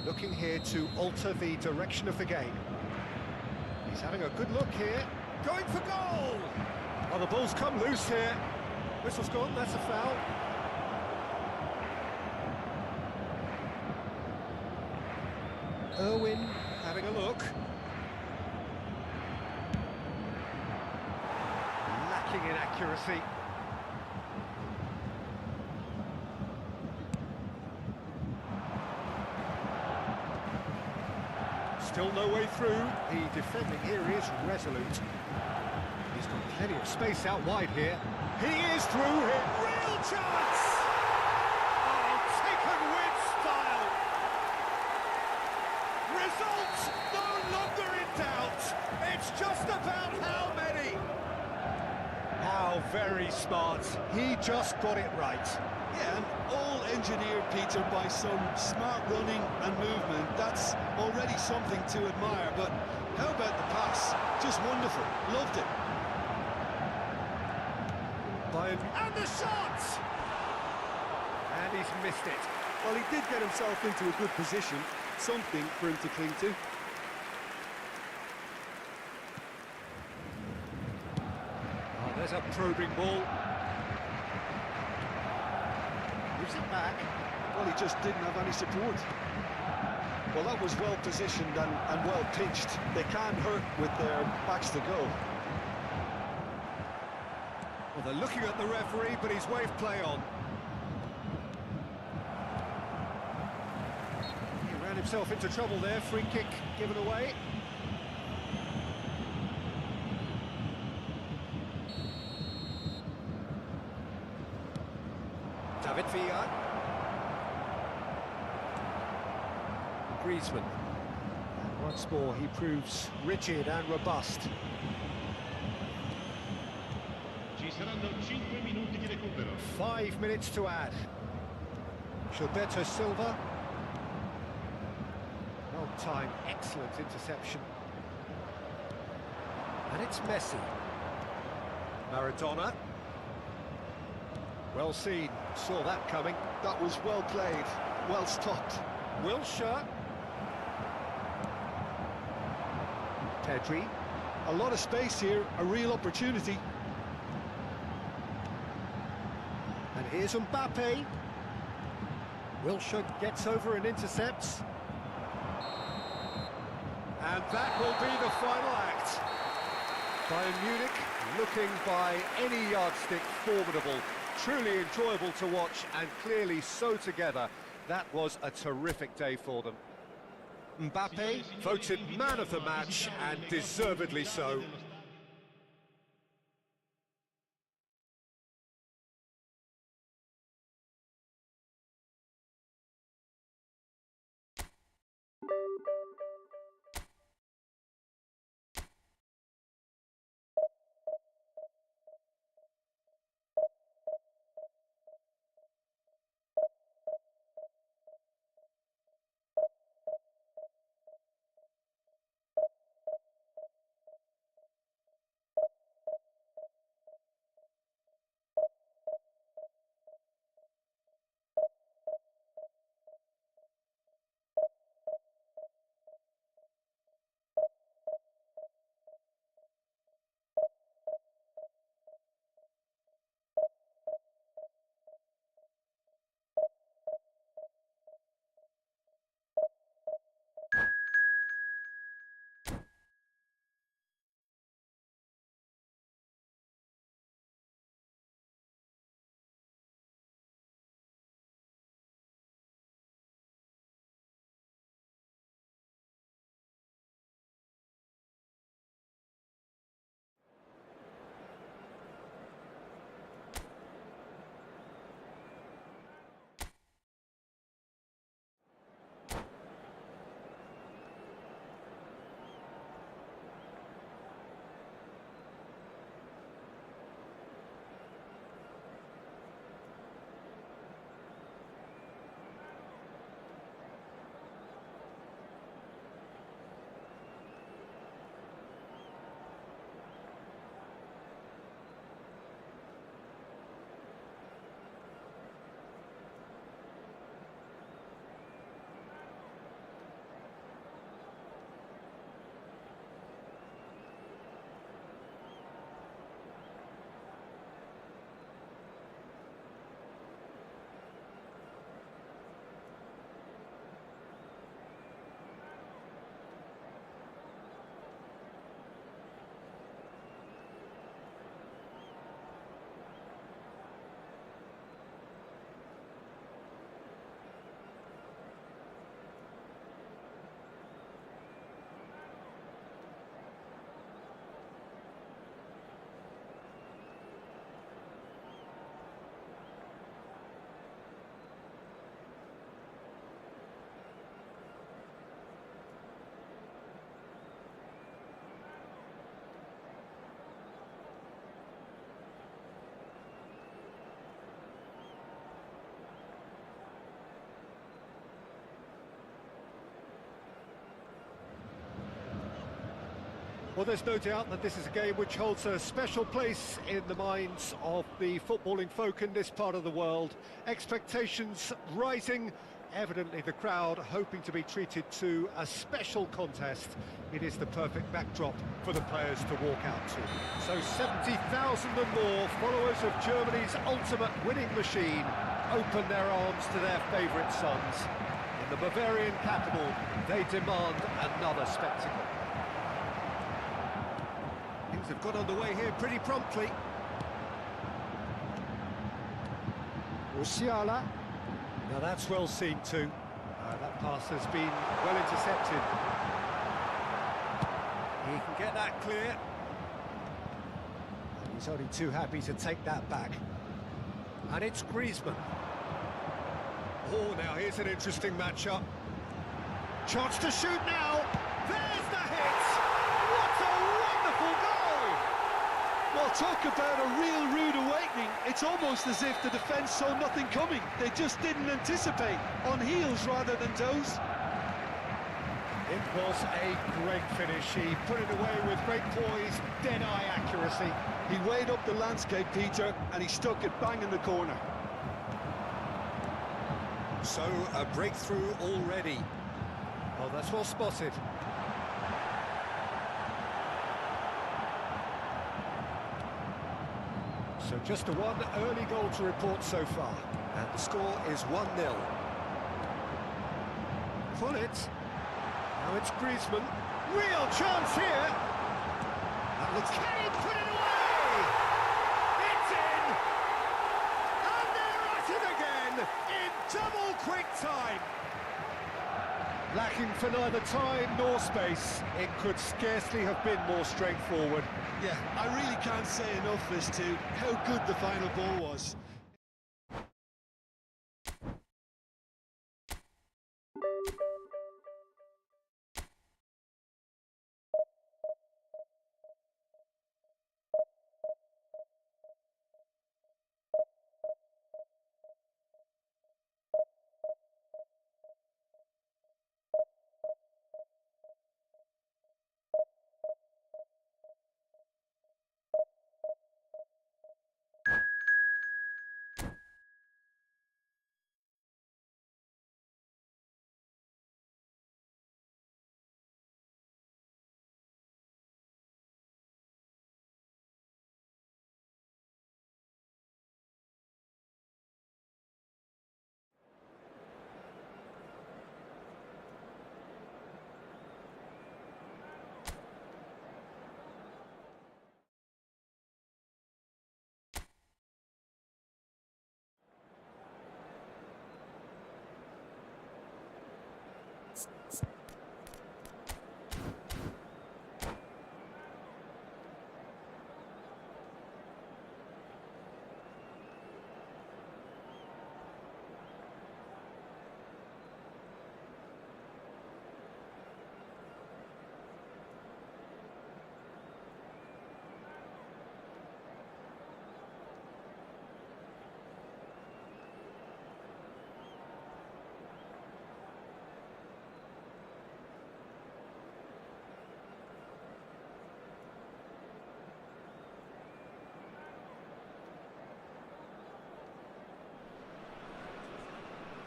Looking here to alter the direction of the game. He's having a good look here. Going for goal! Well, the ball's come loose here. Whistle's gone, that's a foul. Irwin having a look. Lacking in accuracy. Still no way through. The defending here is resolute. He's got plenty of space out wide here. He is through here. Real chance! Oh, taken with style. Result no longer in doubt. It's just about how many. How very smart. He just got it right. Yeah, and all engineered, Peter, by some smart running and movement. That's already something to admire, but how about the pass? Just wonderful. Loved it. And the shot! And he's missed it. Well, he did get himself into a good position. Something for him to cling to. Oh, there's a probing ball. Gives it back. Well, he just didn't have any support. Well, that was well positioned and well pitched. They can't hurt with their backs to goal. Well, they're looking at the referee, but he's waved play on. He ran himself into trouble there. Free kick given away. David Villa. Griezmann. Once more, he proves rigid and robust. Ci saranno 5 minuti di recupero. 5 minutes to add. Gilberto Silva. Well timed, excellent interception. And it's Messi. Maradona. Well seen, saw that coming. That was well played, well stopped. Wilshere. Pedri. A lot of space here, a real opportunity. And here's Mbappe. Wilshere gets over and intercepts. And that will be the final act. Bayern Munich, looking by any yardstick formidable. Truly enjoyable to watch and clearly so together. That was a terrific day for them. Mbappe voted man of the match and deservedly so. Well, there's no doubt that this is a game which holds a special place in the minds of the footballing folk in this part of the world. Expectations rising, evidently the crowd hoping to be treated to a special contest. It is the perfect backdrop for the players to walk out to. So 70,000 and more followers of Germany's ultimate winning machine open their arms to their favourite sons. In the Bavarian capital, they demand another spectacle. Things have got underway here pretty promptly. Musiala. Now that's well seen too. That pass has been well intercepted. He can get that clear. And he's only too happy to take that back. And it's Griezmann. Oh, now here's an interesting matchup. Chance to shoot now. There's the hit! What a wonderful goal! Well, talk about a real rude awakening. It's almost as if the defence saw nothing coming. They just didn't anticipate, on heels rather than toes. It was a great finish. He put it away with great poise, dead-eye accuracy. He weighed up the landscape, Peter, and he stuck it bang in the corner. So, a breakthrough already. Oh, that's well spotted. So just the one early goal to report so far. And the score is 1-0. Full it. Now it's Griezmann. Real chance here. That looks... Can he put it away? It's in! And they're at it again in double quick time. Lacking for neither time nor space. It could scarcely have been more straightforward. Yeah, I really can't say enough as to how good the final ball was.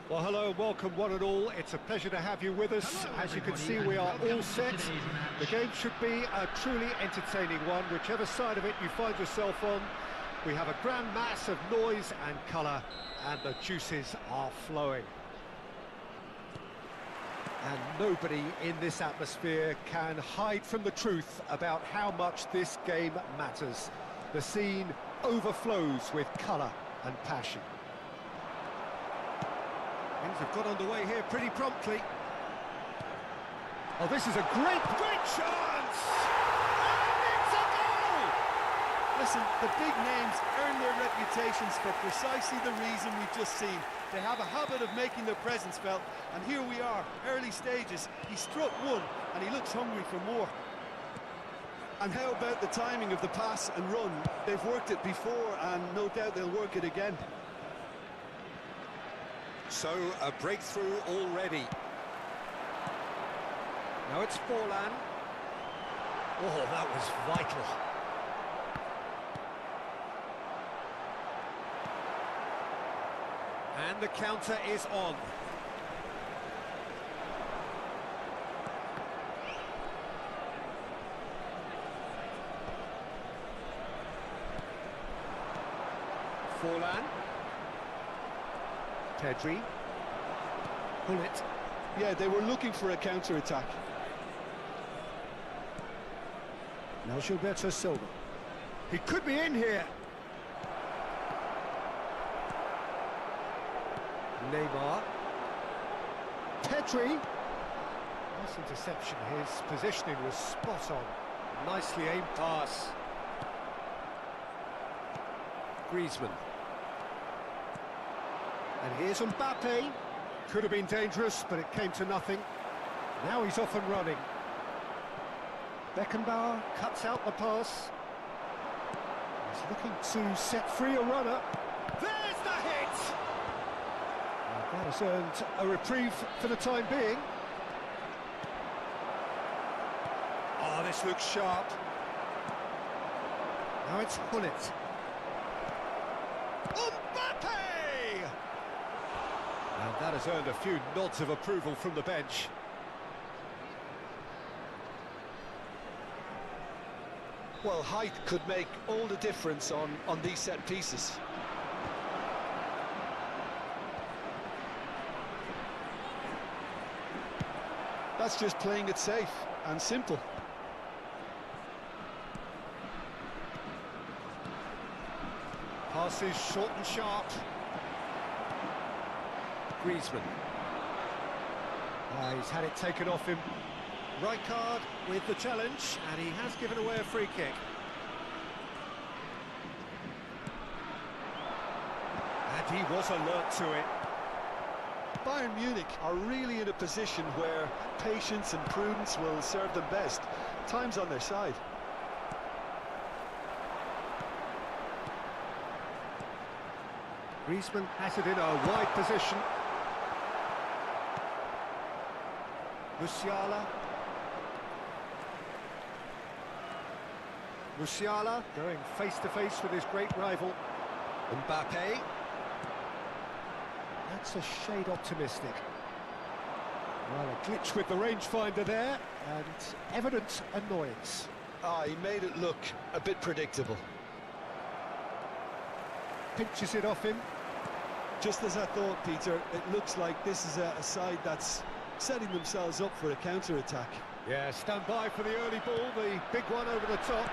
Well, hello, welcome one and all. It's a pleasure to have you with us. As you can see, we are all set. The game should be a truly entertaining one, whichever side of it you find yourself on. We have a grand mass of noise and colour, and the juices are flowing. And nobody in this atmosphere can hide from the truth about how much this game matters. The scene overflows with colour and passion. Things have got underway here pretty promptly. Oh, this is a great chance! And it's a goal! Listen, the big names earn their reputations for precisely the reason we've just seen. They have a habit of making their presence felt, and here we are, early stages. He struck one, and he looks hungry for more. And how about the timing of the pass and run? They've worked it before, and no doubt they'll work it again. So, a breakthrough already. Now it's Forlan. Oh, that was vital. And the counter is on. Forlan. Pedri. Pull it. Yeah, they were looking for a counter-attack. Now Gilberto Silva. He could be in here. Neymar. Pedri. Nice interception. His positioning was spot on. Nicely aimed pass. Griezmann. And here's Mbappe. Could have been dangerous, but it came to nothing. Now he's off and running. Beckenbauer cuts out the pass. He's looking to set free a runner. There's the hit! And that has earned a reprieve for the time being. Oh, this looks sharp. Now it's Hullet. Mbappe! And that has earned a few nods of approval from the bench. Well, height could make all the difference on these set pieces. That's just playing it safe and simple. Passes short and sharp. Griezmann. He's had it taken off him. Rijkaard with the challenge, and he has given away a free kick. And he was alert to it. Bayern Munich are really in a position where patience and prudence will serve them best. Time's on their side. Griezmann has it in a wide position. Musiala. Musiala going face-to-face with his great rival. Mbappe. That's a shade optimistic. Well, a glitch with the rangefinder there, and evident annoyance. He made it look a bit predictable. Pinches it off him. Just as I thought, Peter, it looks like this is a side that's setting themselves up for a counter-attack. Yeah, stand by for the early ball, the big one over the top.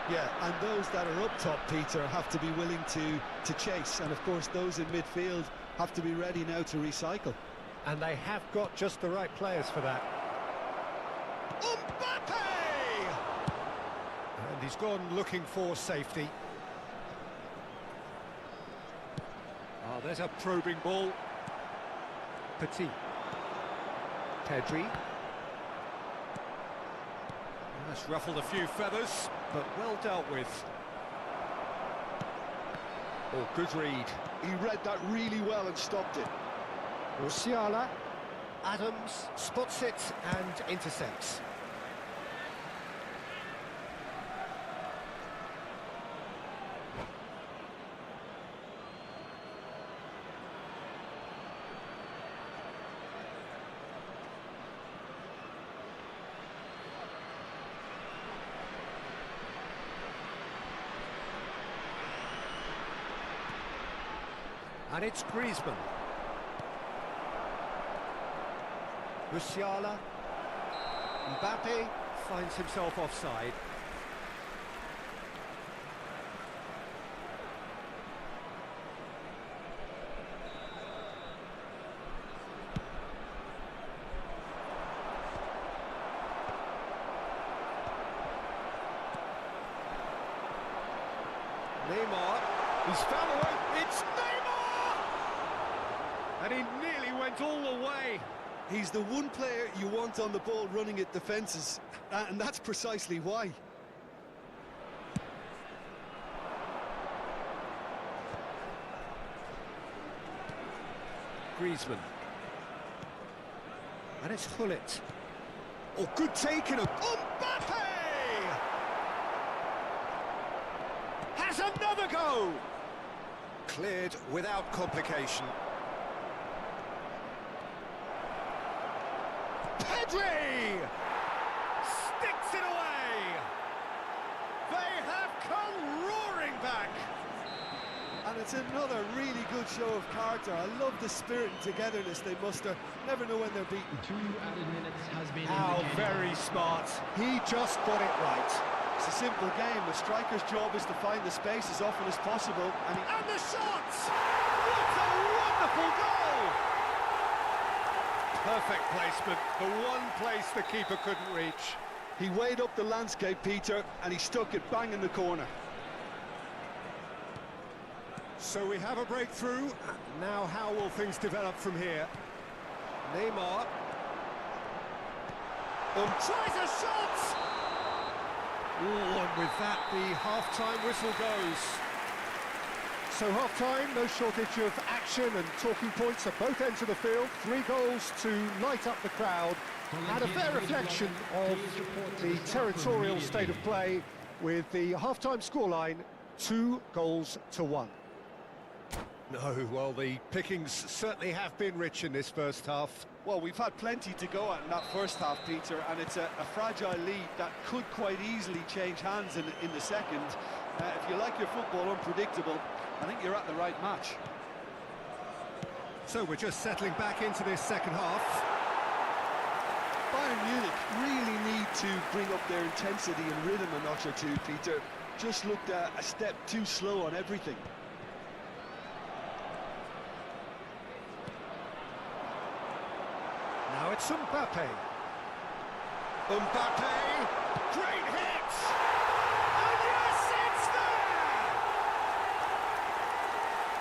Yeah, and those that are up top, Peter, have to be willing to chase. And, of course, those in midfield have to be ready now to recycle. And they have got just the right players for that. Mbappe! And he's gone looking for safety. Oh, there's a probing ball. Petit. Pedri. That's ruffled a few feathers, but well dealt with. Oh, good read. He read that really well and stopped it. Musiala. Adams spots it and intercepts. And it's Griezmann. Musiala. Mbappe finds himself offside. Neymar. He's found a way. It's Neymar! And he nearly went all the way. He's the one player you want on the ball running at defences, and that's precisely why. Griezmann. And it's Hullet. Oh, good taking of Mbappe! Has another go! Cleared without complication. Pedri! Sticks it away! They have come roaring back! And it's another really good show of character. I love the spirit and togetherness they muster. Never know when they're beaten. 2 added minutes has been How indicated. very smart. He just got it right. It's a simple game. The striker's job is to find the space as often as possible. And the shot! What a wonderful goal! Perfect placement. The one place the keeper couldn't reach. He weighed up the landscape, Peter, and he stuck it bang in the corner. So we have a breakthrough. Now how will things develop from here? Neymar. Tries a shot! And with that, the half-time whistle goes. So half-time, no shortage of action and talking points at both ends of the field. 3 goals to light up the crowd, and a fair reflection of the territorial state of play, with the half-time scoreline 2-1. No, well, the pickings certainly have been rich in this first half. Well, we've had plenty to go at in that first half, Peter, and it's a fragile lead that could quite easily change hands in the second. If you like your football unpredictable, I think you're at the right match. So we're just settling back into this second half. Bayern Munich really need to bring up their intensity and rhythm a notch or two, Peter. Just looked a step too slow on everything. Now it's Mbappe. Mbappe, great hit! And yes, it's there!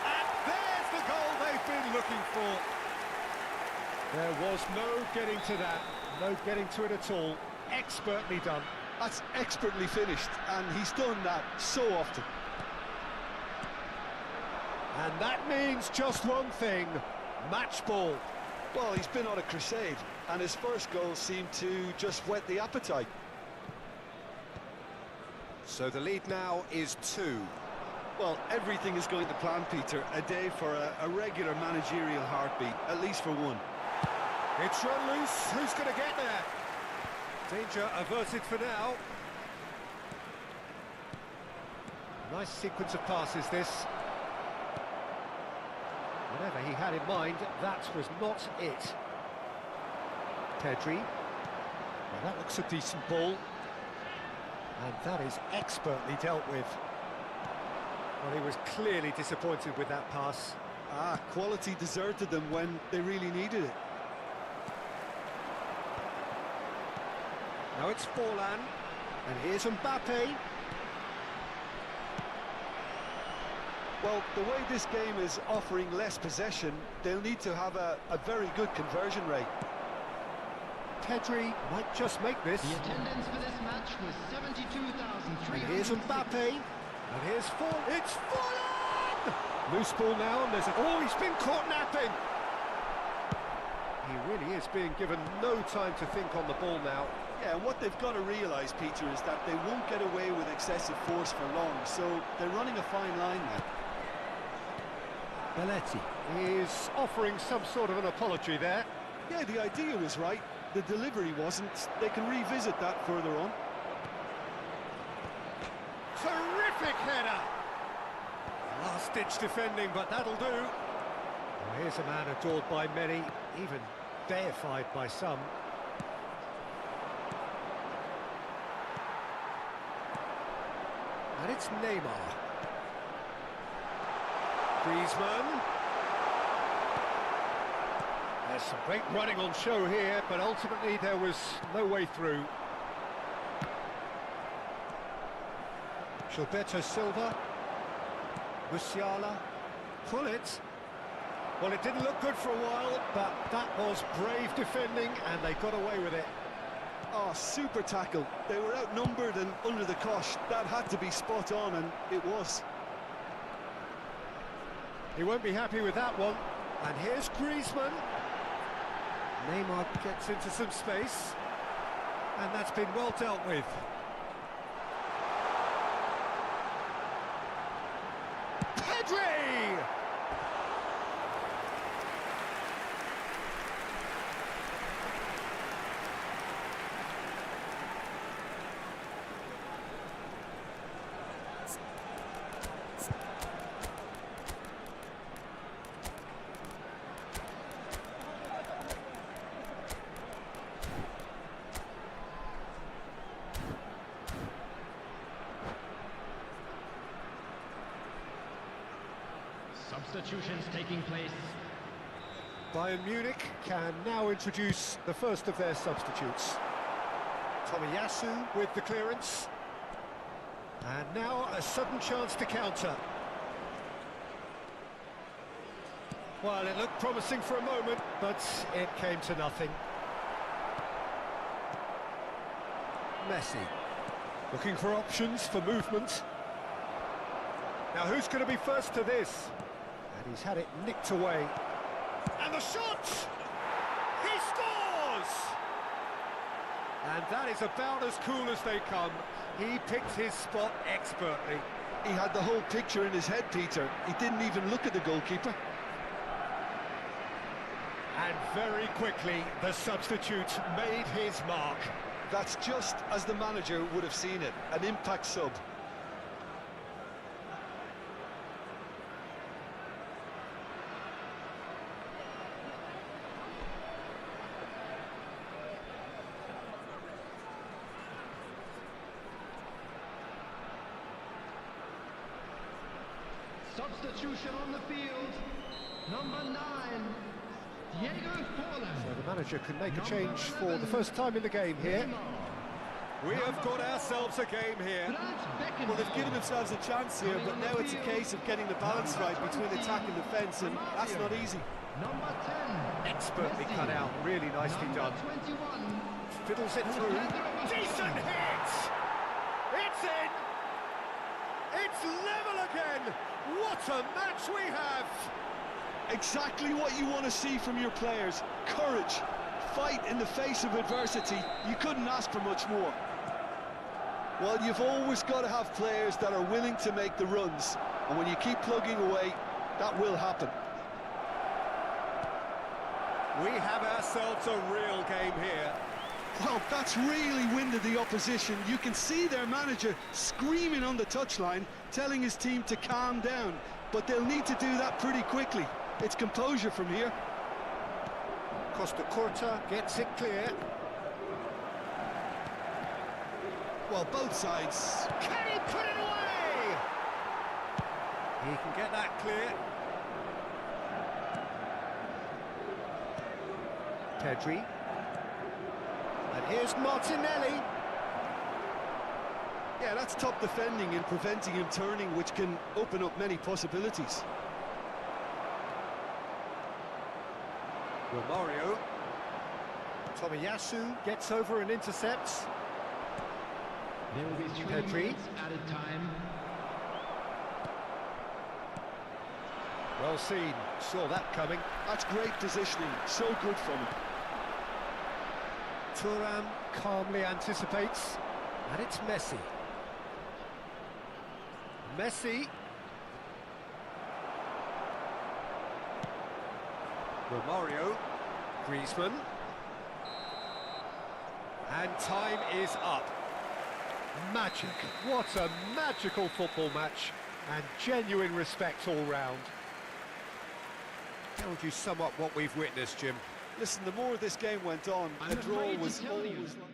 And there's the goal they've been looking for. There was no getting to that, no getting to it at all. Expertly done. That's expertly finished, and he's done that so often. And that means just one thing, match ball. Well, he's been on a crusade, and his first goal seemed to just whet the appetite. So the lead now is 2. Well, everything is going to plan, Peter. A day for a regular managerial heartbeat, at least for one. It's run loose. Who's going to get there? Danger averted for now. Nice sequence of passes, this. Whatever he had in mind, that was not it. Pedri. Well, that looks a decent ball. And that is expertly dealt with. Well, he was clearly disappointed with that pass. Quality deserted them when they really needed it. Now it's Forlan. And here's Mbappe. Well, the way this game is offering less possession, they'll need to have a very good conversion rate. Pedri might just make this. The attendance for this match was 72,300. And here's Mbappe. And here's Forlan. It's Forlan! Loose ball now, and there's a... Oh, he's been caught napping! He really is being given no time to think on the ball now. Yeah, and what they've got to realise, Peter, is that they won't get away with excessive force for long, so they're running a fine line now. Belletti is offering some sort of an apology there. Yeah, the idea was right, the delivery wasn't. They can revisit that further on. Terrific header! Last-ditch defending, but that'll do. Well, here's a man adored by many, even deified by some. And it's Neymar. Griezmann. There's some great running on show here, but ultimately there was no way through. Gilberto Silva. Musiala. Pull it. Well, it didn't look good for a while, but that was brave defending, and they got away with it. Oh, super tackle. They were outnumbered and under the cosh. That had to be spot on, and it was. He won't be happy with that one. And here's Griezmann. Neymar gets into some space. And that's been well dealt with. Pedri! Substitutions taking place. Bayern Munich can now introduce the first of their substitutes. Tomiyasu with the clearance. And now a sudden chance to counter. Well, it looked promising for a moment, but it came to nothing. Messi. Looking for options for movement. Now who's going to be first to this? And he's had it nicked away. And the shot! He scores! And that is about as cool as they come. He picked his spot expertly. He had the whole picture in his head, Peter. He didn't even look at the goalkeeper. And very quickly, the substitute made his mark. That's just as the manager would have seen it, an impact sub. Substitution on the field. Number 9, Diego Forlan. So the manager can make a change for the first time in the game here. We have got ourselves a game here. Well, they've given themselves a chance here, but now it's a case of getting the balance right between attack and defence, and that's not easy. Number 10. Expertly cut out, really nicely done. 21. Fiddles it through. Decent hit! It's in! It's level again! What a match we have! Exactly what you want to see from your players. Courage, fight in the face of adversity. You couldn't ask for much more. Well, you've always got to have players that are willing to make the runs, and when you keep plugging away, that will happen. We have ourselves a real game here. Well, that's really winded the opposition. You can see their manager screaming on the touchline, telling his team to calm down, but they'll need to do that pretty quickly. It's composure from here. Costa Curta gets it clear. Well, both sides. Can he put it away? He can get that clear. Pedri. And here's Martinelli. Yeah, that's top defending and preventing him turning, which can open up many possibilities. Romario. Tomiyasu gets over and intercepts. There will be 3 Pedri. minutes added time. Well seen, saw that coming. That's great positioning, so good from him. Thuram calmly anticipates, and it's Messi. Messi. Romario. Griezmann. And time is up. Magic. What a magical football match, and genuine respect all round. How would you sum up what we've witnessed, Jim? Listen, the more this game went on, I'm the draw afraid to was tell you. always like...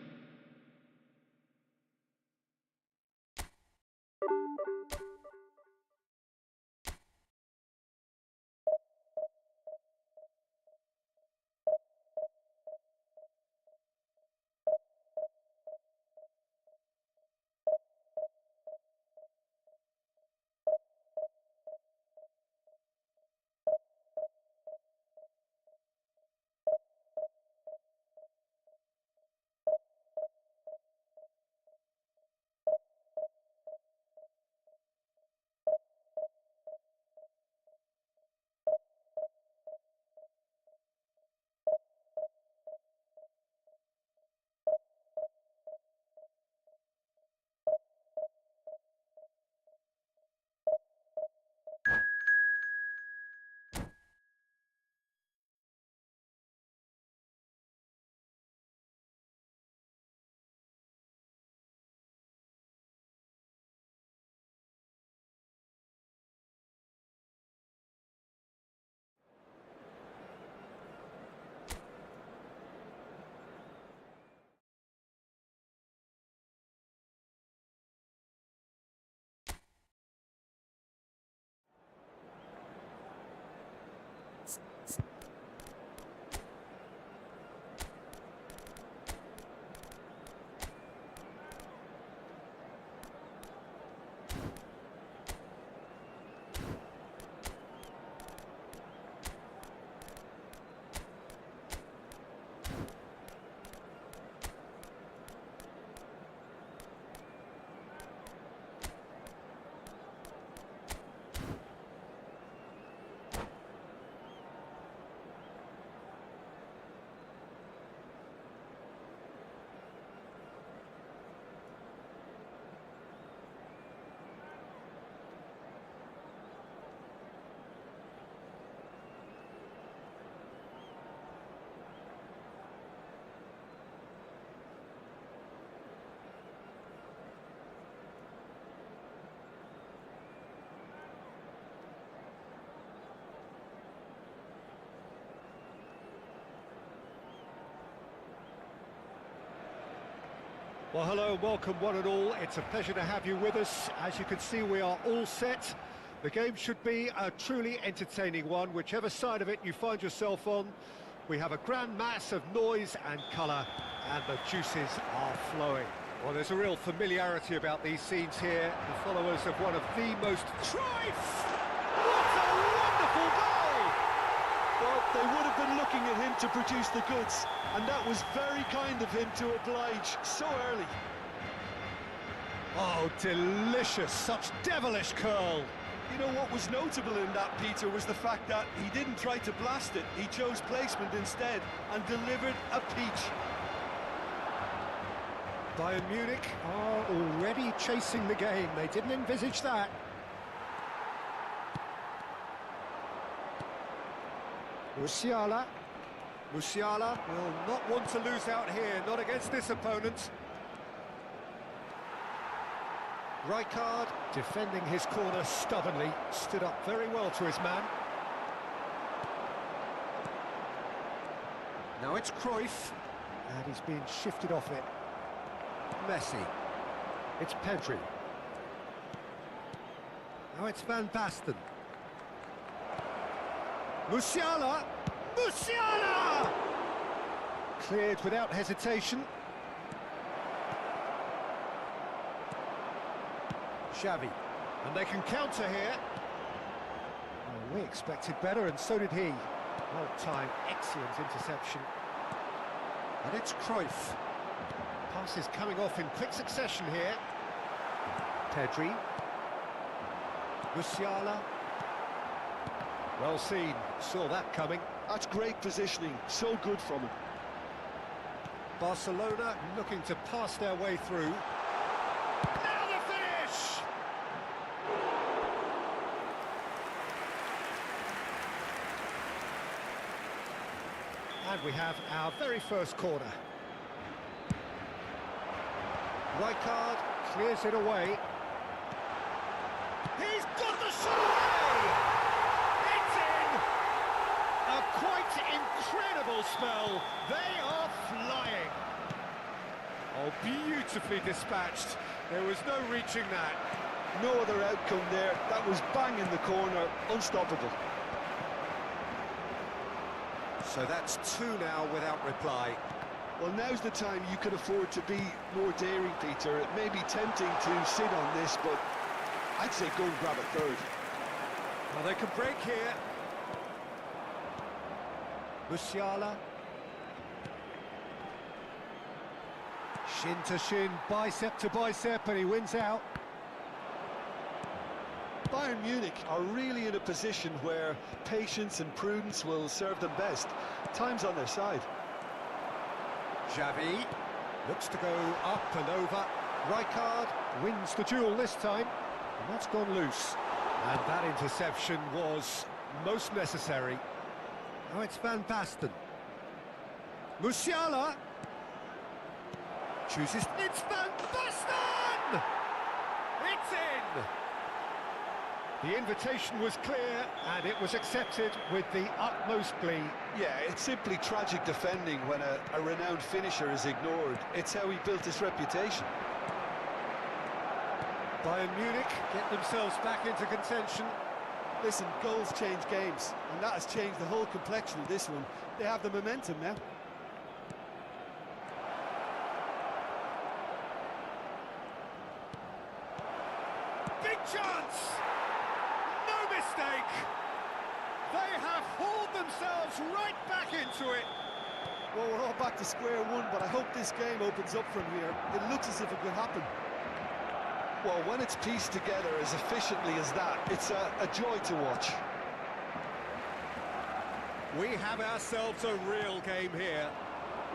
Well, hello, welcome one and all. It's a pleasure to have you with us. As you can see, we are all set. The game should be a truly entertaining one, whichever side of it you find yourself on. We have a grand mass of noise and colour, and the juices are flowing. Well, there's a real familiarity about these scenes here. The followers of one of the most... Cruyff! What a wonderful goal! Well, they would have been looking at him to produce the goods, and that was very kind of him to oblige so early. Oh, delicious, such devilish curl. You know what was notable in that, Peter, was the fact that he didn't try to blast it. He chose placement instead and delivered a peach. Bayern Munich are already chasing the game. They didn't envisage that. Musiala. Musiala will not want to lose out here, not against this opponent. Rijkaard, defending his corner stubbornly, stood up very well to his man. Now it's Cruyff, and he's being shifted off it. Messi. It's Pedri. Now it's Van Basten. Musiala! Musiala! Cleared without hesitation. Xavi, and they can counter here. Well, we expected better, and so did he. Well-timed, excellent interception. And it's Cruyff. Passes coming off in quick succession here. Pedri. Musiala. Well seen, saw that coming. That's great positioning, so good from him. Barcelona looking to pass their way through. Now the finish! And we have our very first corner. Rijkaard clears it away. He's got the shot away! It's in! A quite incredible spell. They are flying. Oh, beautifully dispatched. There was no reaching that. No other outcome there. That was bang in the corner, unstoppable. So that's two now without reply. Well, now's the time you can afford to be more daring, Peter. It may be tempting to sit on this, but I'd say go and grab a third. Well, they can break here. Musiala. Shin to shin, bicep to bicep, and he wins out. Bayern Munich are really in a position where patience and prudence will serve them best. Time's on their side. Xavi looks to go up and over. Rijkaard wins the duel this time, and that's gone loose. And that interception was most necessary. Now it's Van Basten. Musiala chooses. It's Van Basten! It's in! The invitation was clear, and it was accepted with the utmost glee. Yeah, it's simply tragic defending when a renowned finisher is ignored. It's how he built his reputation. Bayern Munich get themselves back into contention. Listen, goals change games, and that has changed the whole complexion of this one. They have the momentum now. Big chance! No mistake! They have hauled themselves right back into it. Well, we're all back to square one, but I hope this game opens up from here. It looks as if it could happen. Well, when it's pieced together as efficiently as that, it's a joy to watch. We have ourselves a real game here.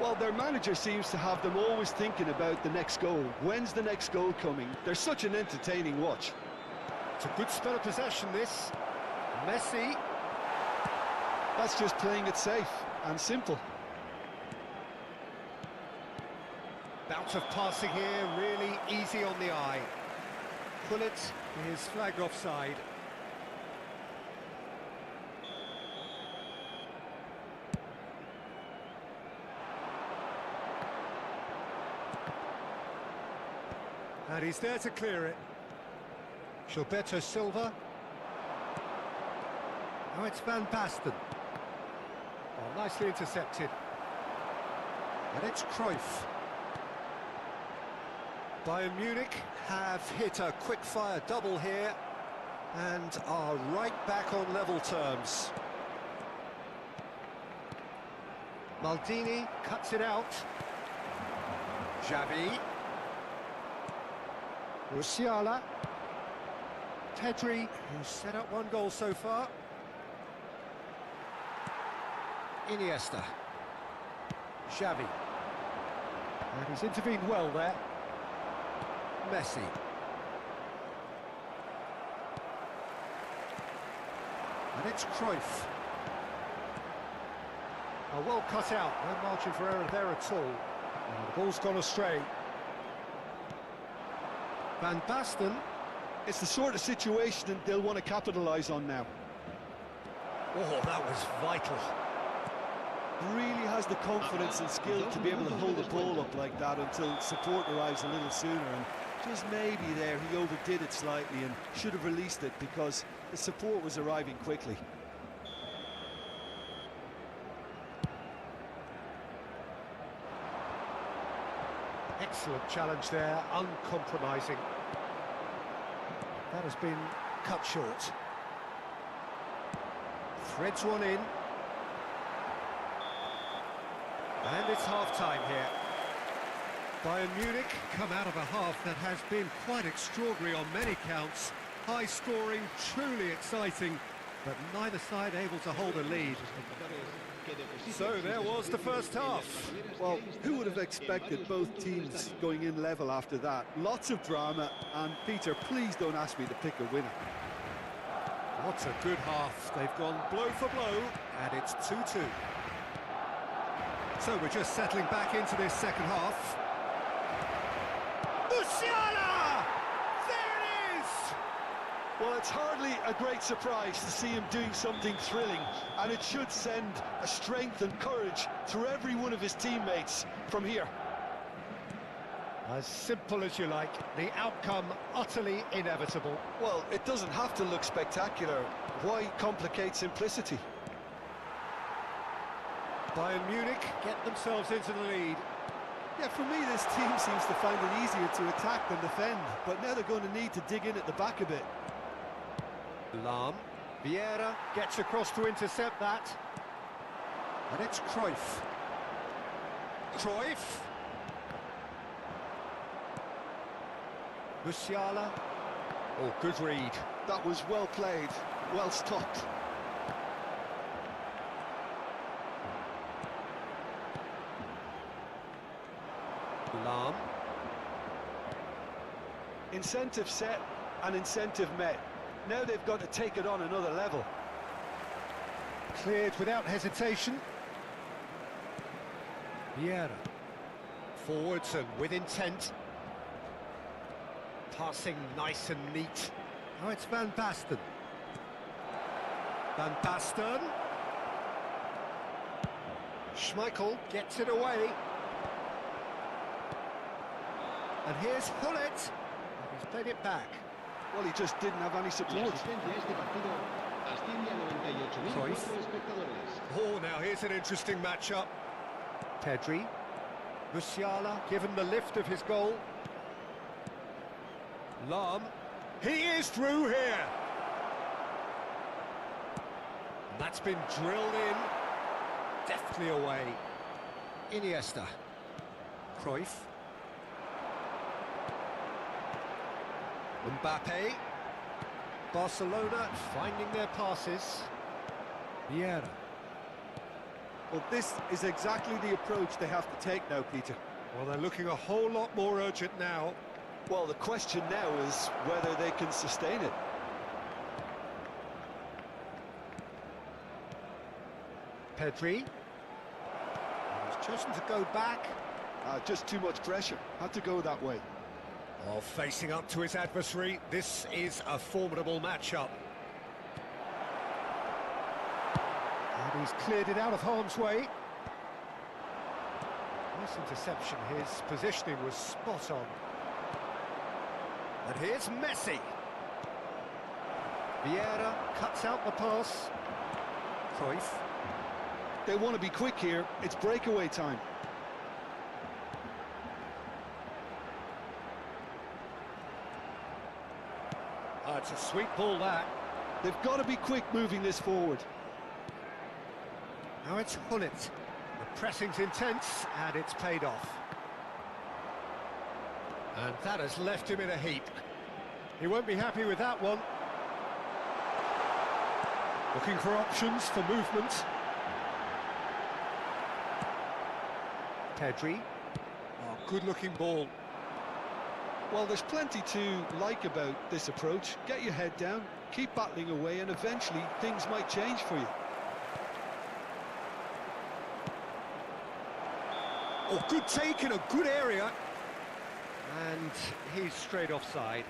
Well, their manager seems to have them always thinking about the next goal. When's the next goal coming? They're such an entertaining watch. It's a good spell of possession, this. Messi. That's just playing it safe and simple. Bout of passing here, really easy on the eye. Pullet is flagged offside. And he's there to clear it. Gilberto Silva. Now it's Van Basten. Oh, nicely intercepted. And it's Cruyff. Bayern Munich have hit a quick-fire double here and are right back on level terms. Maldini cuts it out. Xavi. Musiala. Pedri, who's set up one goal so far. Iniesta. Xavi. And he's intervened well there. Messi. And it's Cruyff. Well cut out, no margin for error there at all. And the ball's gone astray. Van Basten. It's the sort of situation that they'll want to capitalise on now. Oh, that was vital. Really has the confidence and skill to be able to hold the ball up like that until support arrives a little sooner, and just maybe there he overdid it slightly and should have released it because the support was arriving quickly. Excellent challenge there, uncompromising. That has been cut short. Threads one in. And it's half-time here. Bayern Munich come out of a half that has been quite extraordinary on many counts. High scoring, truly exciting, but neither side able to hold a lead. So there was the first half. Well, who would have expected both teams going in level after that? Lots of drama, and Peter, please don't ask me to pick a winner. What a good half. They've gone blow for blow, and it's 2-2. So we're just settling back into this second half. Musiala! There it is! Well, it's hardly a great surprise to see him doing something thrilling, and it should send a strength and courage through every one of his teammates from here. As simple as you like, the outcome utterly inevitable. Well, it doesn't have to look spectacular. Why complicate simplicity? Bayern Munich get themselves into the lead. Yeah, for me, this team seems to find it easier to attack than defend, but now they're going to need to dig in at the back a bit. Lahm. Vieira gets across to intercept that. And it's Cruyff. Cruyff. Musiala. Oh, good read. That was well played, well stopped. Lahm. Incentive set and incentive met. Now they've got to take it on another level. Cleared without hesitation. Vieira. Forwards and with intent. Passing nice and neat. Now it's Van Basten. Van Basten. Schmeichel gets it away. And here's Hullet. He's played it back. Well, he just didn't have any support. Cruyff. Oh, now here's an interesting matchup. Pedri. Musiala, given the lift of his goal. Lahm. He is through here. That's been drilled in. Deftly away. Iniesta. Cruyff. Mbappe. Barcelona finding their passes. Vieira. Well, this is exactly the approach they have to take now, Peter. Well, they're looking a whole lot more urgent now. Well, the question now is whether they can sustain it. Pedri. He's chosen to go back. Just too much pressure. Had to go that way. Oh, facing up to his adversary, this is a formidable matchup. And he's cleared it out of harm's way. Nice interception, his positioning was spot on. And here's Messi. Vieira cuts out the pass. Cruyff. They want to be quick here. It's breakaway time. Oh, it's a sweet ball, that. They've got to be quick moving this forward. Now it's Hullet. The pressing's intense, and it's paid off. And that has left him in a heap. He won't be happy with that one. Looking for options for movement. Pedri. Oh, good-looking ball. Well, there's plenty to like about this approach. Get your head down, keep battling away, and eventually things might change for you. Oh, good take in a good area. And he's straight offside.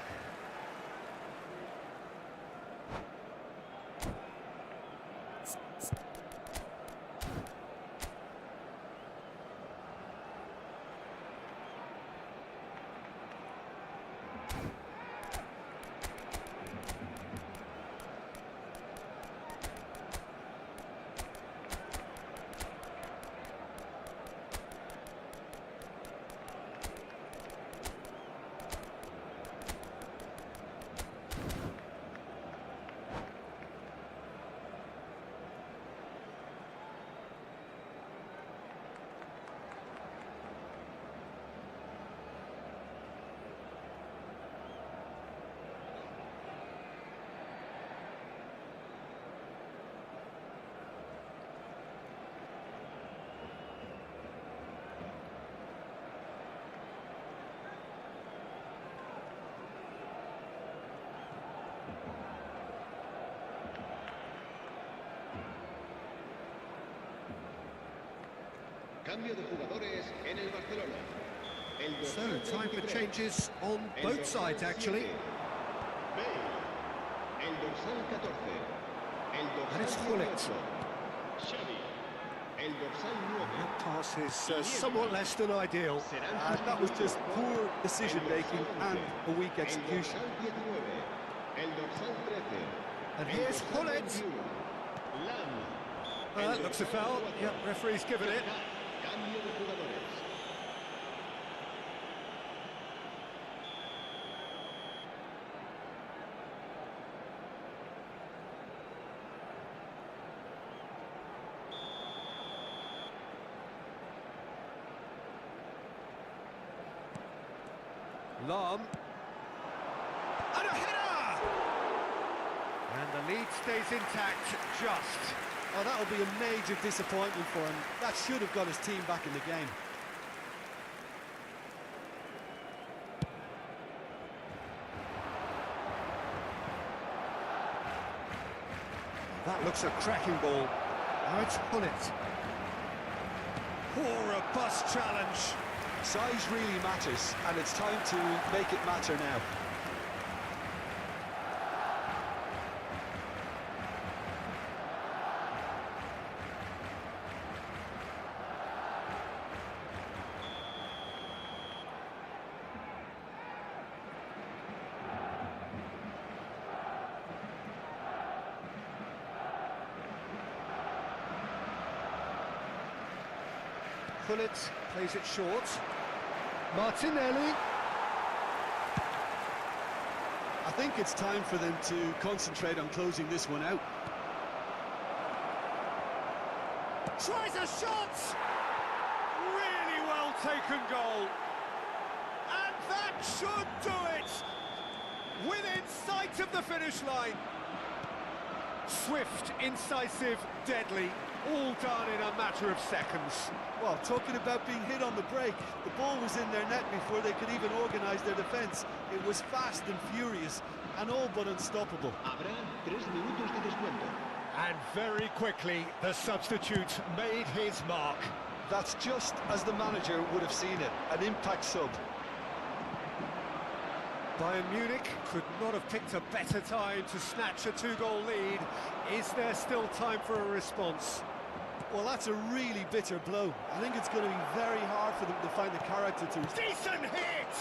Cambio de jugadores en el Barcelona. So, time for changes on both sides, actually. El dorsal 14. El And it's dorsal Hullet. 18. Xavi. El dorsal 9. That pass is somewhat less than ideal. That was just poor decision-making and a weak execution. El dorsal 13. And here's Hullet. That looks a foul. Yep, referee's given it. Cambio de jugadores. Lam. And a header! And the lead stays intact, just. Oh, that'll be a major disappointment for him. That should have got his team back in the game. That looks a cracking ball. Now it's Hullet. Oh, robust challenge. Size really matters, and it's time to make it matter now. Hullet plays it short. Martinelli. I think it's time for them to concentrate on closing this one out. Tries a shot! Really well taken goal. And that should do it! Within sight of the finish line. Swift, incisive, deadly, all done in a matter of seconds. Well, talking about being hit on the break, the ball was in their net before they could even organise their defence. It was fast and furious, and all but unstoppable. Habrá 3 minutos de descuento. And very quickly, the substitute made his mark. That's just as the manager would have seen it, an impact sub. Bayern Munich could not have picked a better time to snatch a 2-goal lead. Is there still time for a response? Well, that's a really bitter blow. I think it's going to be very hard for them to find the character to... Decent hit!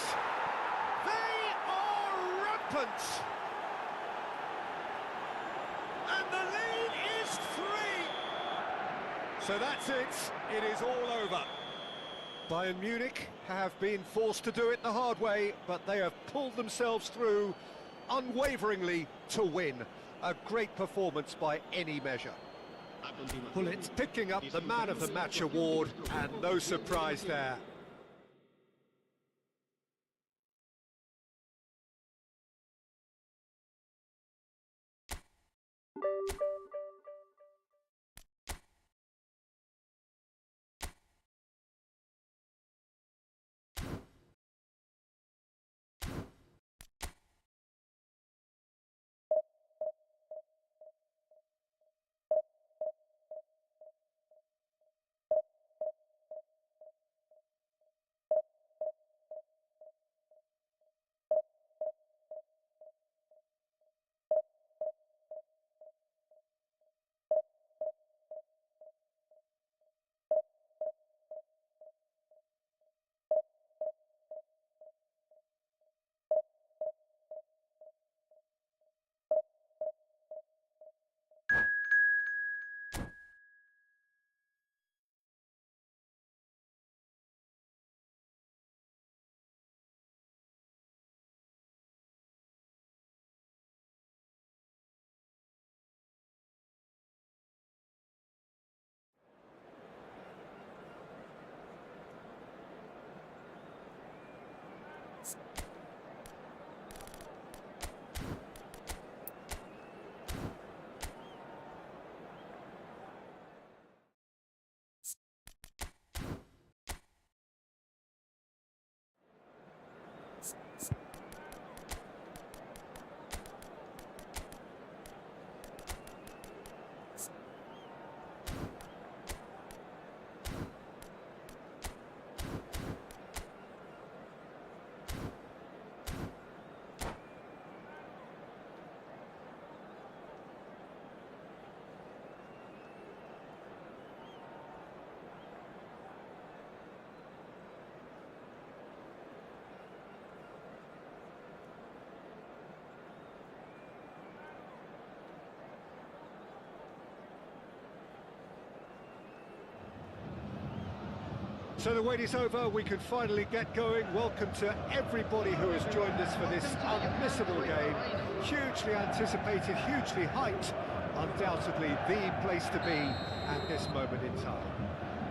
They are opens. And the lead is 3. So that's it. It is all over. Bayern Munich have been forced to do it the hard way, but they have pulled themselves through unwaveringly to win. A great performance by any measure. Pullet picking up the Man of the Match award, and no surprise there. So the wait is over, we can finally get going. Welcome to everybody who has joined us for this unmissable game. Hugely anticipated, hugely hyped. Undoubtedly the place to be at this moment in time.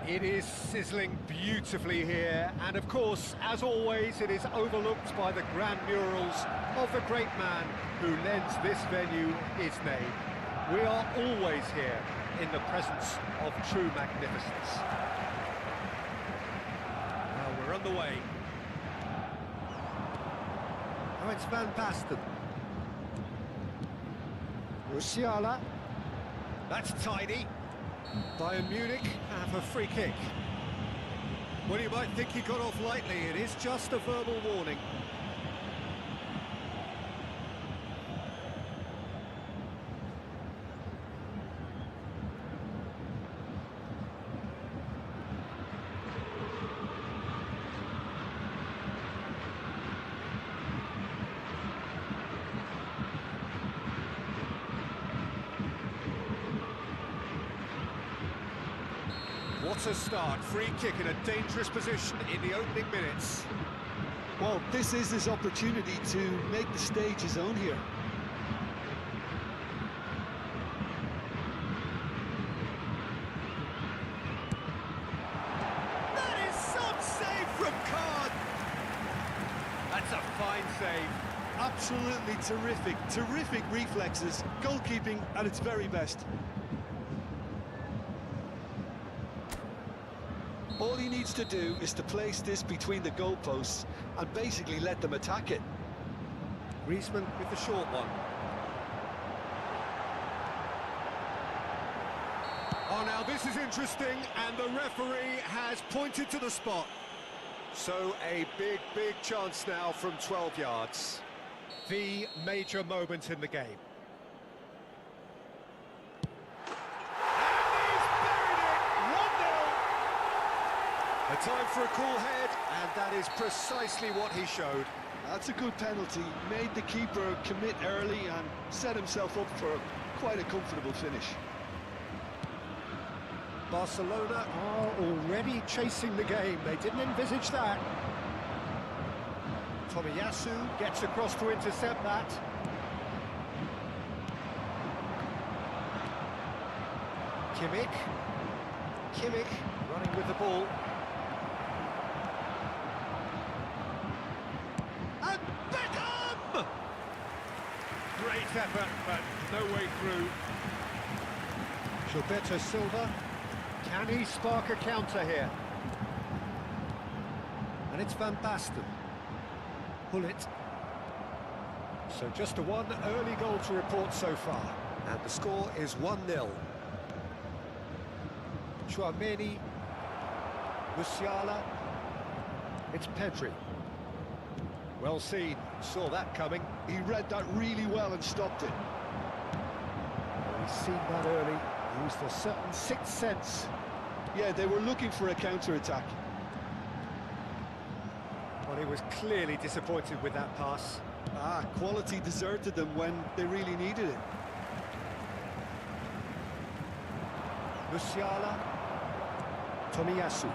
It is sizzling beautifully here, and of course, as always, it is overlooked by the grand murals of the great man who lends this venue his name. We are always here in the presence of true magnificence. We're on the way. Oh, it's Van Basten. Musiala. That's tidy. Bayern Munich have a free kick. Well, you might think he got off lightly. It is just a verbal warning. What a start. Free kick in a dangerous position in the opening minutes. Well, this is his opportunity to make the stage his own here. That is some save from Kahn. That's a fine save. Absolutely terrific, terrific reflexes. Goalkeeping at its very best. All he needs to do is to place this between the goalposts and basically let them attack it. Griezmann with the short one. Oh, now this is interesting, and the referee has pointed to the spot. So a big, big chance now from 12 yards. The major moment in the game. A time for a cool head, and that is precisely what he showed. That's a good penalty. Made the keeper commit early and set himself up for quite a comfortable finish. Barcelona are already chasing the game. They didn't envisage that. Tomiyasu gets across to intercept that. Kimmich running with the ball. And Beckham! Great effort, but no way through. Gilberto Silva. Can he spark a counter here? And it's Van Basten. Pull it. So just a one early goal to report so far. And the score is 1-0. Chouameni, Musiala, it's Pedri. Well seen, saw that coming. He read that really well and stopped it. He's seen that early, used a certain sixth sense. Yeah, they were looking for a counter-attack. Well, he was clearly disappointed with that pass. Quality deserted them when they really needed it. Musiala, Tomiyasu,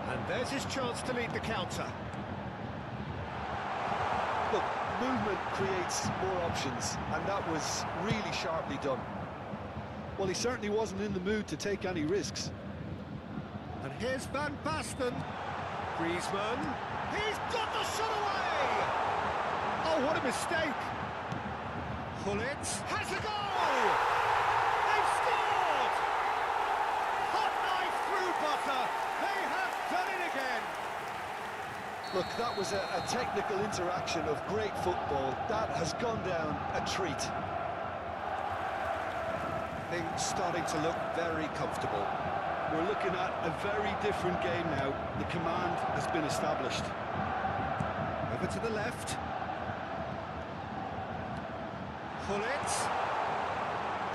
and there's his chance to lead the counter. Look, movement creates more options, and that was really sharply done. Well, he certainly wasn't in the mood to take any risks. And here's Van Basten. Griezmann, he's got the shot away! Oh, what a mistake! Gullit has a goal! They've scored! Hot knife through butter, they have done it again! Look, that was a technical interaction of great football. That has gone down a treat. Things starting to look very comfortable. We're looking at a very different game now. The command has been established. Over to the left. Gullit.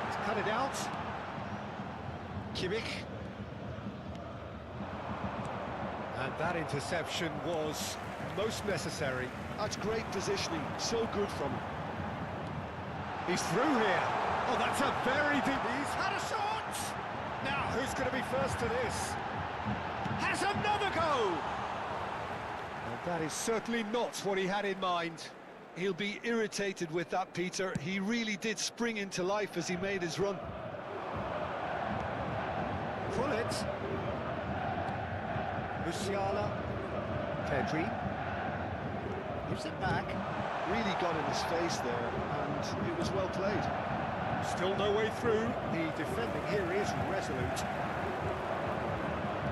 He's cut it out. Kimmich. And that interception was most necessary. That's great positioning, so good from him. He's through here. Oh, that's a very deep... He's had a shot! Now, who's going to be first to this? Has another go! And that is certainly not what he had in mind. He'll be irritated with that, Peter. He really did spring into life as he made his run. Gullit. Musiala. Pedri. Gives it back. Really got in his face there, and it was well played. Still no way through. The defending here is resolute.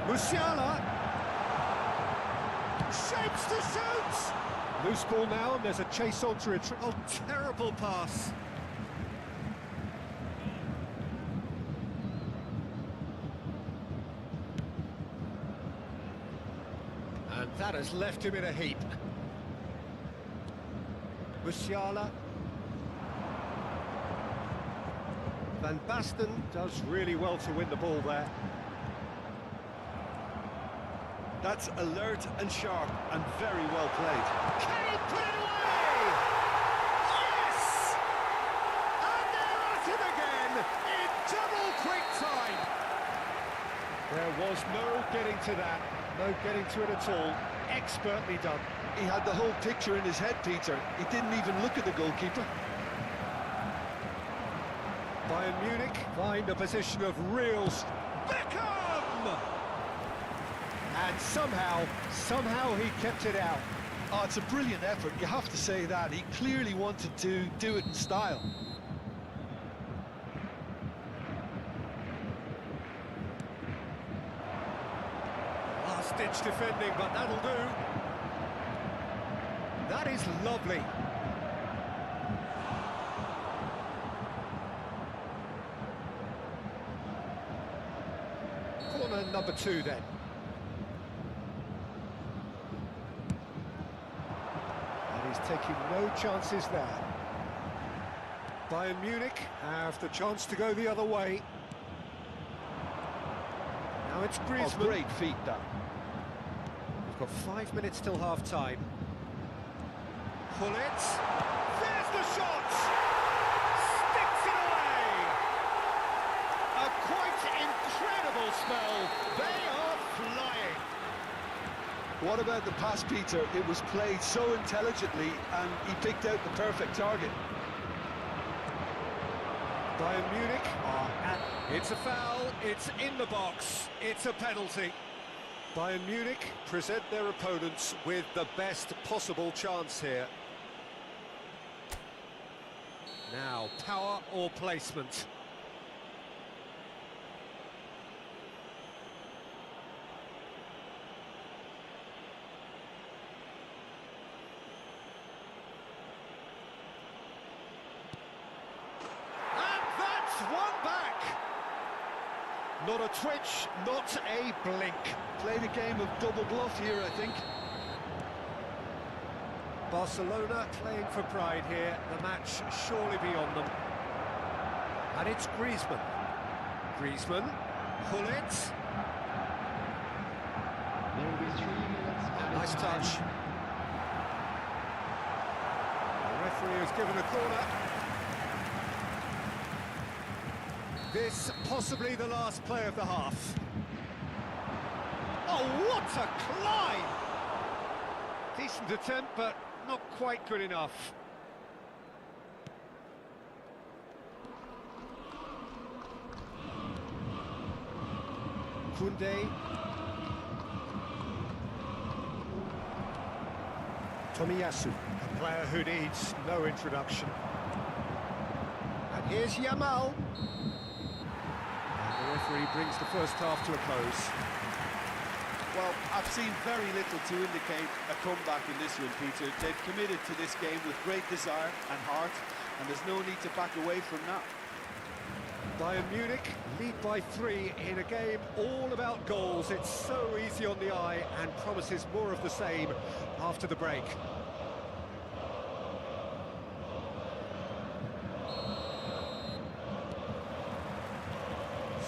Musiala. Shapes to shoot! Loose ball now, and there's a chase on to retrieve. Oh, terrible pass. And that has left him in a heap. Musiala. Van Basten does really well to win the ball there. That's alert and sharp and very well played. Can he put it away? Yes! And they're at it again in double quick time. There was no getting to that, no getting to it at all. Expertly done. He had the whole picture in his head, Peter. He didn't even look at the goalkeeper. Bayern Munich find a position of real... Beckham! And somehow he kept it out. Oh, it's a brilliant effort, you have to say that. He clearly wanted to do it in style. Last-ditch defending, but that'll do. That is lovely. Corner number 2 then. And he's taking no chances there. Bayern Munich have the chance to go the other way. Now it's Griezmann. Oh, great feat, that. We've got 5 minutes till half-time. Pull it. There's the shot! Sticks it away! A quite incredible spell. They are flying. What about the pass, Peter? It was played so intelligently and he picked out the perfect target. Bayern Munich are at... It's a foul, it's in the box, it's a penalty. Bayern Munich present their opponents with the best possible chance here. Now, power or placement? One back. Not a twitch, not a blink. Played a game of double bluff here, I think. Barcelona playing for pride here. The match surely be on them. And it's Griezmann. Griezmann, pull it. There will be 3 minutes. Nice touch. The referee has given a corner. This possibly the last play of the half. Oh, what a climb! Decent attempt, but not quite good enough. Koundé. Tomiyasu, a player who needs no introduction. And here's Yamal. The referee brings the first half to a close. Well, I've seen very little to indicate a comeback in this one, Peter. They've committed to this game with great desire and heart, and there's no need to back away from that. Bayern Munich lead by 3 in a game all about goals. It's so easy on the eye and promises more of the same after the break.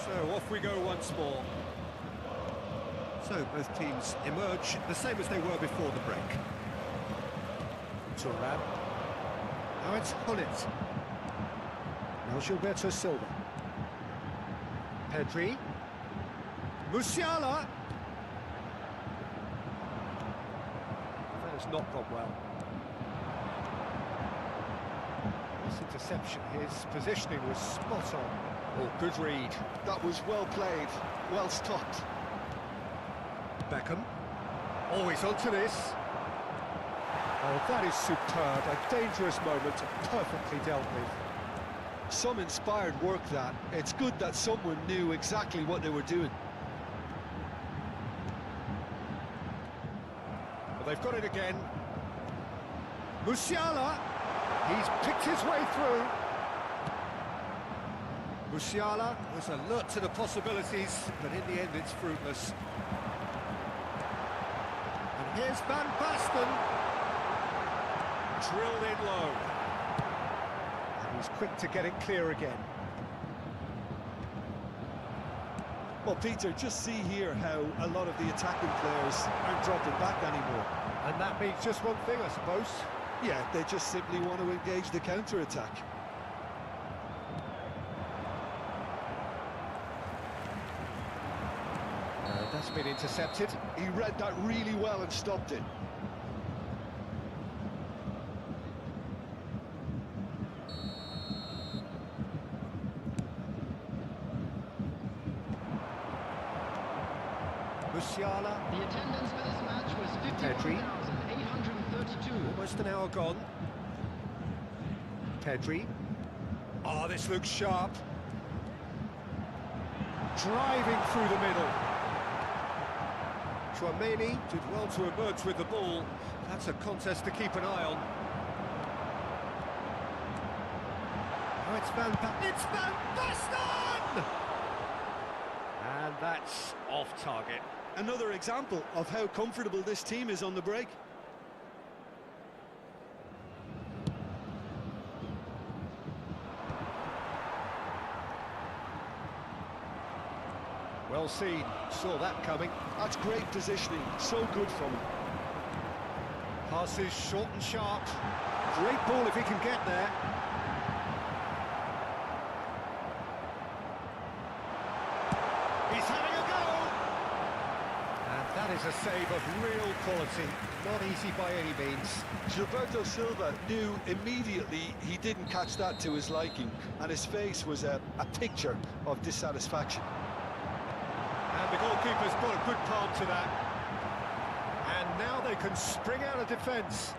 So off we go once more. So both teams emerge the same as they were before the break. Thuram. Now it's Hullet. Now Gilberto Silva. Pedri. Musiala. That has not gone well. This interception, his positioning was spot on. Oh, good read. That was well played, well stopped. Beckham. Always onto this. Oh, that is superb. A dangerous moment, perfectly dealt with. Some inspired work, that. It's good that someone knew exactly what they were doing. Well, they've got it again. Musiala. He's picked his way through. Musiala was alert to the possibilities, but in the end it's fruitless. And here's Van Basten. Drilled in low. And he's quick to get it clear again. Well, Peter, just see here how a lot of the attacking players aren't dropping back anymore. And that means just one thing, I suppose. Yeah, they just simply want to engage the counter-attack. That's been intercepted. He read that really well and stopped it. Musiala. The attendance for this match was 51,832. Almost an hour gone. Pedri. Oh, this looks sharp. Driving through the middle. Tchouaméni did well to emerge with the ball. That's a contest to keep an eye on. Oh, it's Van Basten! And that's off target. Another example of how comfortable this team is on the break. Well seen, saw that coming. That's great positioning, so good from him. Passes short and sharp. Great ball if he can get there. He's having a go! And that is a save of real quality. Not easy by any means. Gilberto Silva knew immediately he didn't catch that to his liking, and his face was a picture of dissatisfaction. And the goalkeeper's got a good palm to that. And now they can spring out of defence.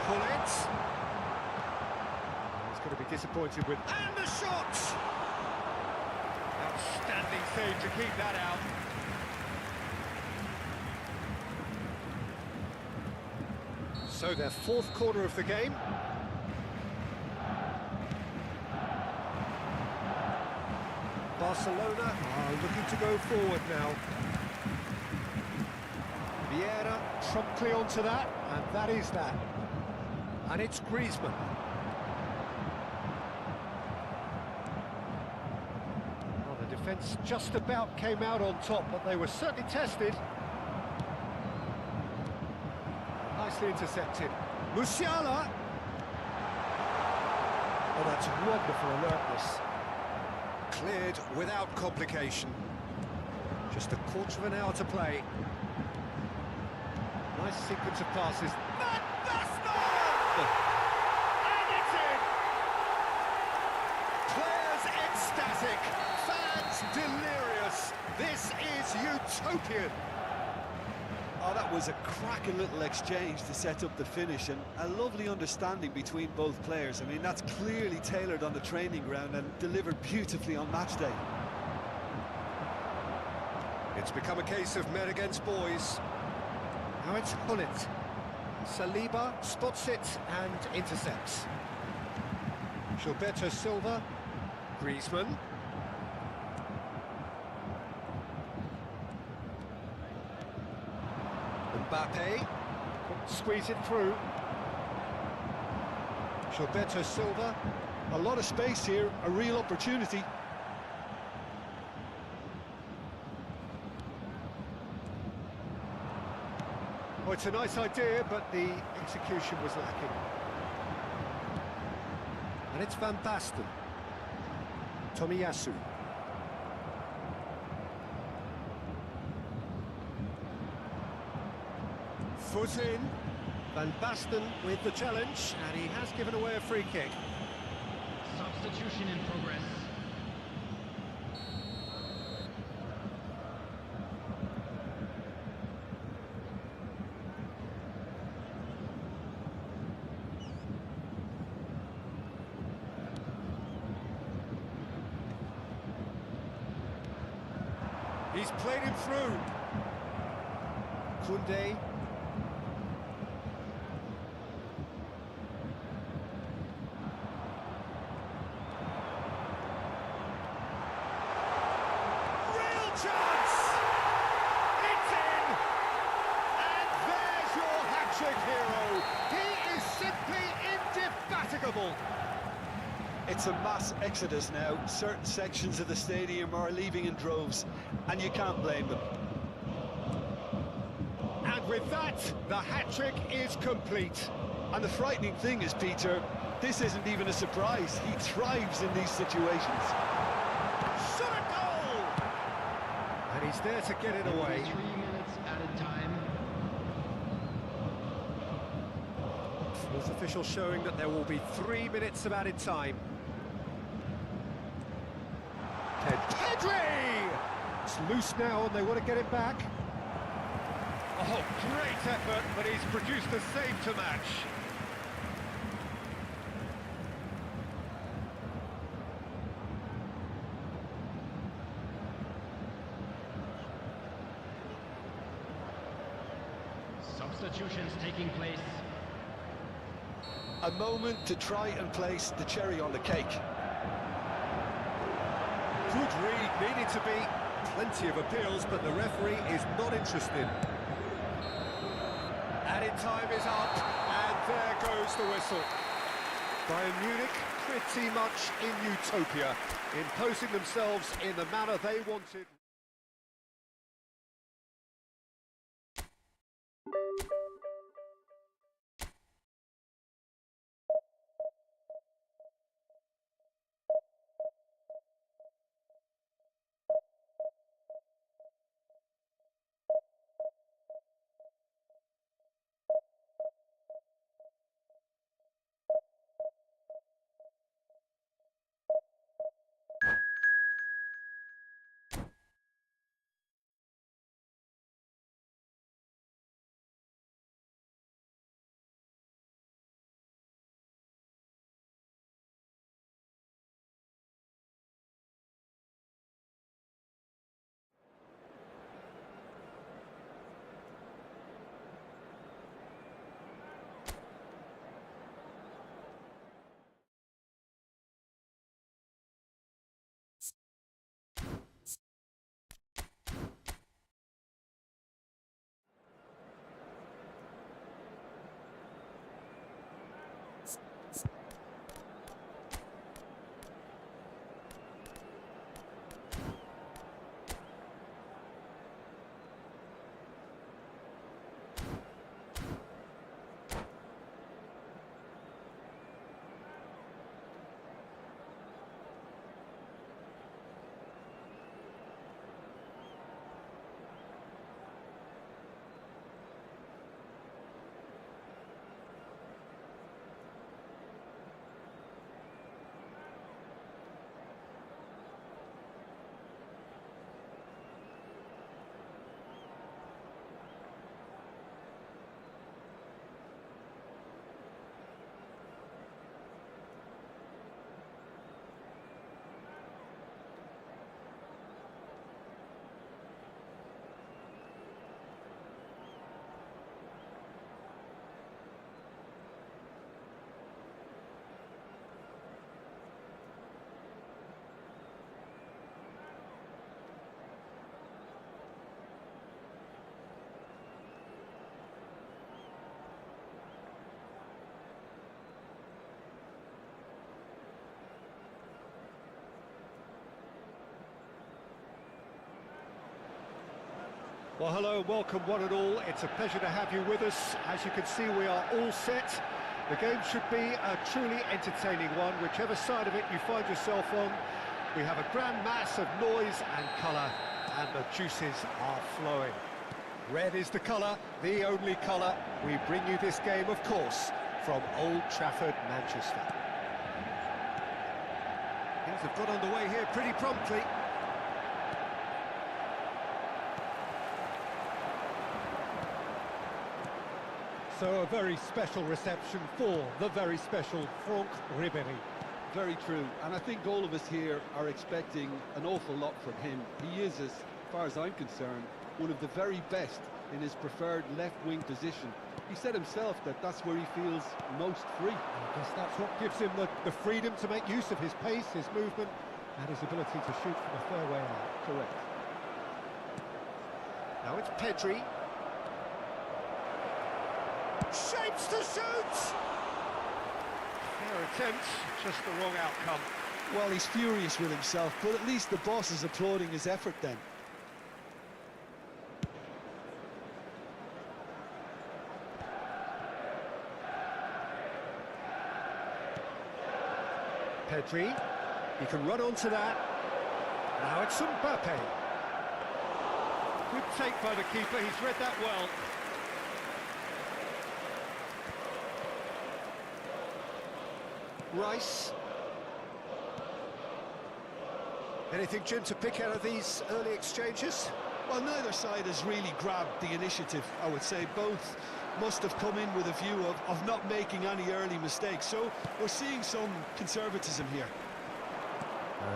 Pullet. He's going to be disappointed with... And the shot! Outstanding save to keep that out. So their fourth corner of the game. Barcelona are looking to go forward now. Vieira promptly onto that, and that is that. And it's Griezmann. Well, the defence just about came out on top, but they were certainly tested. Nicely intercepted. Musiala! Oh, that's wonderful alertness. Cleared without complication. Just a quarter of an hour to play. Nice sequence of passes. And it's in! Players ecstatic, fans delirious. This is utopian. Oh, that was a cracking little exchange to set up the finish, and a lovely understanding between both players. I mean, that's clearly tailored on the training ground and delivered beautifully on match day. It's become a case of men against boys. Now it's Pullet. Saliba spots it and intercepts. Gilberto Silva. Griezmann. Mbappe. Couldn't squeeze it through. Gilberto Silva. A lot of space here, a real opportunity. Oh, it's a nice idea, but the execution was lacking. And it's Van Basten. Tomiyasu. Foot in. Van Basten with the challenge, and he has given away a free kick. Substitution in progress. He's played him through. Koundé. Real chance! It's in! And there's your hat-trick hero. He is simply indefatigable. It's a mass exodus now. Certain sections of the stadium are leaving in droves, and you can't blame them. And with that, the hat-trick is complete. And the frightening thing is, Peter, this isn't even a surprise. He thrives in these situations. Shot a goal! And he's there to get it away. 3 minutes added time. Fourth official showing that there will be 3 minutes of added time. Pedri! It's loose now and they want to get it back. Oh, great effort, but he's produced a save to match. Substitutions taking place. A moment to try and place the cherry on the cake. Good read, needed to be. Plenty of appeals, but the referee is not interested. Added time is up, and there goes the whistle. Bayern Munich pretty much in utopia, imposing themselves in the manner they wanted. Well, hello, welcome one and all. It's a pleasure to have you with us. As you can see, we are all set. The game should be a truly entertaining one, whichever side of it you find yourself on. We have a grand mass of noise and colour, and the juices are flowing. Red is the colour, the only colour. We bring you this game, of course, from Old Trafford, Manchester. Things have got underway here pretty promptly. So a very special reception for the very special Franck Ribéry. Very true, and I think all of us here are expecting an awful lot from him. He is, as far as I'm concerned, one of the very best in his preferred left-wing position. He said himself that that's where he feels most free. I guess that's what gives him the freedom to make use of his pace, his movement, and his ability to shoot from a fair way out. Correct. Now it's Pedri. Shapes to shoot! Fair attempt, just the wrong outcome. Well, he's furious with himself, but at least the boss is applauding his effort then. Pedri, he can run onto that. Now it's Mbappe. Good take by the keeper, he's read that well. Rice. Anything, Jim, to pick out of these early exchanges? Well, neither side has really grabbed the initiative, I would say. Both must have come in with a view of not making any early mistakes. So we're seeing some conservatism here.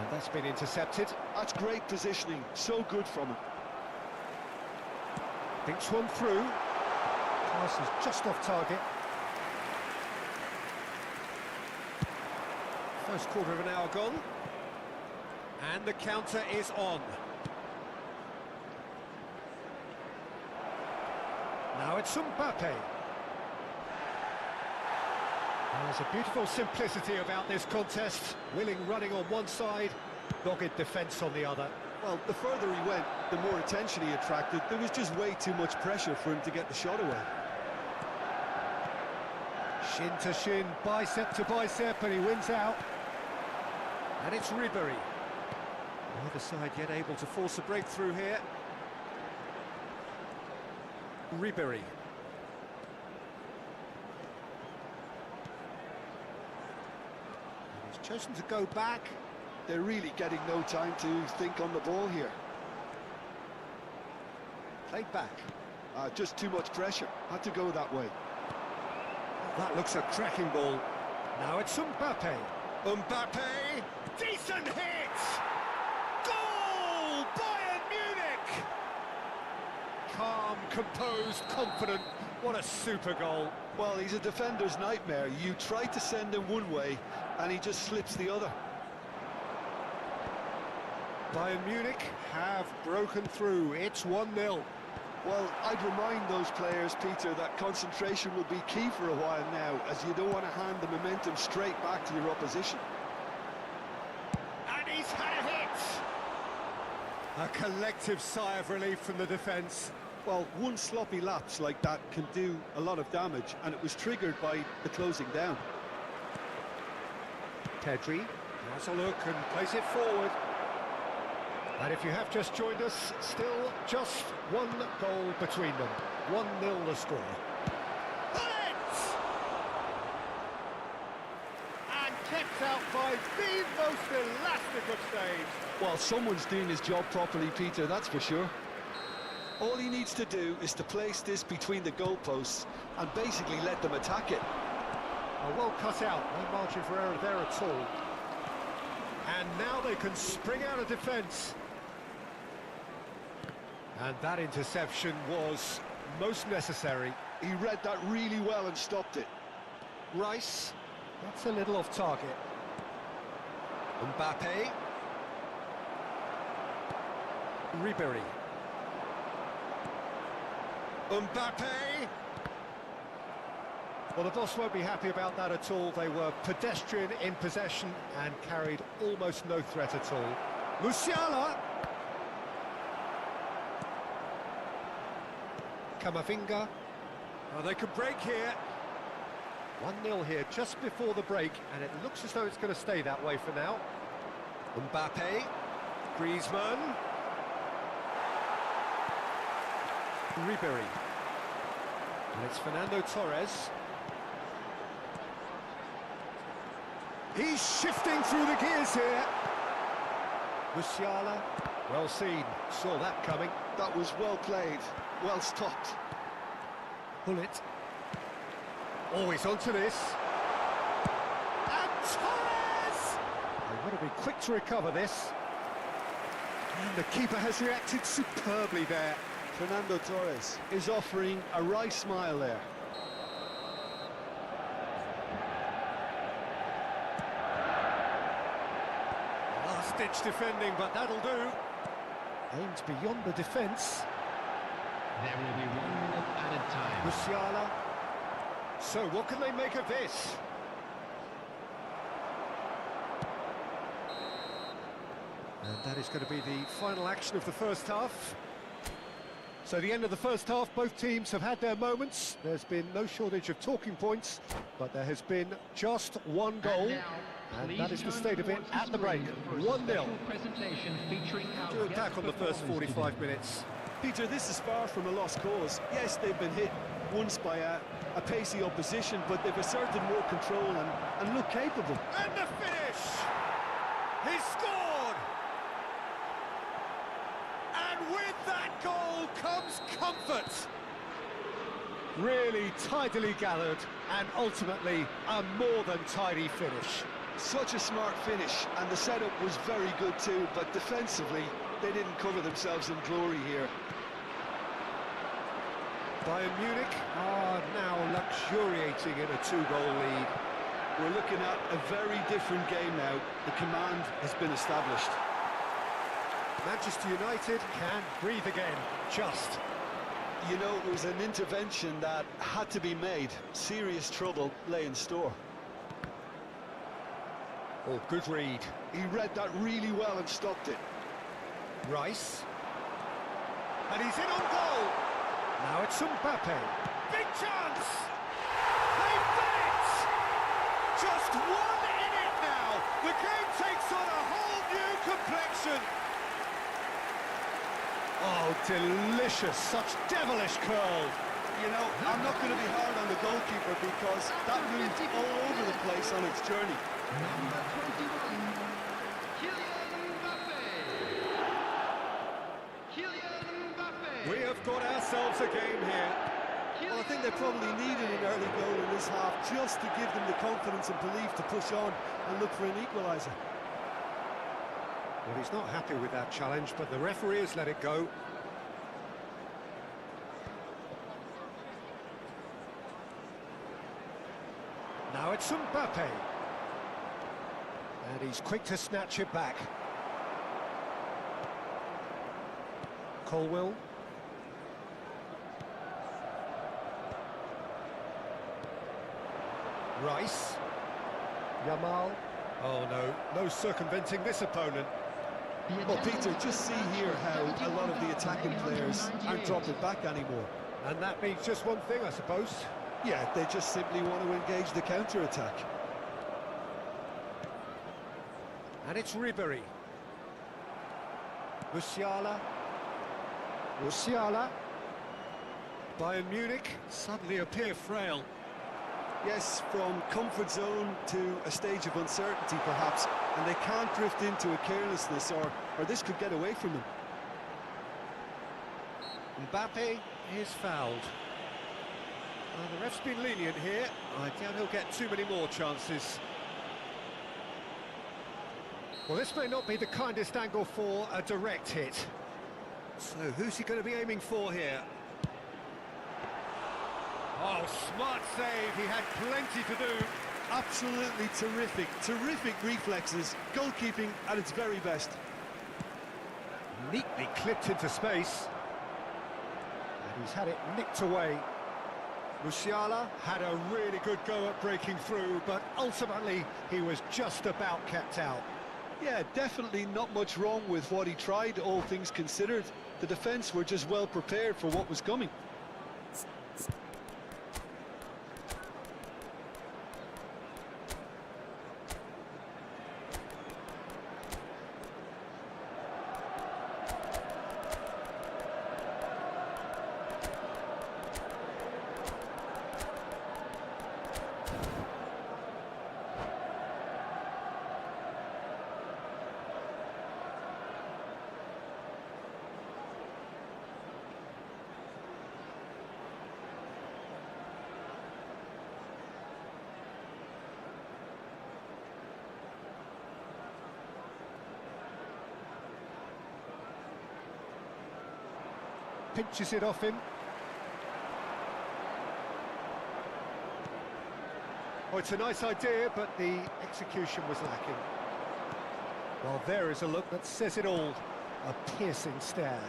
That's been intercepted. That's great positioning. So good from him. Thinks one through. Pass is just off target. First quarter of an hour gone. And the counter is on. Now it's Mbappe. There's a beautiful simplicity about this contest. Willing running on one side, dogged defence on the other. Well, the further he went, the more attention he attracted. There was just way too much pressure for him to get the shot away. Shin to shin, bicep to bicep, and he wins out. And it's Ribéry. Neither side yet able to force a breakthrough here. Ribéry. And he's chosen to go back. They're really getting no time to think on the ball here. Played back. Just too much pressure. Had to go that way. That looks a cracking ball. Now it's Mbappe. Mbappe! Decent hit! Goal! Bayern Munich! Calm, composed, confident. What a super goal. Well, he's a defender's nightmare. You try to send him one way, and he just slips the other. Bayern Munich have broken through. It's 1-0. Well, I'd remind those players, Peter, that concentration will be key for a while now, as you don't want to hand the momentum straight back to your opposition. And he's had a hit! A collective sigh of relief from the defence. Well, one sloppy lapse like that can do a lot of damage, and it was triggered by the closing down. Pedri has a look and plays it forward. And if you have just joined us, still just one goal between them. 1-0 the score. And kept out by the most elastic of saves. Well, someone's doing his job properly, Peter, that's for sure. All he needs to do is to place this between the goalposts and basically let them attack it. Well cut out, no margin for error there at all. And now they can spring out of defence. And that interception was most necessary. He read that really well and stopped it. Rice, that's a little off target. Mbappe. Ribéry. Mbappe! Well, the boss won't be happy about that at all. They were pedestrian in possession and carried almost no threat at all. Musiala! Camavinga. Oh, they could break here. 1-0 here just before the break, and it looks as though it's going to stay that way for now. Mbappe, Griezmann, Ribery, and it's Fernando Torres. He's shifting through the gears here. Musiala, well seen, saw that coming. That was well played, well stopped. Bullet. Always onto this. And Torres! They've got to be quick to recover this. And the keeper has reacted superbly there. Fernando Torres is offering a wry smile there. Last-ditch defending, but that'll do. Aimed beyond the defence. There will be 1 minute added time. Musiala. So, what can they make of this? And that is going to be the final action of the first half. So, the end of the first half, both teams have had their moments. There's been no shortage of talking points, but there has been just one goal. And that is the state of it at the break. 1-0. To attack on the first 45 minutes. Peter, this is far from a lost cause. Yes, they've been hit once by a pacey opposition, but they've asserted more control and look capable. And the finish! He scored! And with that goal comes comfort! Really tidily gathered, and ultimately a more than tidy finish. Such a smart finish, and the setup was very good too, but defensively, they didn't cover themselves in glory here. Bayern Munich are now luxuriating in a 2-goal lead. We're looking at a very different game now. The command has been established. Manchester United can breathe again, just. You know, it was an intervention that had to be made. Serious trouble lay in store. Oh, good read. He read that really well and stopped it. Rice. And he's in on goal. Now it's Mbappe. Big chance! They've done it! Just one in it now. The game takes on a whole new complexion. Oh, delicious. Such devilish curl. You know, I'm not going to be hard on the goalkeeper because that moved all over the place on its journey. Number 21, Kylian Mbappe. Kylian Mbappe. We have got ourselves a game here. Well, I think they probably needed an early goal in this half just to give them the confidence and belief to push on and look for an equaliser. Well, he's not happy with that challenge, but the referee has let it go. Now it's Mbappe. And he's quick to snatch it back. Colwill. Rice. Yamal. Oh no, no circumventing this opponent. Well, Peter, just see here how a lot of the attacking players aren't dropping back anymore. And that means just one thing, I suppose. Yeah, they just simply want to engage the counter-attack. And it's Ribery. Musiala. Musiala. Bayern Munich suddenly appear frail. Yes, from comfort zone to a stage of uncertainty perhaps, and they can't drift into a carelessness or this could get away from them. Mbappe is fouled. The ref's been lenient here. I doubt he'll get too many more chances. Well, this may not be the kindest angle for a direct hit. So who's he going to be aiming for here? Oh, smart save. He had plenty to do. Absolutely terrific. Terrific reflexes. Goalkeeping at its very best. Neatly clipped into space. And he's had it nicked away. Musiala had a really good go at breaking through, but ultimately he was just about kept out. Yeah, definitely not much wrong with what he tried, all things considered. The defence were just well prepared for what was coming. pinches it off him. Oh, it's a nice idea, but the execution was lacking. Well, there is a look that says it all. A piercing stare.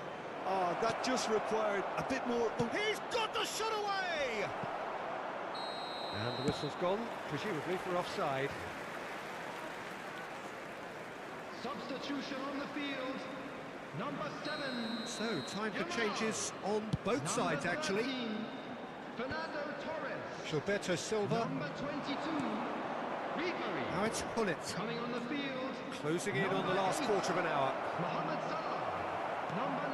Oh, that just required a bit more... Oh, he's got the shot away! And the whistle's gone, presumably for offside. Substitution on the field. Number 7. So, time for changes on both sides, actually. 13, Fernando Torres. Gilberto Silva. Number 22. Referee. Now it's Hullet. Coming on the field. Closing in on the last quarter of an hour. Mohamed Salah. Number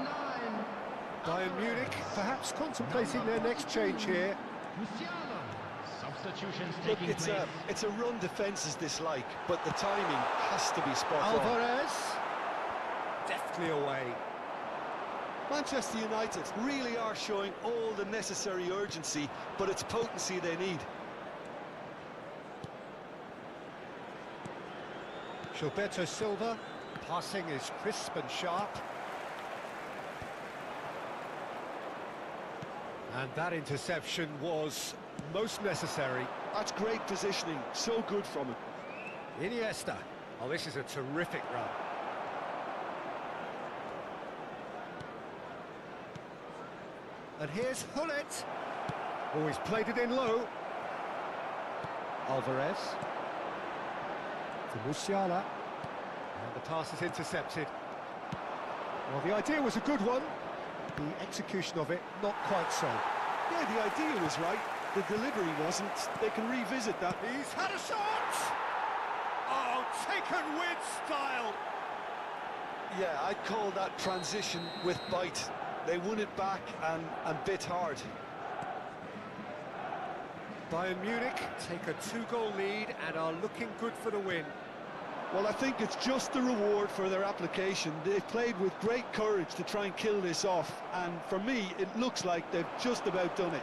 9. Bayern Munich perhaps contemplating their next change here. Musiala. Substitutions Look, taking place. it's a run defence is dislike, but the timing has to be spot on. Alvarez. Deftly away. Manchester United really are showing all the necessary urgency, but it's potency they need. Gilberto Silva. Passing is crisp and sharp. And that interception was most necessary. That's great positioning, so good from him. Iniesta. Oh, this is a terrific run. And here's Hullet. Oh, he's played it in low. Alvarez. To Musiala. And the pass is intercepted. Well, the idea was a good one. The execution of it, not quite so. Yeah, the idea was right. The delivery wasn't. They can revisit that. He's had a shot! Oh, taken with style! Yeah, I'd call that transition with bite. They won it back and bit hard. Bayern Munich take a 2-goal lead and are looking good for the win. Well, I think it's just the reward for their application. They've played with great courage to try and kill this off, and for me, it looks like they've just about done it.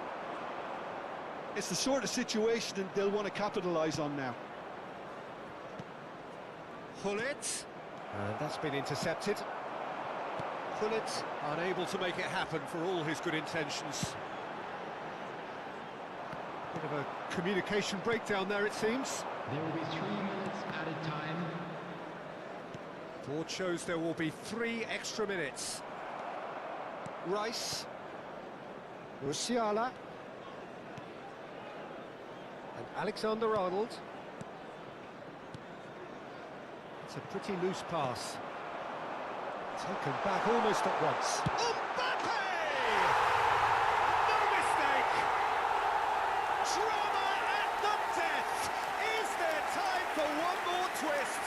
It's the sort of situation that they'll want to capitalise on now. Hullet, and that's been intercepted. Hullet unable to make it happen for all his good intentions. Bit of a communication breakdown there, it seems. There will be 3 minutes added time. Board shows there will be 3 extra minutes. Rice. Musiala. And Alexander-Arnold. It's a pretty loose pass. Taken back almost at once. Mbappe! No mistake! Drama at the death! Is there time for one more twist?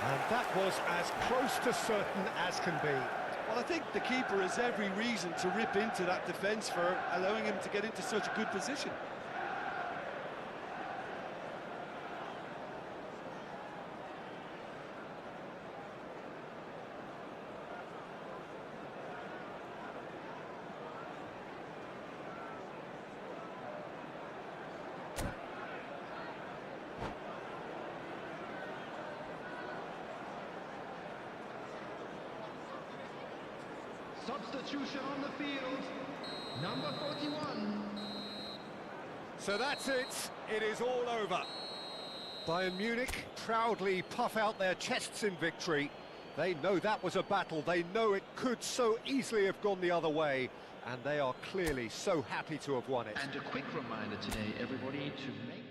And that was as close to certain as can be. Well, I think the keeper has every reason to rip into that defence for allowing him to get into such a good position. Substitution on the field. Number 41. So that's it. It is all over. Bayern Munich proudly puff out their chests in victory. They know that was a battle. They know it could so easily have gone the other way. And they are clearly so happy to have won it. And a quick reminder today, everybody, to make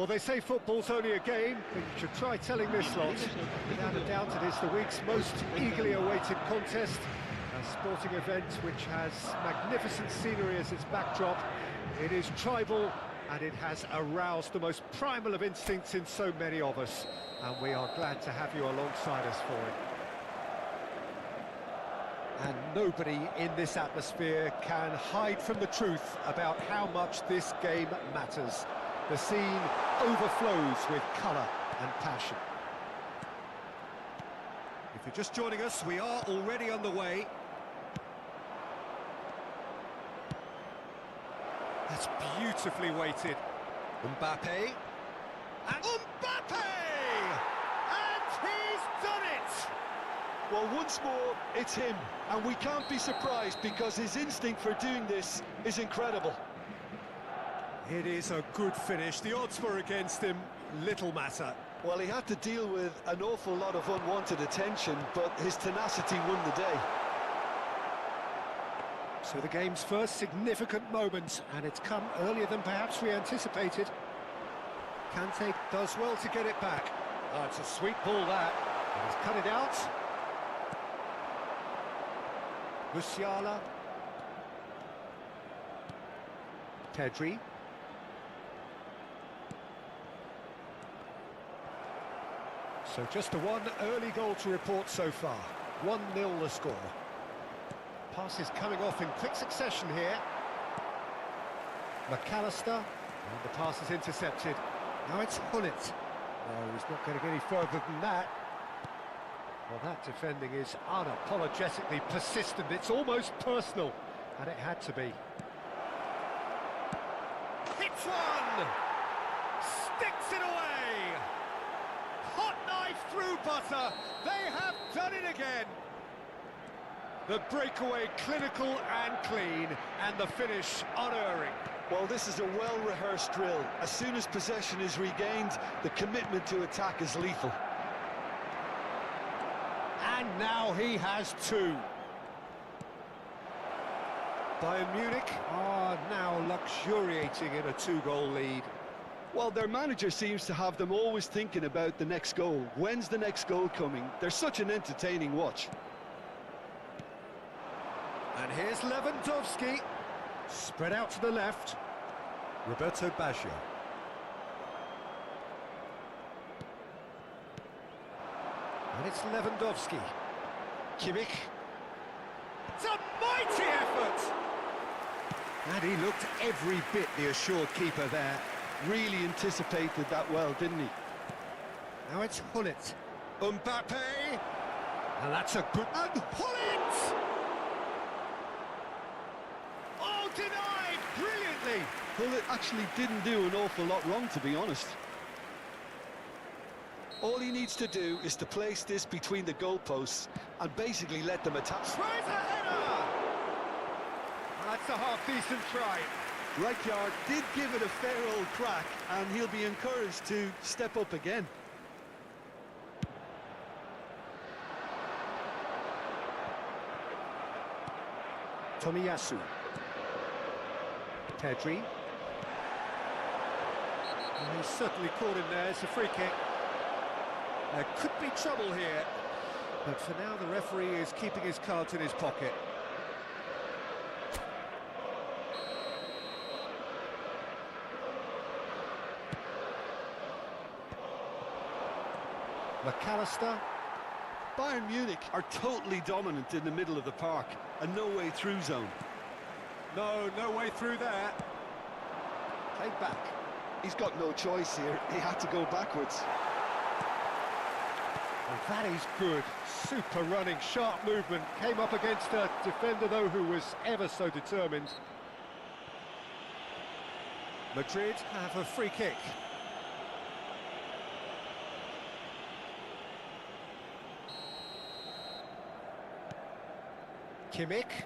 Well, they say football's only a game, but you should try telling this lot. Without a doubt, it is the week's most eagerly awaited contest. A sporting event which has magnificent scenery as its backdrop. It is tribal, and it has aroused the most primal of instincts in so many of us. And we are glad to have you alongside us for it. And nobody in this atmosphere can hide from the truth about how much this game matters. The scene overflows with colour and passion. If you're just joining us, we are already underway. That's beautifully weighted. Mbappe. And Mbappe! And he's done it! Well, once more, it's him. And we can't be surprised because his instinct for doing this is incredible. It is a good finish. The odds were against him. Little matter. Well, he had to deal with an awful lot of unwanted attention, but his tenacity won the day. So the game's first significant moment, and it's come earlier than perhaps we anticipated. Kante does well to get it back. Oh, it's a sweet ball, that. And he's cut it out. Musiala. Pedri. So just the one early goal to report so far. 1-0 the score. Pass is coming off in quick succession here. McAllister, and the pass is intercepted. Now it's Hullet. No, he's not going to get any further than that. Well, that defending is unapologetically persistent. It's almost personal, and it had to be. Hits one! Sticks it away! Hot knife through butter! They have done it again! The breakaway clinical and clean, and the finish unerring. Well, this is a well-rehearsed drill. As soon as possession is regained, the commitment to attack is lethal. And now he has two. Bayern Munich are now luxuriating in a two-goal lead. Well, their manager seems to have them always thinking about the next goal. When's the next goal coming? They're such an entertaining watch. And here's Lewandowski. Spread out to the left. Roberto Baggio. And it's Lewandowski. Kimmich. It's a mighty effort! And he looked every bit the assured keeper there. Really anticipated that well, didn't he? Now it's Hullet. Mbappe! And that's a good... And Hullet! Oh, denied! Brilliantly! Hullet actually didn't do an awful lot wrong, to be honest. All he needs to do is to place this between the goalposts and basically let them attack. Tries a header! That's a half-decent try. Rijkaard did give it a fair old crack, and he'll be encouraged to step up again. Tomiyasu. Pedri. And he's certainly caught him there. It's a free kick. There could be trouble here, but for now the referee is keeping his cards in his pocket. McAllister. Bayern Munich are totally dominant in the middle of the park, a no-way-through zone. No way through there. Played back. He's got no choice here. He had to go backwards. And that is good. Super running, sharp movement. Came up against a defender, though, who was ever so determined. Madrid have a free kick. Kimmich.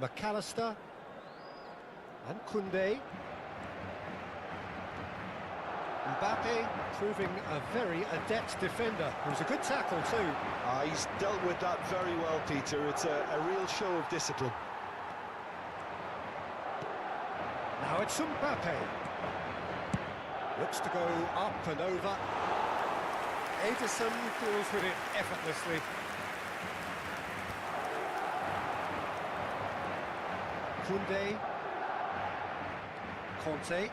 McAllister. And Koundé. Mbappe proving a very adept defender. It was a good tackle too. He's dealt with that very well, Peter. It's a real show of discipline. Now it's Mbappe. Looks to go up and over. Edison deals with it effortlessly. Koundé. Conte.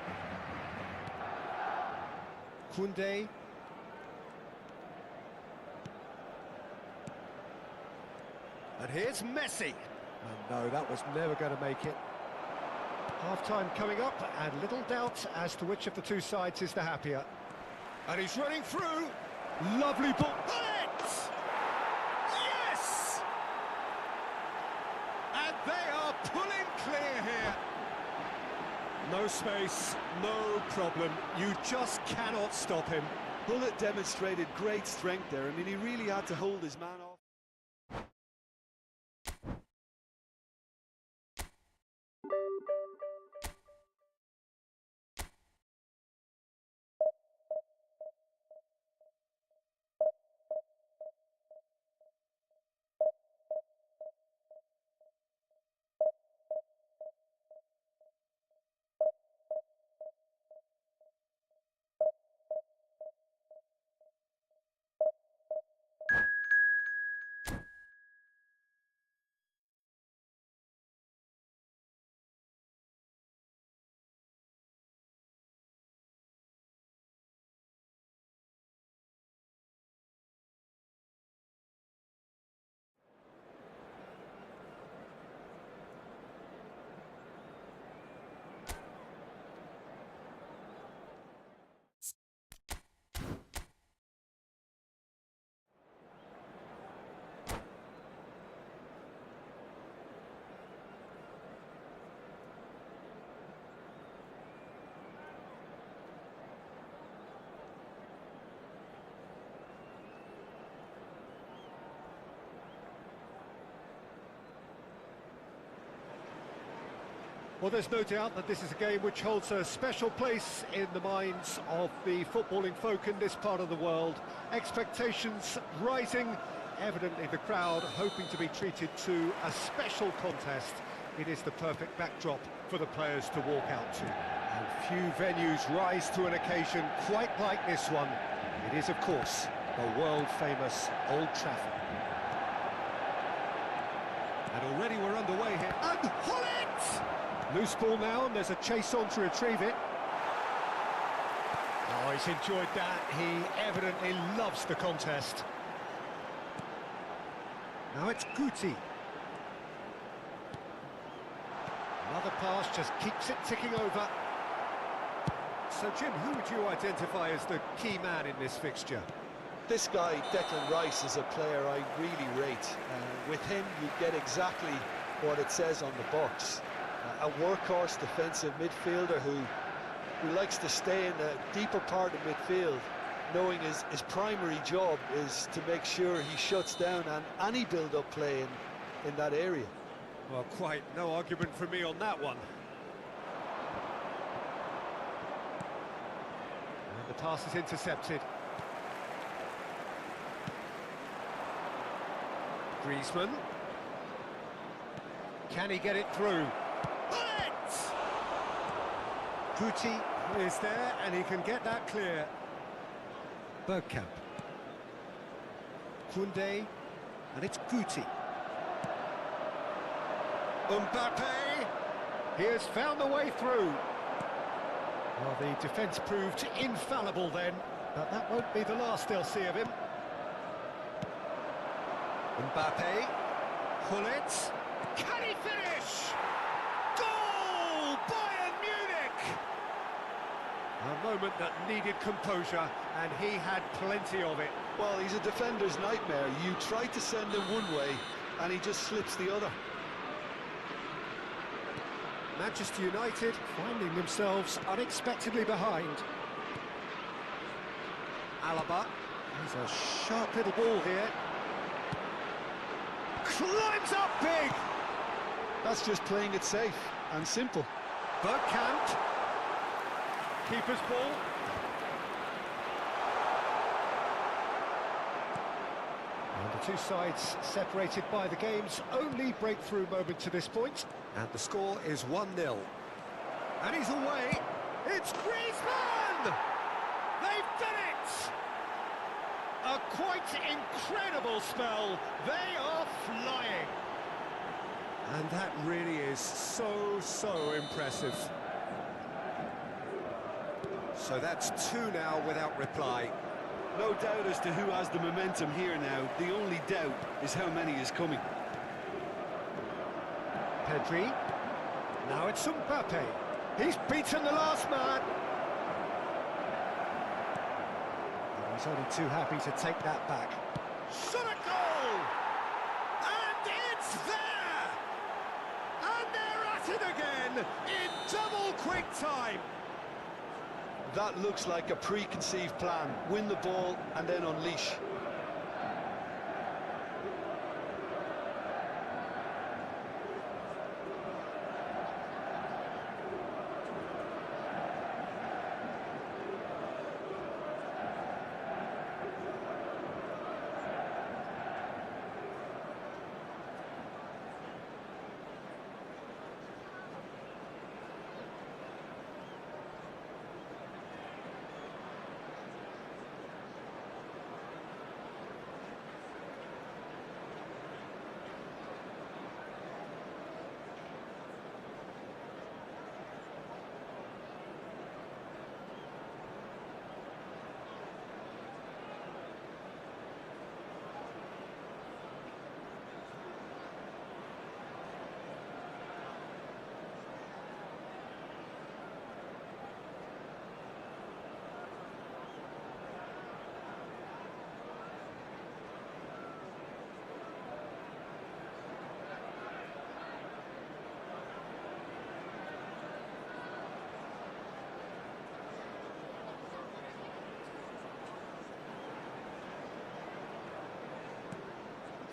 Koundé. And here's Messi. And no, that was never going to make it. Half-time coming up, and little doubt as to which of the two sides is the happier. And he's running through. Lovely ball. Bullet! Yes! And they are pulling clear here. No space, no problem. You just cannot stop him. Bullet demonstrated great strength there. I mean, he really had to hold his man off. Well, there's no doubt that this is a game which holds a special place in the minds of the footballing folk in this part of the world. Expectations rising, evidently the crowd hoping to be treated to a special contest. It is the perfect backdrop for the players to walk out to. And few venues rise to an occasion quite like this one. It is, of course, the world-famous Old Trafford. And already we're underway here. And Hullet! Loose ball now, and there's a chase on to retrieve it. Oh, he's enjoyed that. He evidently loves the contest. Now it's Guti. Another pass just keeps it ticking over. So, Jim, who would you identify as the key man in this fixture? This guy, Declan Rice, is a player I really rate. With him, you get exactly what it says on the box. A workhorse defensive midfielder who likes to stay in the deeper part of midfield, knowing his primary job is to make sure he shuts down any build-up play in that area. Well, quite no argument from me on that one. And the pass is intercepted. Griezmann. Can he get it through? Guti is there, and he can get that clear. Bergkamp. Koundé, and it's Guti. Mbappe! He has found the way through. Well, the defence proved infallible then, but that won't be the last they'll see of him. Mbappe. Hullet. Can he finish? Goal! Bayern Munich! A moment that needed composure, and he had plenty of it. Well, he's a defender's nightmare. You try to send him one way, and he just slips the other. Manchester United finding themselves unexpectedly behind. Alaba. There's a sharp little ball here. Climbs up big! That's just playing it safe and simple. Bergkamp. Keeper's ball. And the two sides separated by the game's only breakthrough moment to this point. And the score is 1-0. And he's away. It's Griezmann! They've done it! A quite incredible spell. They are flying. And that really is so impressive. So that's two now without reply. No doubt as to who has the momentum here now. The only doubt is how many is coming. Pedri. Now it's Mbappe. He's beaten the last man. And he's only too happy to take that back. Shot a goal! And it's there! And they're at it again in double quick time. That looks like a preconceived plan. Win the ball and then unleash.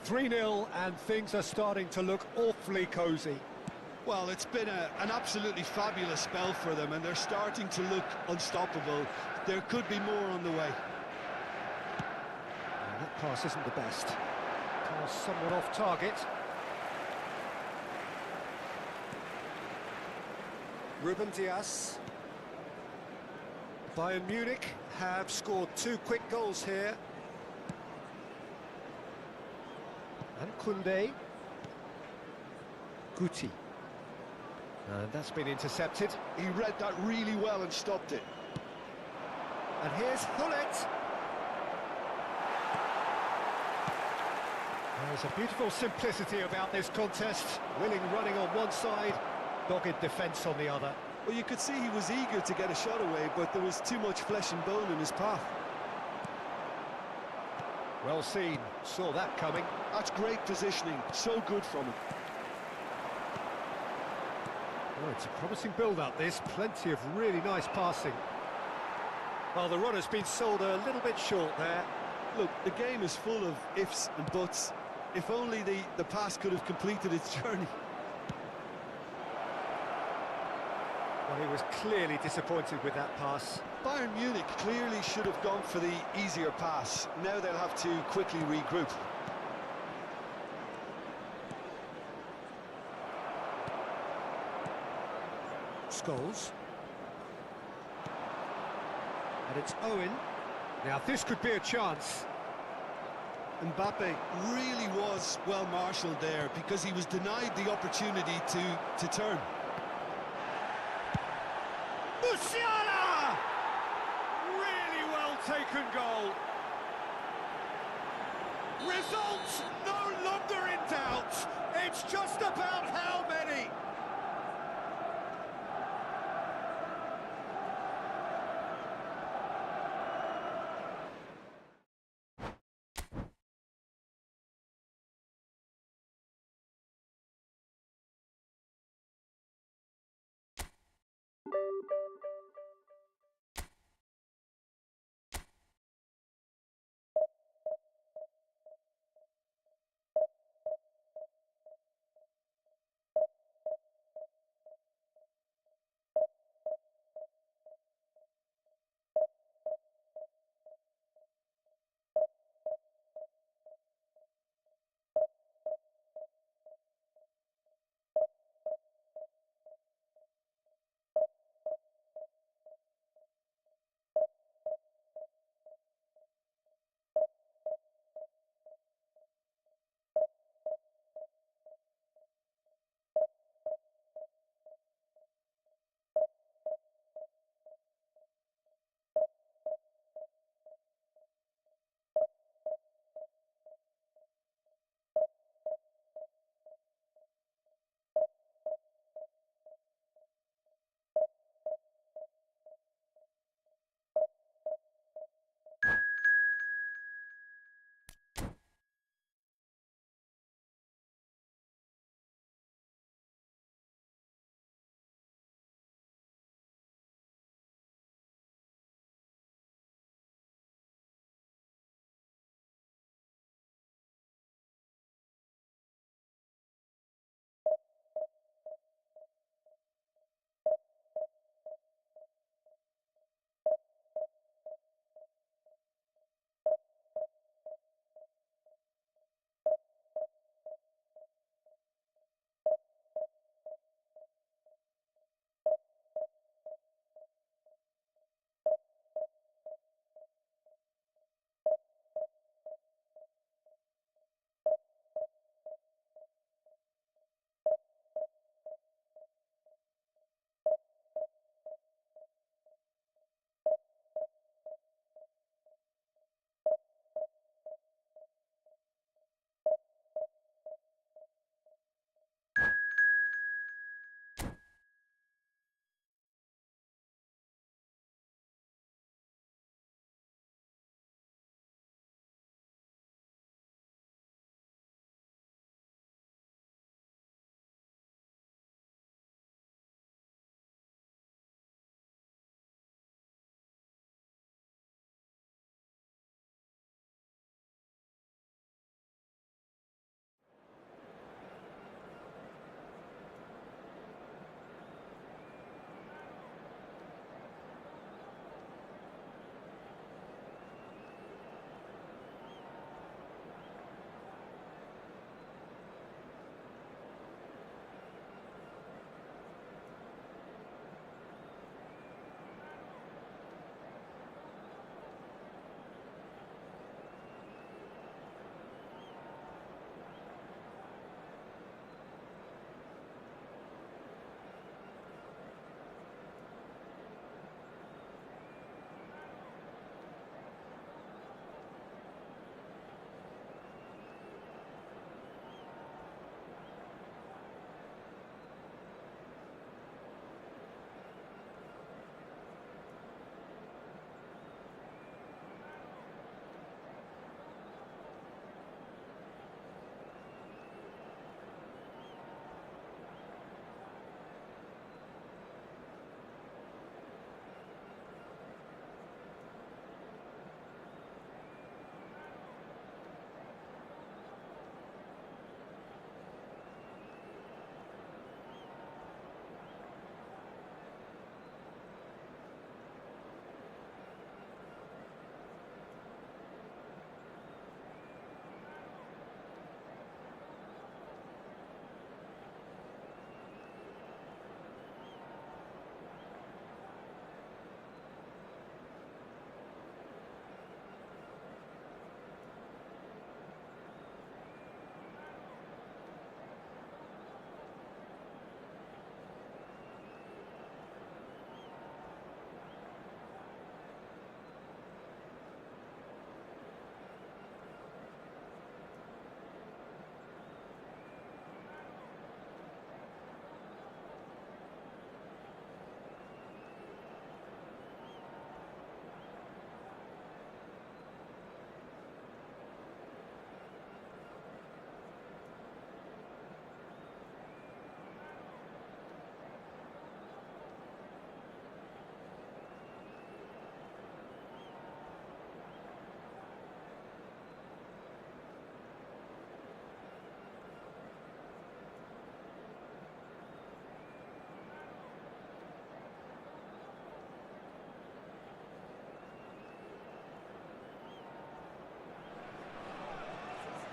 .3-0 and things are starting to look awfully cosy. Well, it's been an absolutely fabulous spell for them, and they're starting to look unstoppable. There could be more on the way. And that pass isn't the best. Pass somewhat off target. Ruben Dias. Bayern Munich have scored 2 quick goals here. And Koundé. Guti. And that's been intercepted. He read that really well and stopped it. And here's Hullet. There's a beautiful simplicity about this contest. Willing running on one side, dogged defence on the other. Well, you could see he was eager to get a shot away, but there was too much flesh and bone in his path. Well seen, saw that coming. That's great positioning, so good from him. Oh, it's a promising build-up, this. Plenty of really nice passing. Well, the run has been sold a little bit short there. Look, the game is full of ifs and buts. If only the pass could have completed its journey. Well, he was clearly disappointed with that pass. Bayern Munich clearly should have gone for the easier pass. Now they'll have to quickly regroup. Scholes. And it's Owen. Now this could be a chance. Mbappe really was well marshalled there because he was denied the opportunity to turn. Musiala! Really well taken goal. Result no longer in doubt. It's just about how many.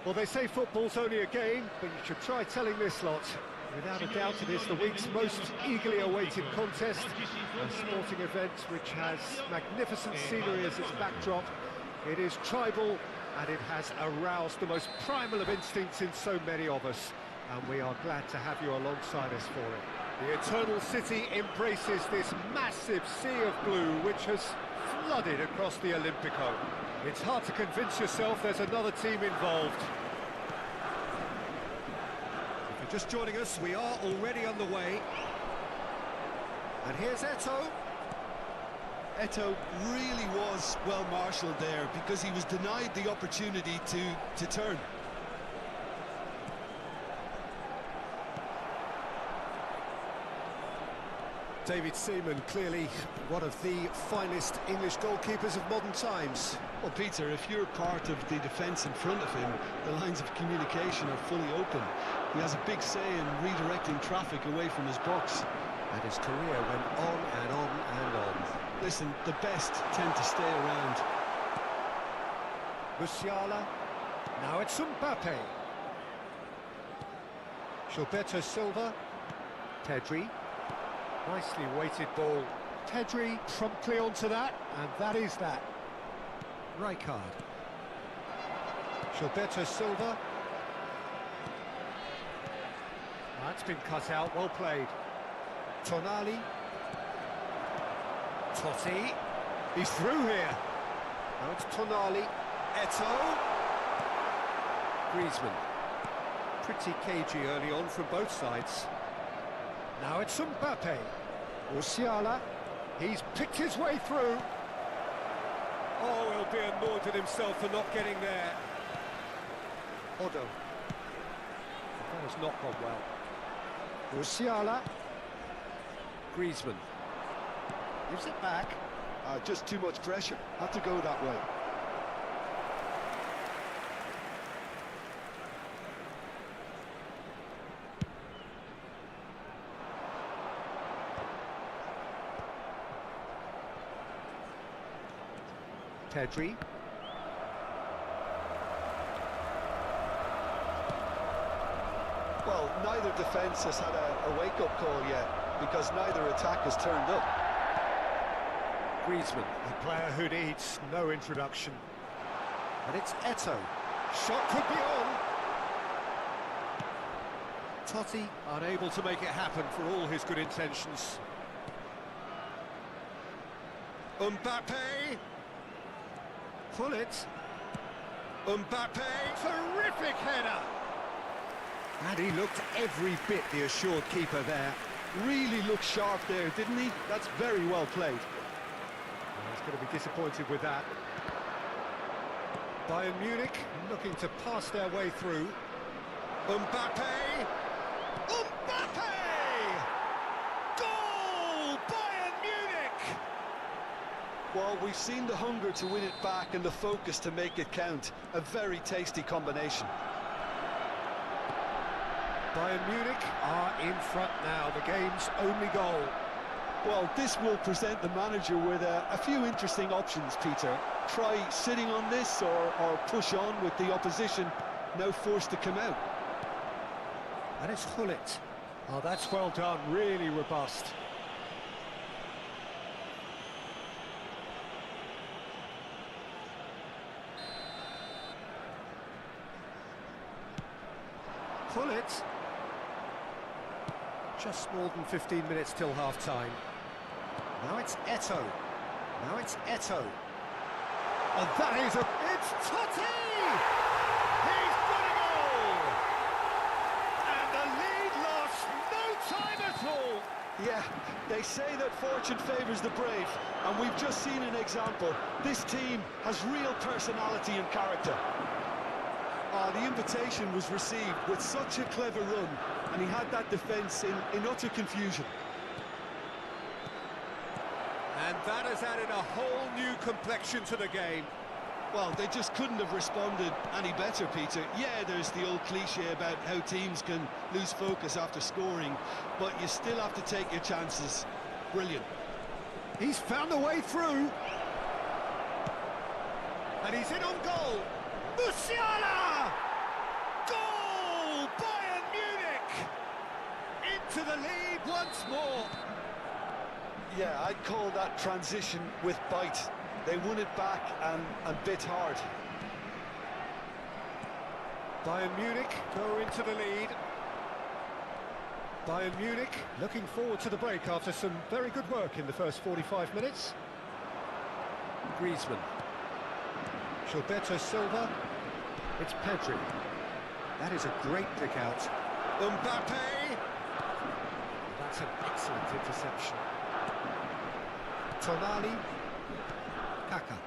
Well, they say football's only a game, but you should try telling this lot. Without a doubt, it is the week's most eagerly awaited contest, a sporting event which has magnificent scenery as its backdrop. It is tribal, and it has aroused the most primal of instincts in so many of us, and we are glad to have you alongside us for it. The Eternal City embraces this massive sea of blue which has flooded across the Olympico. It's hard to convince yourself there's another team involved. If you're just joining us, we are already underway. And here's Eto'o. Eto'o really was well marshalled there because he was denied the opportunity to turn. David Seaman, clearly one of the finest English goalkeepers of modern times. Well, Peter, if you're part of the defence in front of him, the lines of communication are fully open. He has a big say in redirecting traffic away from his box. And his career went on and on and on. Listen, the best tend to stay around. Musiala. Now it's Mbappe. Gilberto Silva. Pedri. Nicely weighted ball. Pedri promptly onto that, and that is that. Rijkaard. Gilberto Silva. That's been cut out, well played. Tonali. Totti. He's through here. Now it's Tonali. Eto'o. Griezmann. Pretty cagey early on from both sides. Now it's Mbappe. Musiala. He's picked his way through. Oh, he'll be annoyed at himself for not getting there. Odo. That has not gone well. Musiala. Griezmann. Gives it back. Just too much pressure. Had to go that way. Pedri. Well, neither defence has had a wake-up call yet, because neither attack has turned up. Griezmann, a player who needs no introduction. And it's Eto'o. Shot could be on. Totti unable to make it happen for all his good intentions. Mbappe. Pull it. Mbappe. Terrific header. And he looked every bit the assured keeper there. Really looked sharp there, didn't he? That's very well played. He's going to be disappointed with that. Bayern Munich looking to pass their way through. Mbappe! Mbappe! Goal! Bayern Munich! Well, we've seen the hunger to win it back and the focus to make it count. A very tasty combination. Bayern Munich are in front now, the game's only goal. Well, this will present the manager with a few interesting options, Peter. Try sitting on this or push on with the opposition, now forced to come out. And it's Gullit. Oh, that's well done, really robust. Gullit. Just more than 15 minutes till half-time. Now it's Eto'o. Now it's Eto'o. And that is It's Totti! He's got a goal! And the lead lost no time at all! Yeah, they say that fortune favours the brave, and we've just seen an example. This team has real personality and character. The invitation was received with such a clever run, and he had that defence in utter confusion. And that has added a whole new complexion to the game. Well, they just couldn't have responded any better, Peter. Yeah, there's the old cliche about how teams can lose focus after scoring, but you still have to take your chances. Brilliant. He's found a way through. And he's in on goal. Musiala! into the lead once more. Yeah, I'd call that transition with bite. They won it back and bit hard. Bayern Munich go into the lead. Bayern Munich looking forward to the break after some very good work in the first 45 minutes. Griezmann. Gilberto Silva. It's Pedri. That is a great pick out. Mbappe. That's an excellent interception. Tonali. Kaka.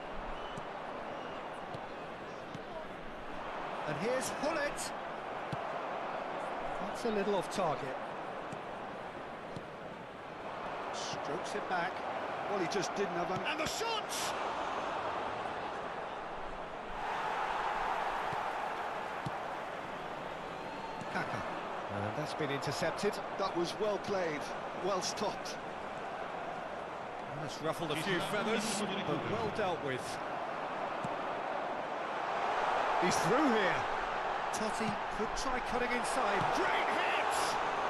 And here's Hullet. That's a little off target. Strokes it back. Well, he just didn't have And the shot! Kaka. And that's been intercepted. That was well played, well stopped. That's ruffled a few feathers, but well dealt with. He's through here. Totti could try cutting inside. Great hit!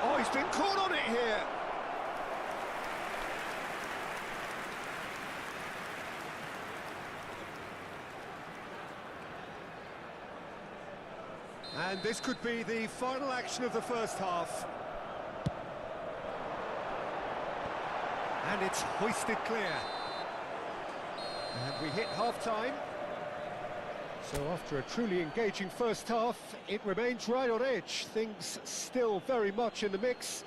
Oh, he's been caught on it here. And this could be the final action of the first half. And it's hoisted clear. And we hit half-time. So after a truly engaging first half, it remains right on edge. Things still very much in the mix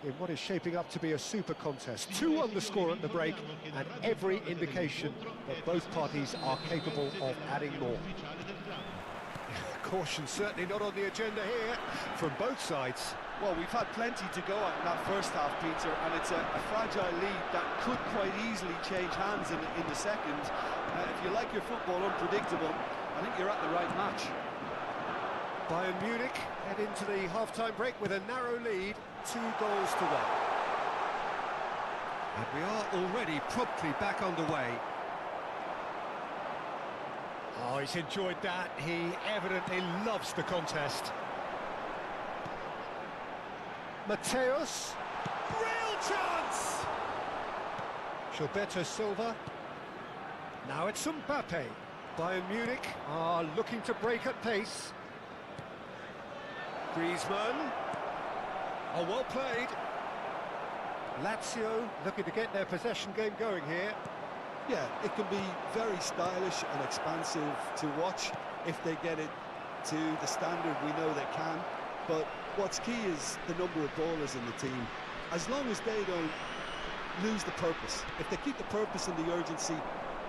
in what is shaping up to be a super contest. 2-1 the score at the break, and every indication that both parties are capable of adding more. Caution certainly not on the agenda here from both sides. Well, we've had plenty to go at in that first half, Peter, and it's a fragile lead that could quite easily change hands in the second. If you like your football unpredictable, I think you're at the right match. Bayern Munich head into the half-time break with a narrow lead, 2 goals to 1. And we are already promptly back underway. Oh, he's enjoyed that. He evidently loves the contest. Mateus. Real chance! Gilberto Silva. Now it's Mbappe. Bayern Munich are looking to break at pace. Griezmann. Oh, well played. Lazio looking to get their possession game going here. Yeah, it can be very stylish and expansive to watch if they get it to the standard we know they can. But what's key is the number of ballers in the team. As long as they don't lose the purpose, if they keep the purpose and the urgency,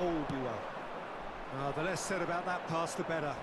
all will be well. The less said about that pass, the better.